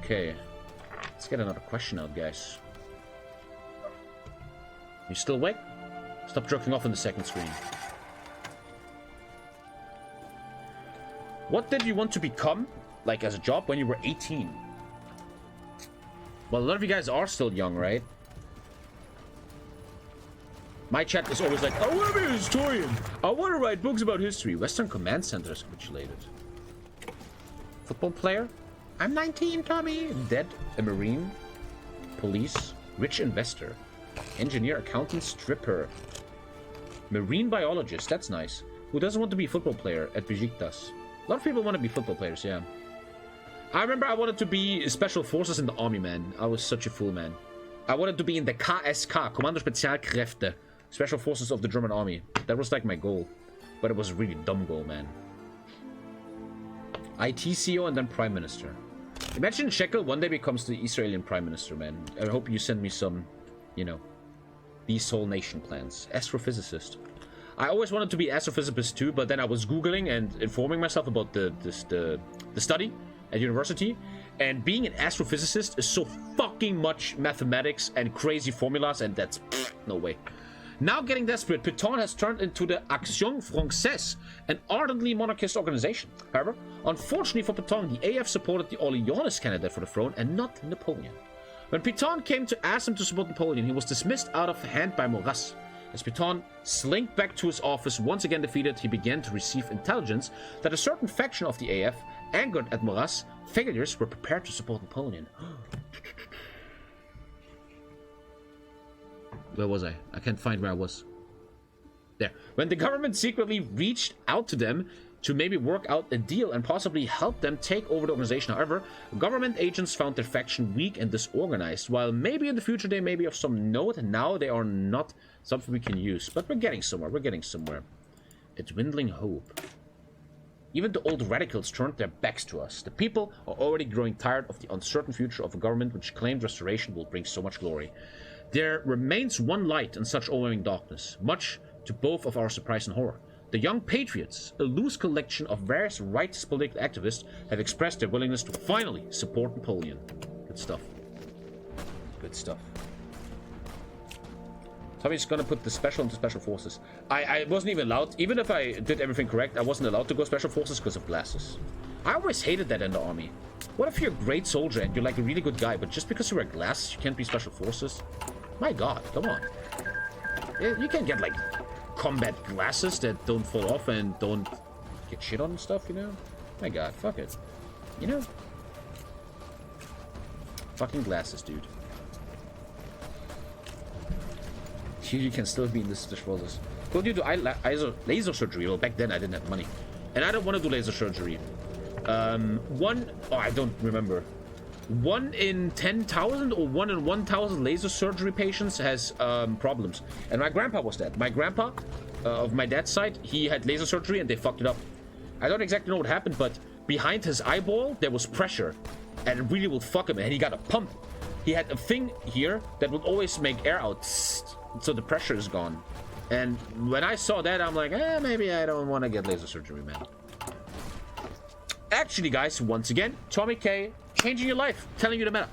Okay. Let's get another question out, guys. You still awake? Stop jerking off on the second screen. What did you want to become, like, as a job when you were 18? Well, a lot of you guys are still young, right? My chat is always like, I want to be a historian. I want to write books about history. Western Command Center is capitulated. Football player? I'm 19, Tommy. Dead. A Marine. Police. Rich investor. Engineer, accountant, stripper. Marine biologist. That's nice. Who doesn't want to be a football player at Besiktas? A lot of people want to be football players, yeah. I remember I wanted to be special forces in the army, man. I was such a fool, man. I wanted to be in the KSK, Kommando Spezialkräfte. Special Forces of the German Army. That was like my goal. But it was a really dumb goal, man. IT CEO and then Prime Minister. Imagine Shekel one day becomes the Israeli Prime Minister, man. I hope you send me some, you know, these whole nation plans. Astrophysicist. I always wanted to be astrophysicist too, but then I was Googling and informing myself about the study at university. And being an astrophysicist is so fucking much mathematics and crazy formulas, and that's no way. Now getting desperate, Pétain has turned into the Action Française, an ardently monarchist organization. However, unfortunately for Pétain, the AF supported the Orleanist candidate for the throne and not Napoleon. When Pétain came to ask him to support Napoleon, he was dismissed out of hand by Maurras. As Pétain slinked back to his office, once again defeated, he began to receive intelligence that a certain faction of the AF, angered at Maurras' failures, were prepared to support Napoleon. Where was I? I can't find where I was. There. When the government secretly reached out to them to maybe work out a deal and possibly help them take over the organization. However, government agents found their faction weak and disorganized. While maybe in the future they may be of some note, now they are not something we can use. But we're getting somewhere. We're getting somewhere. A dwindling hope. Even the old radicals turned their backs to us. The people are already growing tired of the uncertain future of a government which claimed restoration will bring so much glory. There remains one light in such overwhelming darkness, much to both of our surprise and horror. The Young Patriots, a loose collection of various rights political activists, have expressed their willingness to finally support Napoleon. Good stuff. Good stuff. Tommy's gonna put the special into special forces. I wasn't even allowed, even if I did everything correct, I wasn't allowed to go special forces because of glasses. I always hated that in the army. What if you're a great soldier and you're like a really good guy, but just because you wear glasses, you can't be special forces? My god, come on. You can't get like combat glasses that don't fall off and don't get shit on and stuff, you know? My god, fuck it. You know? Fucking glasses, dude. You can still be in this process. Told you to laser surgery. Well, back then I didn't have money. And I don't want to do laser surgery. I don't remember. 1 in 10,000 or 1 in 1,000 laser surgery patients has problems. And my grandpa was that. My grandpa, of my dad's side, he had laser surgery and they fucked it up. I don't exactly know what happened, but behind his eyeball, there was pressure. And it really would fuck him. And he got a pump. He had a thing here that would always make air out. So the pressure is gone. And when I saw that, I'm like, maybe I don't want to get laser surgery, man. Actually, guys, once again, TommyKay, changing your life, telling you the matter.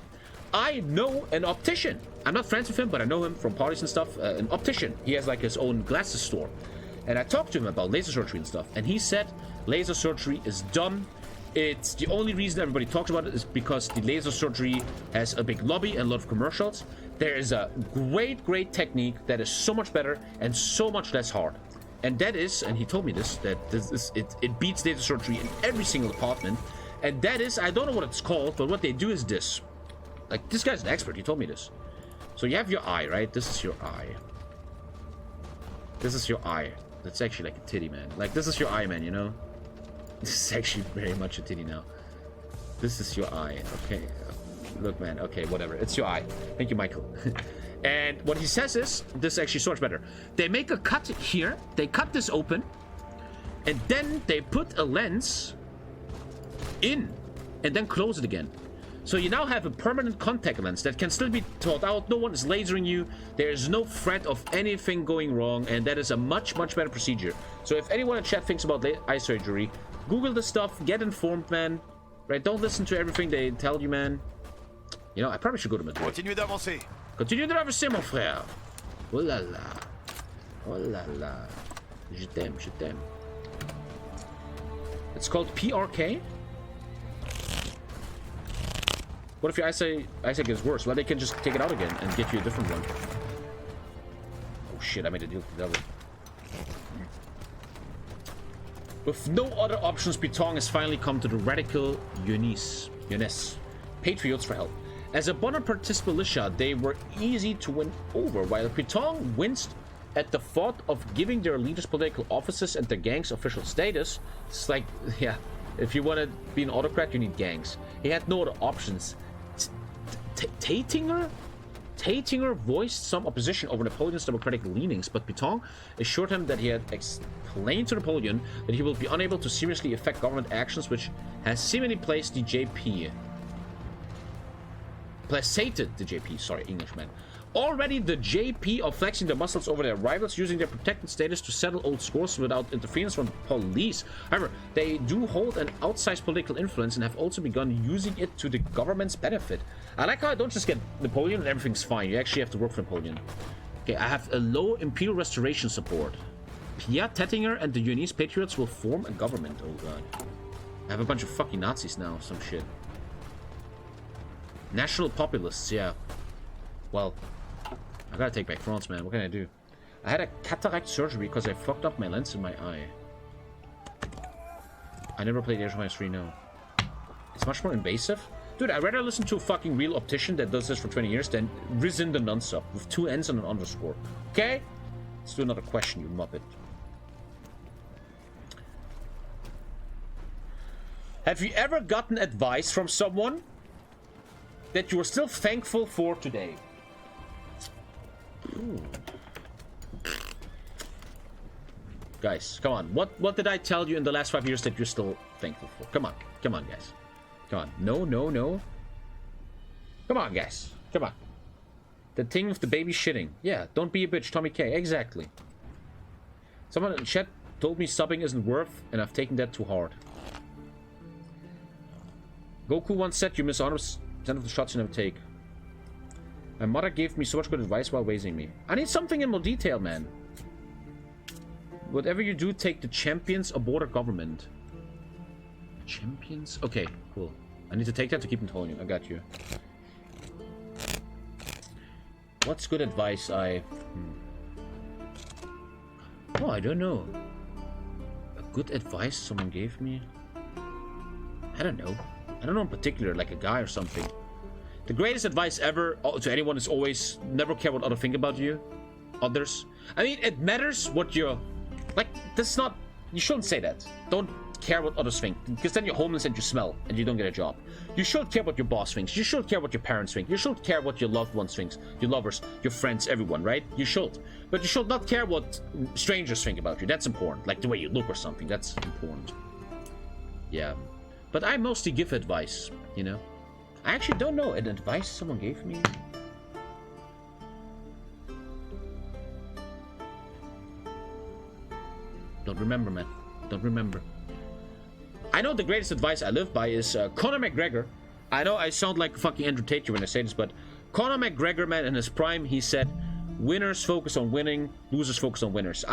I know an optician. I'm not friends with him, but I know him from parties and stuff. An optician. He has like his own glasses store. And I talked to him about laser surgery and stuff. And he said laser surgery is dumb. It's the only reason everybody talks about it is because the laser surgery has a big lobby and a lot of commercials. There is a great technique that is so much better and so much less hard. And that is, and he told me this, that it beats laser surgery in every single department. And that is, I don't know what it's called, but what they do is this. Like, this guy's an expert, he told me this. So you have your eye, right? This is your eye. This is your eye. That's actually like a titty, man. Like, this is your eye, man, you know? This is actually very much a titty now. This is your eye. Okay. Look, man. Okay, whatever. It's your eye. Thank you, Michael. And what he says is, this is actually so much better. They make a cut here. They cut this open. And then they put a lens in. And then close it again. So you now have a permanent contact lens that can still be thought out. No one is lasering you. There is no threat of anything going wrong. And that is a much better procedure. So if anyone in chat thinks about eye surgery, Google the stuff, get informed, man. Right? Don't listen to everything they tell you, man. You know, I probably should go to Madrid. Continue d'avancer. Continue d'avancer, mon frère. Oh là là. Oh là là. Je t'aime, je t'aime. It's called PRK? What if your eyesight gets worse? Well, they can just take it out again and get you a different one. Oh shit, I made a deal with the devil. With no other options, Pitong has finally come to the radical Yunis. Patriots for help. As a Bonapartist militia, they were easy to win over, while Pitong winced at the thought of giving their leaders political offices and their gangs official status. It's like, yeah, if you want to be an autocrat, you need gangs. He had no other options. Taitinger voiced some opposition over Napoleon's democratic leanings, but Pitong assured him that he had explained to Napoleon that he will be unable to seriously affect government actions, which has seemingly placated the JP, sorry, Englishman. Already, the JP are flexing their muscles over their rivals, using their protected status to settle old scores without interference from the police. However, they do hold an outsized political influence and have also begun using it to the government's benefit. I like how I don't just get Napoleon and everything's fine. You actually have to work for Napoleon. Okay, I have a low imperial restoration support. Pierre Tettinger and the Unis Patriots will form a government. Oh god. I have a bunch of fucking Nazis now, some shit. National populists, yeah. Well, I gotta take back France, man. What can I do? I had a cataract surgery because I fucked up my lens in my eye. I never played HOI4, no. It's much more invasive. Dude, I'd rather listen to a fucking real optician that does this for 20 years than Rizin the Nunsup with 2 N's and an underscore. Okay? Let's do another question, you muppet. Have you ever gotten advice from someone that you are still thankful for today? Ooh. Guys, come on. What did I tell you in the last 5 years that you're still thankful for? Come on. Come on, guys. Come on. No. Come on, guys. Come on. The thing with the baby shitting. Yeah, don't be a bitch, TommyKay. Exactly. Someone in chat told me subbing isn't worth, and I've taken that too hard. Goku once said you miss 100% of the shots you never take. My mother gave me so much good advice while raising me. I need something in more detail, man. Whatever you do, take the champions aboard a government. Champions? Okay, cool. I need to take that to keep Napoleon. I got you. What's good advice Oh, I don't know. A good advice someone gave me? I don't know. I don't know in particular, like a guy or something. The greatest advice ever to anyone is always never care what others think about you. others. I mean, it matters what you're... Like, that's not... You shouldn't say that. Don't care what others think, because then you're homeless and you smell and you don't get a job. You should care what your boss thinks. You should care what your parents think. You should care what your loved ones think. Your lovers, your friends, everyone, right? You should. But you should not care what strangers think about you. That's important. Like the way you look or something. That's important. Yeah. But I mostly give advice, you know? I actually don't know an advice someone gave me. Don't remember, man. Don't remember. I know the greatest advice I live by is Conor McGregor. I know I sound like a fucking Andrew Tate when I say this, but Conor McGregor, man, in his prime, he said, winners focus on winning, losers focus on winners.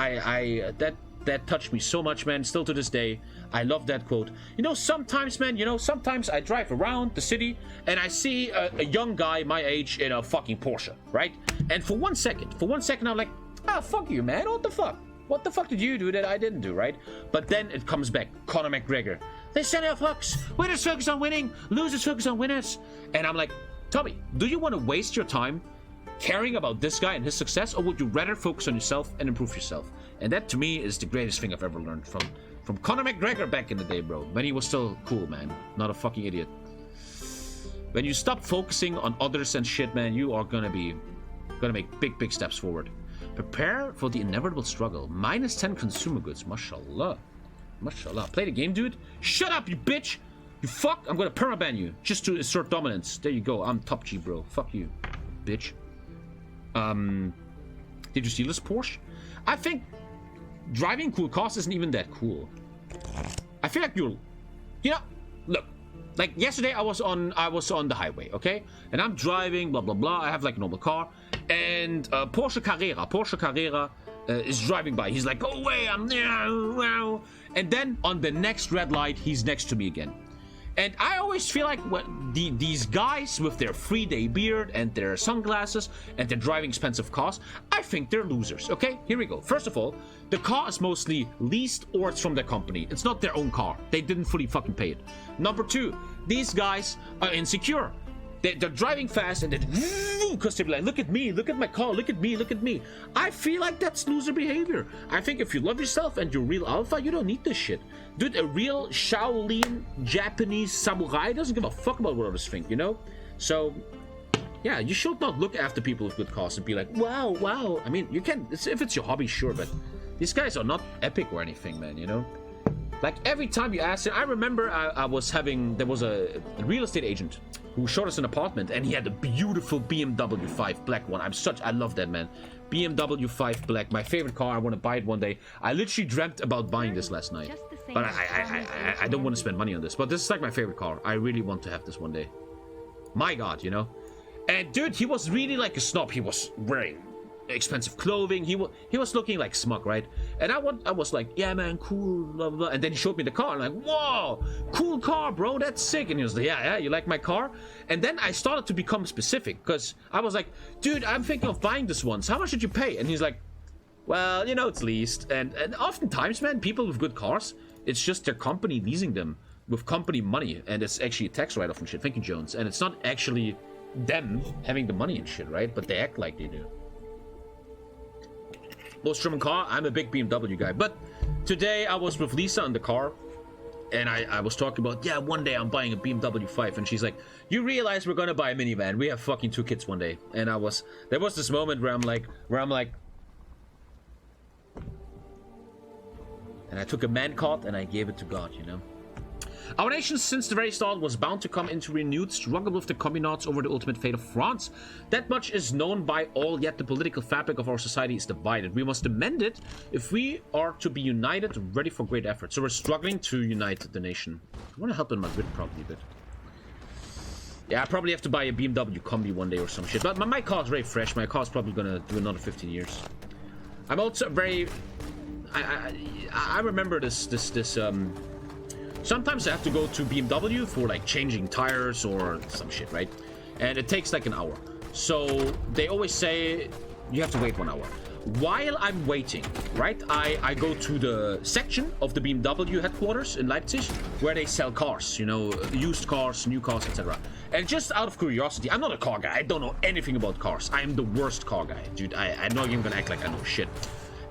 That touched me so much, man. Still to this day, I love that quote. You know, sometimes, man, sometimes I drive around the city and I see a young guy my age in a fucking Porsche, right? And for one second, I'm like, ah, fuck you, man. What the fuck? What the fuck did you do that I didn't do, right? But then it comes back. Conor McGregor. They send out fucks. Winners focus on winning. Losers focus on winners. And I'm like, Tommy, do you want to waste your time caring about this guy and his success, or would you rather focus on yourself and improve yourself? And that, to me, is the greatest thing I've ever learned from Conor McGregor back in the day, bro. When he was still cool, man. Not a fucking idiot. When you stop focusing on others and shit, man, you are gonna make big steps forward. Prepare for the inevitable struggle. -10 consumer goods. Mashallah. Mashallah. Play the game, dude. Shut up, you bitch. You fuck. I'm gonna permaban you just to assert dominance. There you go. I'm top G, bro. Fuck you, bitch. Did you steal this Porsche? I think driving cool cars isn't even that cool. I feel like you know, look. Like yesterday, I was on the highway, okay, and I'm driving, blah blah blah. I have like a normal car, and Porsche Carrera is driving by. He's like, "Go away, I'm there," and then on the next red light, he's next to me again. And I always feel like these guys with their 3-day beard and their sunglasses and they're driving expensive cars, I think they're losers. Okay, here we go. First of all, the car is mostly leased or it's from their company. It's not their own car. They didn't fully fucking pay it. Number two, these guys are insecure. They're driving fast and then because they're like, look at me, look at my car, look at me, look at me. I feel like that's loser behavior. I think if you love yourself and you're real alpha, you don't need this shit. Dude, a real Shaolin Japanese samurai doesn't give a fuck about what others think, you know? So, yeah, you should not look after people with good cars and be like, wow, wow. I mean, you can, if it's your hobby, sure, but these guys are not epic or anything, man, you know? Like, every time you ask him, I remember there was a real estate agent who showed us an apartment, and he had a beautiful BMW 5 black one. I love that, man. BMW 5 black, my favorite car. I want to buy it one day. I literally dreamt about buying this last night. But I don't want to spend money on this. But this is like my favorite car. I really want to have this one day. My God, you know? And dude, he was really like a snob. He was wearing expensive clothing. He was looking like smug, right? And I was like, yeah, man, cool, blah, blah. And then he showed me the car. I'm like, whoa, cool car, bro, that's sick. And he was like, yeah, you like my car? And then I started to become specific because I was like, dude, I'm thinking of buying this once. How much did you pay? And he's like, well, you know, it's leased. And oftentimes, man, people with good cars, it's just their company leasing them with company money, and it's actually a tax write-off and shit. Thank you, Jones. And it's not actually them having the money and shit, right? But they act like they do. Most German car, I'm a big BMW guy. But today I was with Lisa in the car, and I was talking about, yeah, one day I'm buying a BMW 5, and she's like, you realize we're gonna buy a minivan? We have fucking 2 kids one day. And there was this moment where I'm like, and I took a man card and I gave it to God, you know. Our nation, since the very start, was bound to come into renewed struggle with the communards over the ultimate fate of France. That much is known by all, yet the political fabric of our society is divided. We must amend it if we are to be united, ready for great effort. So we're struggling to unite the nation. I want to help in my grid probably a bit. Yeah, I probably have to buy a BMW Combi one day or some shit. But my car's very fresh. My car's probably gonna do another 15 years. I'm also very... I remember this sometimes I have to go to BMW for like changing tires or some shit, right? And it takes like an hour. So they always say you have to wait 1 hour. While I'm waiting, right, I go to the section of the BMW headquarters in Leipzig where they sell cars, you know, used cars, new cars, etc. And just out of curiosity, I'm not a car guy. I don't know anything about cars. I am the worst car guy, dude. I'm not even gonna act like I know shit.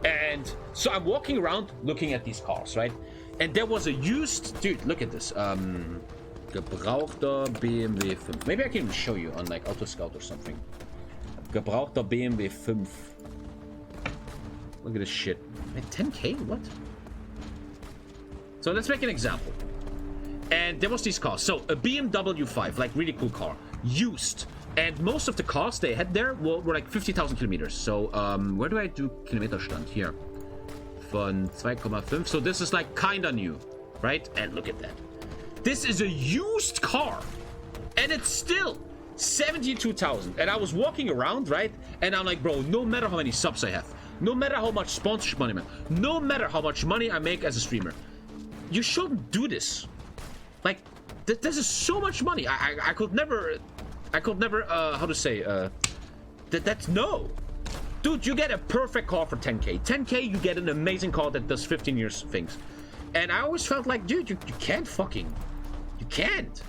And so I'm walking around looking at these cars, right? And there was a used, dude, look at this. Gebrauchter BMW 5. Maybe I can even show you on like Auto Scout or something. Gebrauchter BMW 5. Look at this shit. Man, 10K? What? So let's make an example. And there was these cars. So a BMW 5, like really cool car, used. And most of the cars they had there were like 50,000 kilometers. So where do I do Kilometerstand? Here. Von 2,5. So this is like kinda new, right? And look at that. This is a used car. And it's still 72,000. And I was walking around, right? And I'm like, bro, no matter how many subs I have, no matter how much sponsorship money, man, no matter how much money I make as a streamer, you shouldn't do this. Like, this is so much money. I could never, how to say, that's no. Dude, you get a perfect car for 10K. 10K, you get an amazing car that does 15 years things. And I always felt like, dude, you can't fucking, you can't.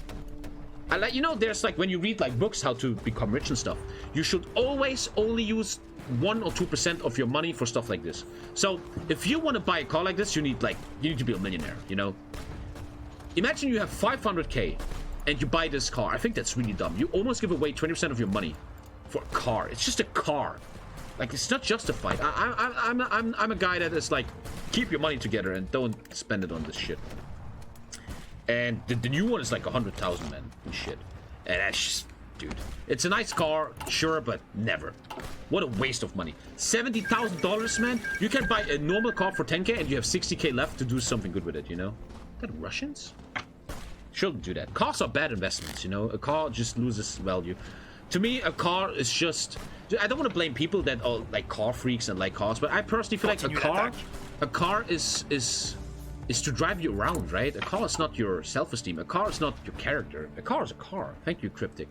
I like, you know, there's like, when you read like books, how to become rich and stuff, you should always only use 1 or 2% of your money for stuff like this. So if you want to buy a car like this, you need to be a millionaire, you know? Imagine you have 500K and you buy this car. I think that's really dumb. You almost give away 20% of your money for a car. It's just a car. Like, it's not justified. I'm a guy that is like, keep your money together and don't spend it on this shit. And the new one is like 100,000, man, and shit. And that's just, dude, it's a nice car, sure, but never. What a waste of money. $70,000, man. You can buy a normal car for 10K and you have 60K left to do something good with it, you know? Is that Russians? Shouldn't do that. Cars are bad investments, you know? A car just loses value. To me, a car is just... I don't want to blame people that are like car freaks and like cars, but I personally feel like a car is to drive you around, right? A car is not your self-esteem. A car is not your character. A car is a car. Thank you, Cryptic.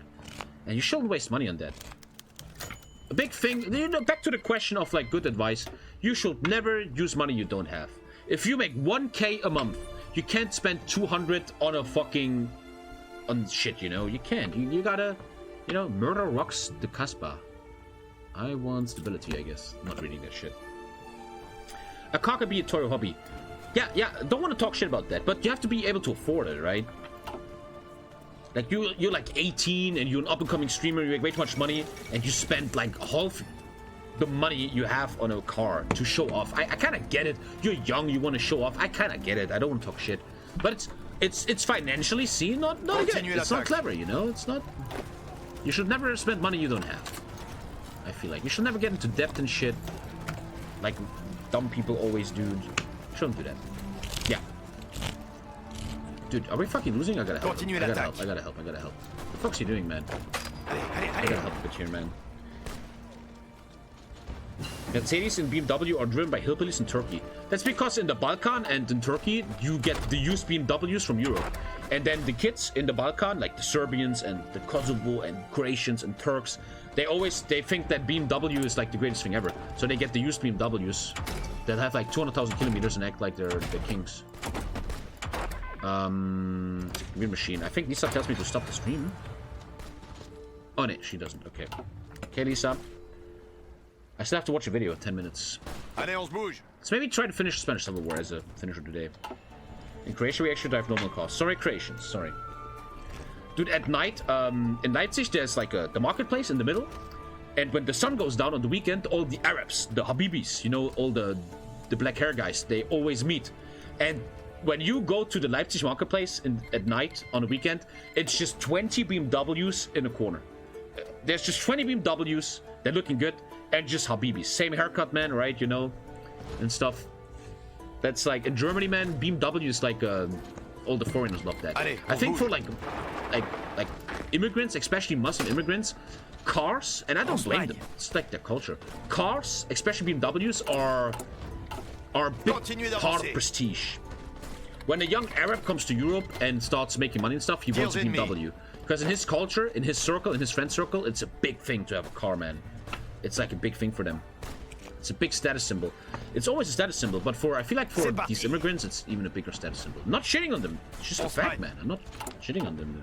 And you shouldn't waste money on that. A big thing, you know, back to the question of like good advice, you should never use money you don't have. If you make 1K a month, you can't spend 200 on a fucking, on shit, you know? You can't. You gotta, you know, murder rocks the Casbah. I want stability, I guess. I'm not reading that shit. A car could be a toy hobby. Yeah, don't want to talk shit about that, but you have to be able to afford it, right? Like, you're like 18 and you're an up-and-coming streamer, you make way too much money, and you spend like half the money you have on a car to show off. I kind of get it. You're young, you want to show off. I kind of get it. I don't want to talk shit. But it's financially seen not good. It's not clever, you know? It's not... You should never spend money you don't have. I feel like. You should never get into debt and shit. Like dumb people always do. Shouldn't do that. Yeah. Dude, are we fucking losing? I gotta help. I gotta help. What the fuck's he doing, man? I gotta help a bit here, man. Mercedes and BMW are driven by hillbillies in Turkey. That's because in the Balkan and in Turkey, you get the used BMWs from Europe. And then the kids in the Balkan, like the Serbians and the Kosovo and Croatians and Turks, they think that BMW is like the greatest thing ever. So they get the used BMWs that have like 200,000 kilometers and act like they're the kings. Green machine. I think Lisa tells me to stop the stream. Oh no, she doesn't. Okay. Okay, Lisa. I still have to watch a video in 10 minutes. So maybe try to finish Spanish Civil War as a finisher today. In Croatia, we actually drive normal cars. Sorry, Croatians. Sorry. Dude, at night, in Leipzig, there's like the marketplace in the middle. And when the sun goes down on the weekend, all the Arabs, the Habibis, you know, all the black hair guys, they always meet. And when you go to the Leipzig marketplace at night on the weekend, it's just 20 BMWs in a corner. There's just 20 BMWs. They're looking good. And just Habibis. Same haircut, man, right? You know, and stuff. That's like, in Germany, man, BMW is like, all the foreigners love that. I think for like immigrants, especially Muslim immigrants, cars, and I don't blame them. It's like their culture. Cars, especially BMWs, are a big part of prestige. When a young Arab comes to Europe and starts making money and stuff, he wants a BMW. Because in his culture, in his circle, in his friend circle, it's a big thing to have a car, man. It's like a big thing for them. It's a big status symbol. It's always a status symbol, but I feel like for these immigrants, it's even a bigger status symbol. I'm not shitting on them. It's just a fact, man. I'm not shitting on them.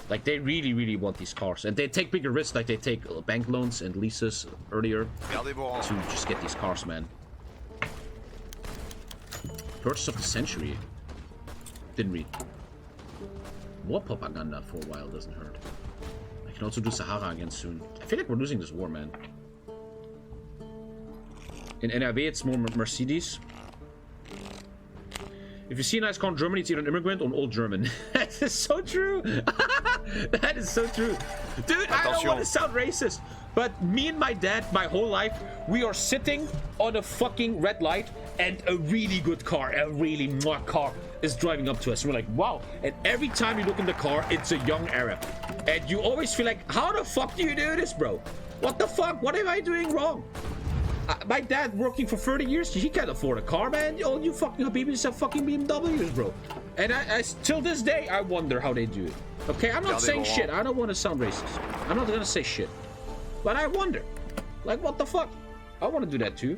Like, they really, really want these cars. And they take bigger risks, like they take bank loans and leases earlier to just get these cars, man. Purchase of the century. Didn't read. War propaganda for a while doesn't hurt. I can also do Sahara again soon. I feel like we're losing this war, man. In NRW, it's more Mercedes. If you see a nice car in Germany, it's either an immigrant or an old German. That is so true. That is so true. Dude, I don't want to sound racist, but me and my dad, my whole life, we are sitting on a fucking red light and a really good car, a really smart car is driving up to us. And we're like, wow. And every time you look in the car, it's a young Arab. And you always feel like, how the fuck do you do this, bro? What the fuck? What am I doing wrong? My dad working for 30 years, he can't afford a car, man. All you fucking Habibis have fucking BMWs, bro. And I till this day, I wonder how they do it. Okay, I'm not saying shit. I don't want to sound racist. I'm not gonna say shit. But I wonder. Like, what the fuck? I want to do that too.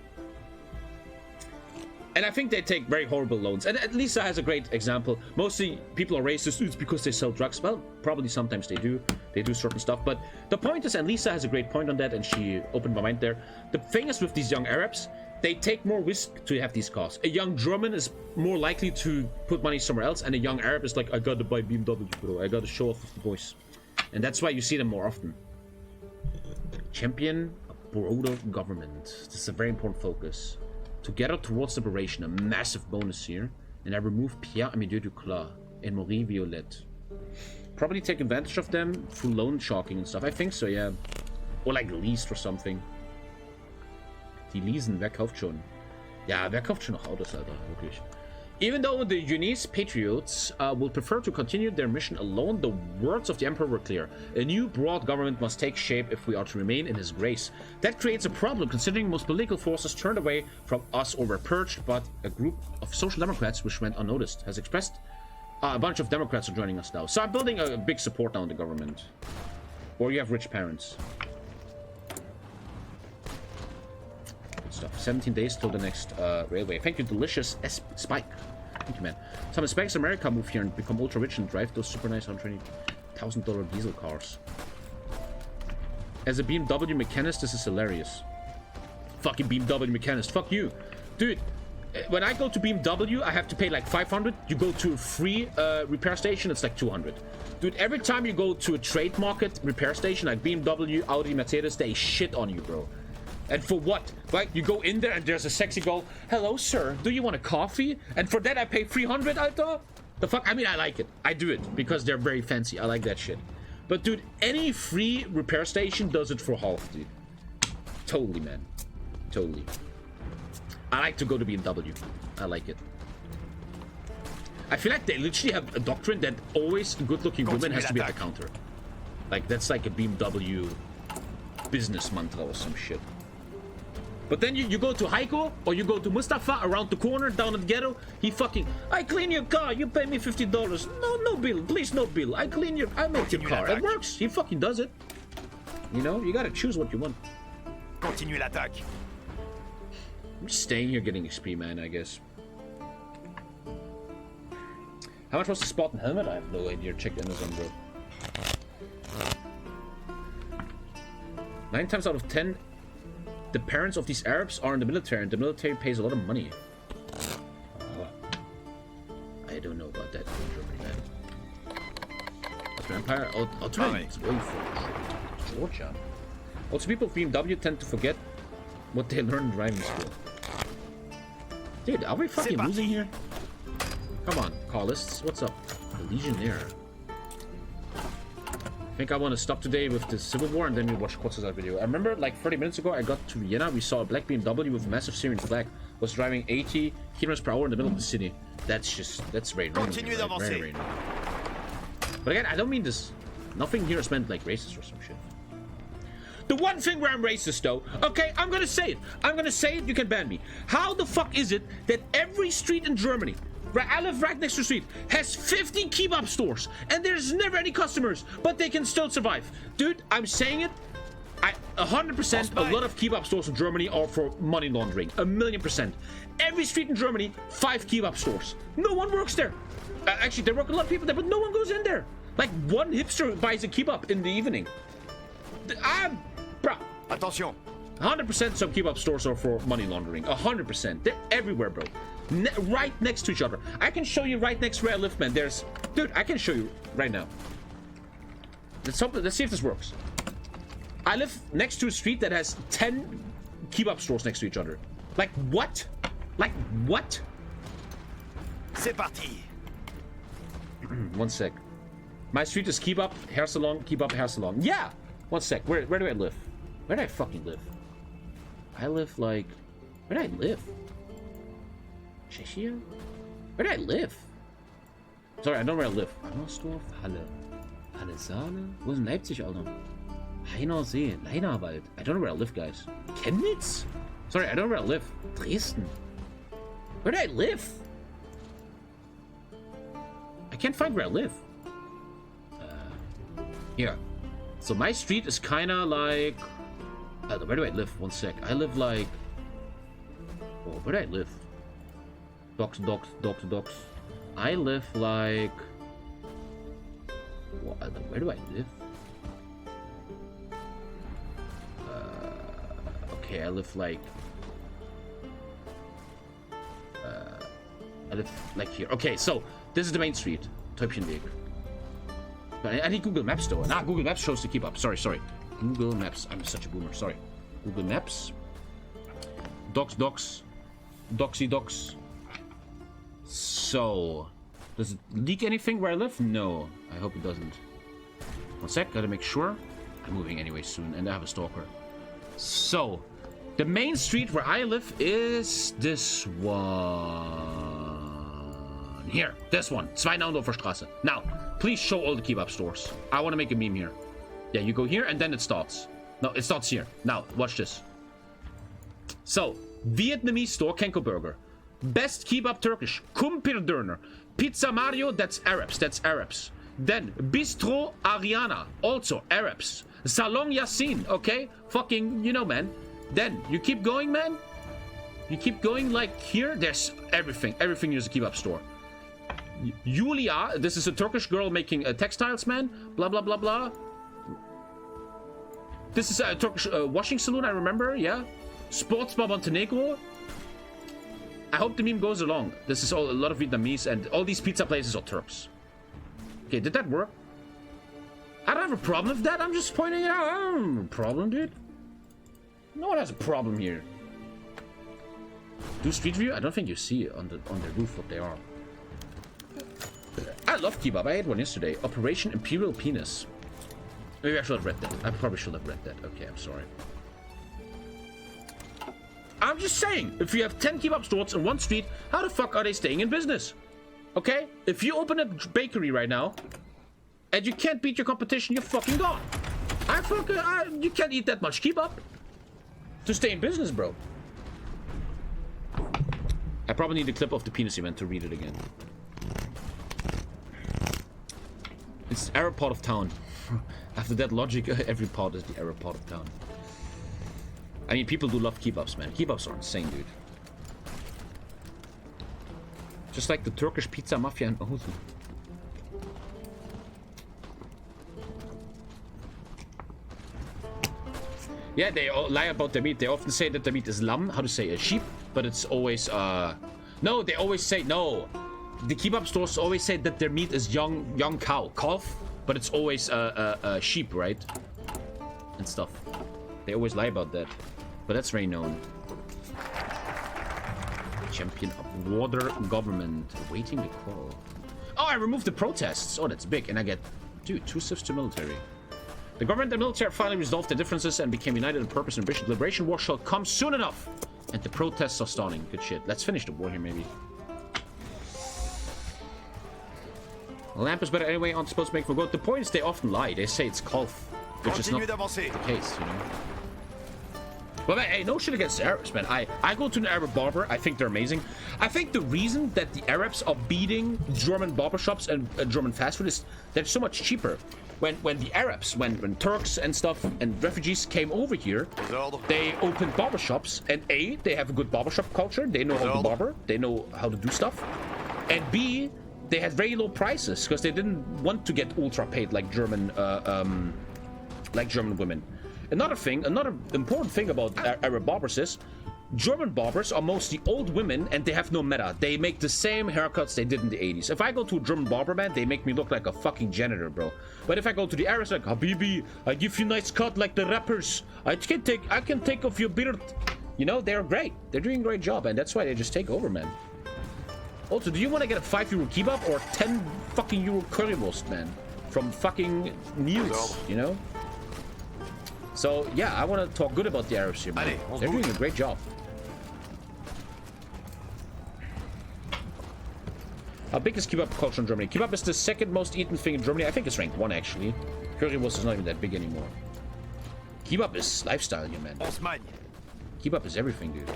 And I think they take very horrible loans. And Lisa has a great example. Mostly people are racist. It's because they sell drugs. Well, probably sometimes they do. They do certain stuff. But the point is, and Lisa has a great point on that, and she opened my mind there. The thing is with these young Arabs, they take more risk to have these cars. A young German is more likely to put money somewhere else. And a young Arab is like, I got to buy BMW, bro. I got to show off with the boys. And that's why you see them more often. Champion a broader government. This is a very important focus. Together towards liberation, a massive bonus here. And I remove Pierre Amédée Duclas and Marie Violette. Probably take advantage of them through loan sharking and stuff. I think so, yeah. Or like leased or something. Die leasen, wer kauft schon? Ja, wer kauft schon noch Autos, Alter? Wirklich. Even though the Unionist patriots will prefer to continue their mission alone, the words of the Emperor were clear. A new broad government must take shape if we are to remain in his grace. That creates a problem considering most political forces turned away from us or were purged, but a group of social democrats, which went unnoticed, has expressed a bunch of Democrats are joining us now. So I'm building a big support now in the government. Or you have rich parents. Stuff. 17 days till the next railway. Thank you, Delicious Spike. Thank you, man. Some Hispanics America move here and become ultra rich and drive those super nice $120,000 diesel cars. As a BMW mechanist, this is hilarious. Fucking BMW mechanist. Fuck you. Dude, when I go to BMW, I have to pay like 500. You go to a free repair station, it's like 200. Dude, every time you go to a trade market repair station like BMW, Audi, Mercedes, they shit on you, bro. And for what? Like, you go in there and there's a sexy girl. Hello, sir. Do you want a coffee? And for that, I pay 300, Alter? The fuck? I mean, I like it. I do it because they're very fancy. I like that shit. But, dude, any free repair station does it for half, dude. Totally, man. Totally. I like to go to BMW. I like it. I feel like they literally have a doctrine that always a good-looking woman has to be at the counter. Like, that's like a BMW business mantra or some shit. But then you go to Heiko or you go to Mustafa around the corner down in the ghetto. He fucking, I clean your car. You pay me $50. No bill. Please, no bill. I make your car. It works. He fucking does it. You know, you gotta choose what you want. Continue l'attaque. I'm just staying here getting XP, man, I guess. How much was the Spartan helmet? I have no idea. Check Amazon, bro. 9 times out of 10, the parents of these Arabs are in the military, and the military pays a lot of money. I don't know about that in Germany, man. Empire, it's way for Georgia. Also, people of BMW tend to forget what they learned in driving school. Dude, are we fucking losing here? Come on, Carlists, what's up? The Legionnaire. I think I want to stop today with the Civil War and then we watch Kotz's video. I remember like 30 minutes ago I got to Vienna, we saw a black BMW with a massive Syrian flag, was driving 80 kilometers per hour in the middle of the city. That's very normal. Right? Very normal. But again, I don't mean this. Nothing here is meant like racist or some shit. The one thing where I'm racist though, okay, I'm gonna say it. I'm gonna say it, you can ban me. How the fuck is it that every street in Germany, where I live right next to the street, has 50 kebab stores and there's never any customers, but they can still survive? Dude, I'm saying it. 100% a lot of kebab stores in Germany are for money laundering. 1,000,000%. Every street in Germany, 5 kebab stores. No one works there. Actually, there work a lot of people there, but no one goes in there. Like, one hipster buys a kebab in the evening. Bro. Attention. 100% some kebab stores are for money laundering. 100%. They're everywhere, bro. Right next to each other. I can show you right next where I live, man. Dude, I can show you right now. Let's see if this works. I live next to a street that has 10 kebab stores next to each other. Like, what? Like, what? C'est parti. One sec. My street is kebab, hair salon, kebab, hair salon. Yeah! One sec. Where do I live? Where do I fucking live? I live like... Where do I live? Tschechia? Where do I live? Sorry, I don't know where I live. Annersdorf? Halle. Halle Saale? Wo ist denn Leipzig, Alter? Heinersee. Leinerwald. I don't know where I live, guys. Chemnitz? Sorry, I don't know where I live. Dresden. Where do I live? I can't find where I live. Here. So my street is kinda like... where do I live? One sec. I live like... Oh, where do I live? Docs. I live like... Where do I live? Okay, I live like... I live like here. Okay, so this is the main street. Täubchenweg. I need Google Maps though. Nah, Google Maps shows to keep up. Sorry. Google Maps. I'm such a boomer. Sorry. Google Maps. Docs. Docsy. So, does it leak anything where I live? No. I hope it doesn't. One sec. Gotta make sure. I'm moving anyway soon, and I have a stalker. So, the main street where I live is this one. Here. This one. Zweinaundorfer Straße. Now, please show all the kebab stores. I want to make a meme here. Yeah, you go here and then it starts. No, it starts here. Now, watch this. So, Vietnamese store, Kenko Burger. Best kebab Turkish, Kumpir Döner. Pizza Mario, that's Arabs. Then, Bistro Ariana, also Arabs. Salon Yassin, okay? Fucking, you know, man. Then, you keep going, man. You keep going like here. There's everything. Everything is a kebab store. Julia, this is a Turkish girl making textiles, man. Blah, blah, blah, blah. This is a Turkish washing salon, I remember, yeah. Sports Bar Montenegro. I hope the meme goes along. This is all a lot of Vietnamese, and all these pizza places are Turks. Okay, did that work? I don't have a problem with that. I'm just pointing it out. I don't have a problem, dude. No one has a problem here. Do street view? I don't think you see on the roof what they are. I love kebab. I ate one yesterday. Operation Imperial Penis. Maybe I should have read that. I probably should have read that. Okay, I'm sorry. I'm just saying, if you have 10 kebab stores in one street, how the fuck are they staying in business? Okay? If you open a bakery right now, and you can't beat your competition, you're fucking gone. You can't eat that much kebab to stay in business, bro. I probably need a clip of the penis event to read it again. It's the Arab part of town. After that logic, every part is the Arab part of town. I mean, people do love kebabs, man. Kebabs are insane, dude. Just like the Turkish pizza mafia in Ozu. Yeah, they all lie about their meat. They often say that their meat is lamb. How to say a sheep? But it's always no. They always say no. The kebab stores always say that their meat is young cow, calf, but it's always sheep, right? And stuff. They always lie about that, but that's very known. Champion of water government, waiting the call. Oh, I removed the protests. Oh, that's big, and I get, dude, 2 shifts to military. The government and military finally resolved their differences and became united in purpose and ambition. Liberation war shall come soon enough, and the protests are starting. Good shit. Let's finish the war here, maybe. A lamp is better anyway, aren't supposed to make for good. The point is they often lie. They say it's calf, which is not the case, you know. But hey, no shit against the Arabs, man. I go to an Arab barber. I think they're amazing. I think the reason that the Arabs are beating German barbershops and German fast food is they're so much cheaper. When the Arabs, when Turks and stuff and refugees came over here, they opened barbershops, and A, they have a good barbershop culture. They know how to barber. They know how to do stuff. And B, they had very low prices because they didn't want to get ultra paid like German women. Another important thing about Arab barbers is German barbers are mostly old women and they have no meta. They make the same haircuts they did in the 80s. If I go to a German barber, man, they make me look like a fucking janitor, bro. But if I go to the Arabs, like, Habibi, I give you nice cut like the rappers. I can take off your beard. You know, they're great. They're doing a great job, and that's why they just take over, man. Also, do you want to get a 5 euro kebab or 10 fucking euro currywurst, man? From fucking Niels, you know? So, yeah, I want to talk good about the Arabs here, man. They're doing a great job. How big is kebab culture in Germany? Kebab is the second most eaten thing in Germany. I think it's ranked 1, actually. Currywurst is not even that big anymore. Kebab is lifestyle here, man. Kebab is everything, dude.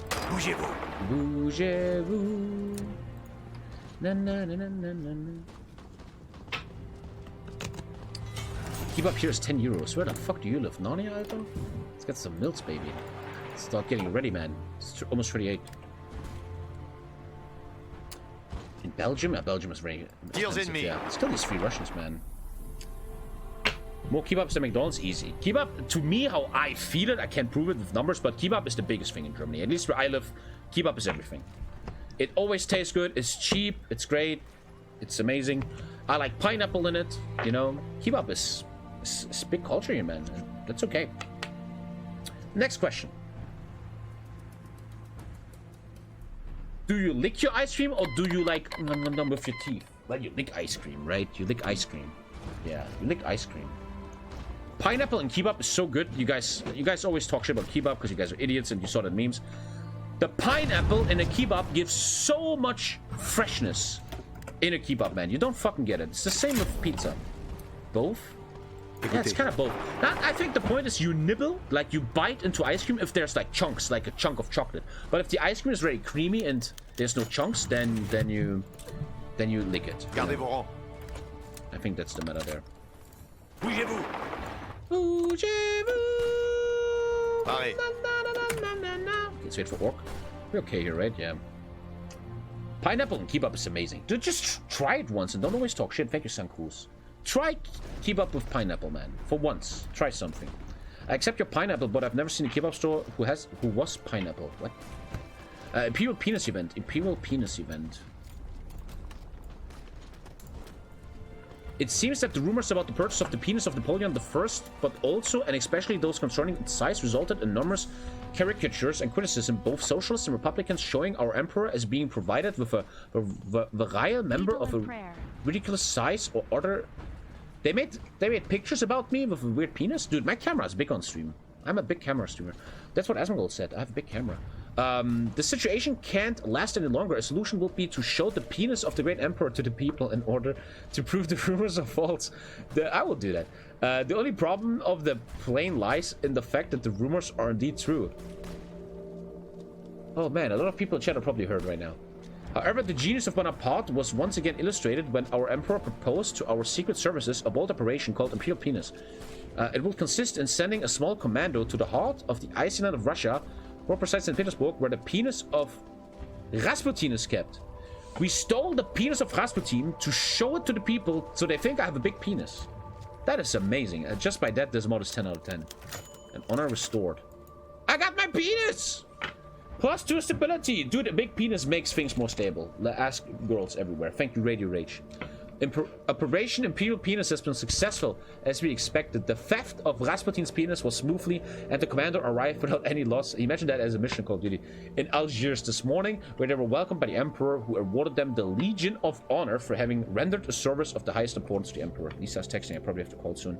Bougez-vous. Bougez-vous. Na na na na na na. Kebab here is 10 euros. Where the fuck do you live? Narnia, Alter? Let's get some milks, baby. Start getting ready, man. It's almost 38. In Belgium? Belgium is very expensive, yeah. Still these free Russians, man. More kebabs than McDonald's? Easy. Kebab, to me, how I feel it, I can't prove it with numbers, but kebab is the biggest thing in Germany. At least where I live, kebab is everything. It always tastes good, it's cheap, it's great, it's amazing. I like pineapple in it, you know. Kebab is big culture here, man. That's okay. Next question. Do you lick your ice cream or do you like nom with your teeth? Well, you lick ice cream, right? You lick ice cream. Yeah, you lick ice cream. Pineapple and kebab is so good. You guys always talk shit about kebab because you guys are idiots and you saw the memes. The pineapple in a kebab gives so much freshness in a kebab, man. You don't fucking get it. It's the same with pizza. Both? Yeah, it's kind of both. Now, I think the point is you nibble, like you bite into ice cream if there's like chunks, like a chunk of chocolate. But if the ice cream is very creamy and there's no chunks, then you lick it. Gardez vos rangs. I think that's the meta there. Bougez-vous. Bougez-vous. Pareil. Let's wait for Orc. We're okay here, right? Yeah. Pineapple and kebab is amazing. Dude, just try it once and don't always talk shit. Thank you, Sankus. Try kebab with pineapple, man. For once. Try something. I accept your pineapple, but I've never seen a kebab store who was pineapple. What? Imperial penis event. Imperial penis event. It seems that the rumors about the purchase of the penis of Napoleon I, but also and especially those concerning its size, resulted in numerous caricatures and criticism, both socialists and Republicans, showing our emperor as being provided with a virile member of a ridiculous size or other. They made pictures about me with a weird penis. Dude, my camera is big on stream. I'm a big camera streamer. That's what Asmongold said. I have a big camera. The situation can't last any longer. A solution will be to show the penis of the great emperor to the people in order to prove the rumors are false. I will do that. The only problem of the plane lies in the fact that the rumors are indeed true. Oh man, a lot of people in chat are probably heard right now. However, the genius of Bonaparte was once again illustrated when our emperor proposed to our secret services a bold operation called Imperial Penis. It will consist in sending a small commando to the heart of the icy land of Russia, more precise in Petersburg, where the penis of Rasputin is kept. We stole the penis of Rasputin to show it to the people so they think I have a big penis. That is amazing. Just by that, this mod is 10 out of 10. And honor restored. I got my penis! +2 stability. Dude, a big penis makes things more stable. Ask girls everywhere. Thank you, Radio Rage. Operation Imperial Penis has been successful, as we expected. The theft of Rasputin's penis was smoothly, and the commander arrived without any loss. Imagine that as a mission Call of Duty. In Algiers this morning, where they were welcomed by the Emperor, who awarded them the Legion of Honor for having rendered a service of the highest importance to the Emperor. Lisa's texting. I probably have to call soon.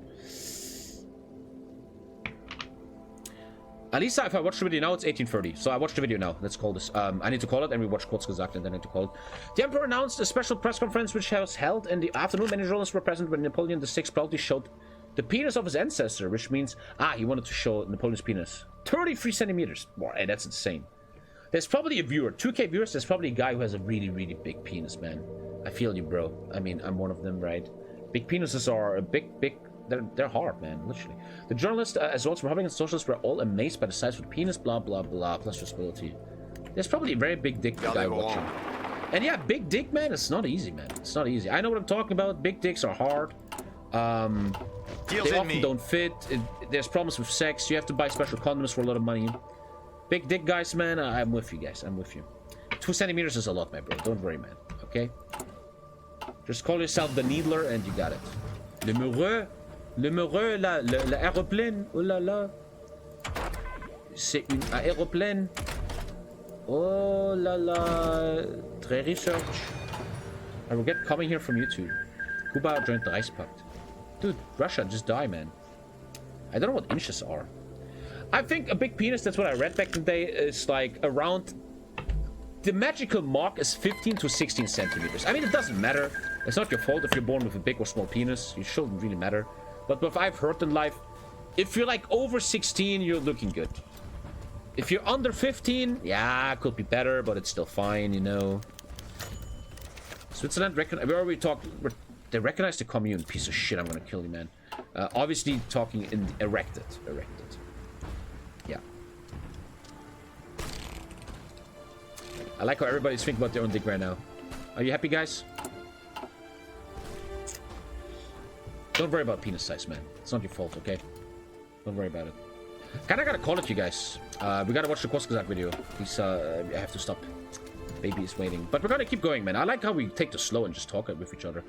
Alisa, if I watch the video now, it's 18:30. So I watched the video now. Let's call this. I need to call it, and we watch Kurz gesagt, and then I need to call it. The Emperor announced a special press conference which was held in the afternoon. Many journalists were present when Napoleon VI proudly showed the penis of his ancestor, which means, he wanted to show Napoleon's penis. 33 centimeters. Wow, hey, that's insane. There's probably a viewer, 2K viewers, there's probably a guy who has a really, really big penis, man. I feel you, bro. I mean, I'm one of them, right? Big penises are a big... They're hard, man, literally. The journalists, as well as Republican socialists, were all amazed by the size of the penis, blah, blah, blah, plus visibility. There's probably a very big dick guy watching. And yeah, big dick, man, it's not easy, man. It's not easy. I know what I'm talking about. Big dicks are hard. They often don't fit. There's problems with sex. You have to buy special condoms for a lot of money. Big dick guys, man, I'm with you guys. I'm with you. 2 centimeters is a lot, my bro. Don't worry, man. Okay? Just call yourself the Needler and you got it. Le Meureux, l'aéroplane. Oh là là. C'est un aéroplane. Oh la la. Très research. I will get coming here from YouTube. Kuba joined the Reichspakt. Dude, Russia, just die, man. I don't know what inches are. I think a big penis, that's what I read back in the day, is like around... The magical mark is 15 to 16 centimeters. I mean, it doesn't matter. It's not your fault if you're born with a big or small penis. It shouldn't really matter. But what I've heard in life, if you're like over 16, you're looking good. If you're under 15, yeah, it could be better, but it's still fine, you know. Switzerland, we already talked... They recognize the commune. Piece of shit, I'm gonna kill you, man. Obviously, talking in erected. Yeah. I like how everybody's thinking about their own dick right now. Are you happy, guys? Don't worry about penis size, man. It's not your fault, okay? Don't worry about it. Kinda gotta call it, you guys. We gotta watch the Koskazak video. Please, I have to stop. Baby is waiting. But we're gonna keep going, man. I like how we take the slow and just talk with each other.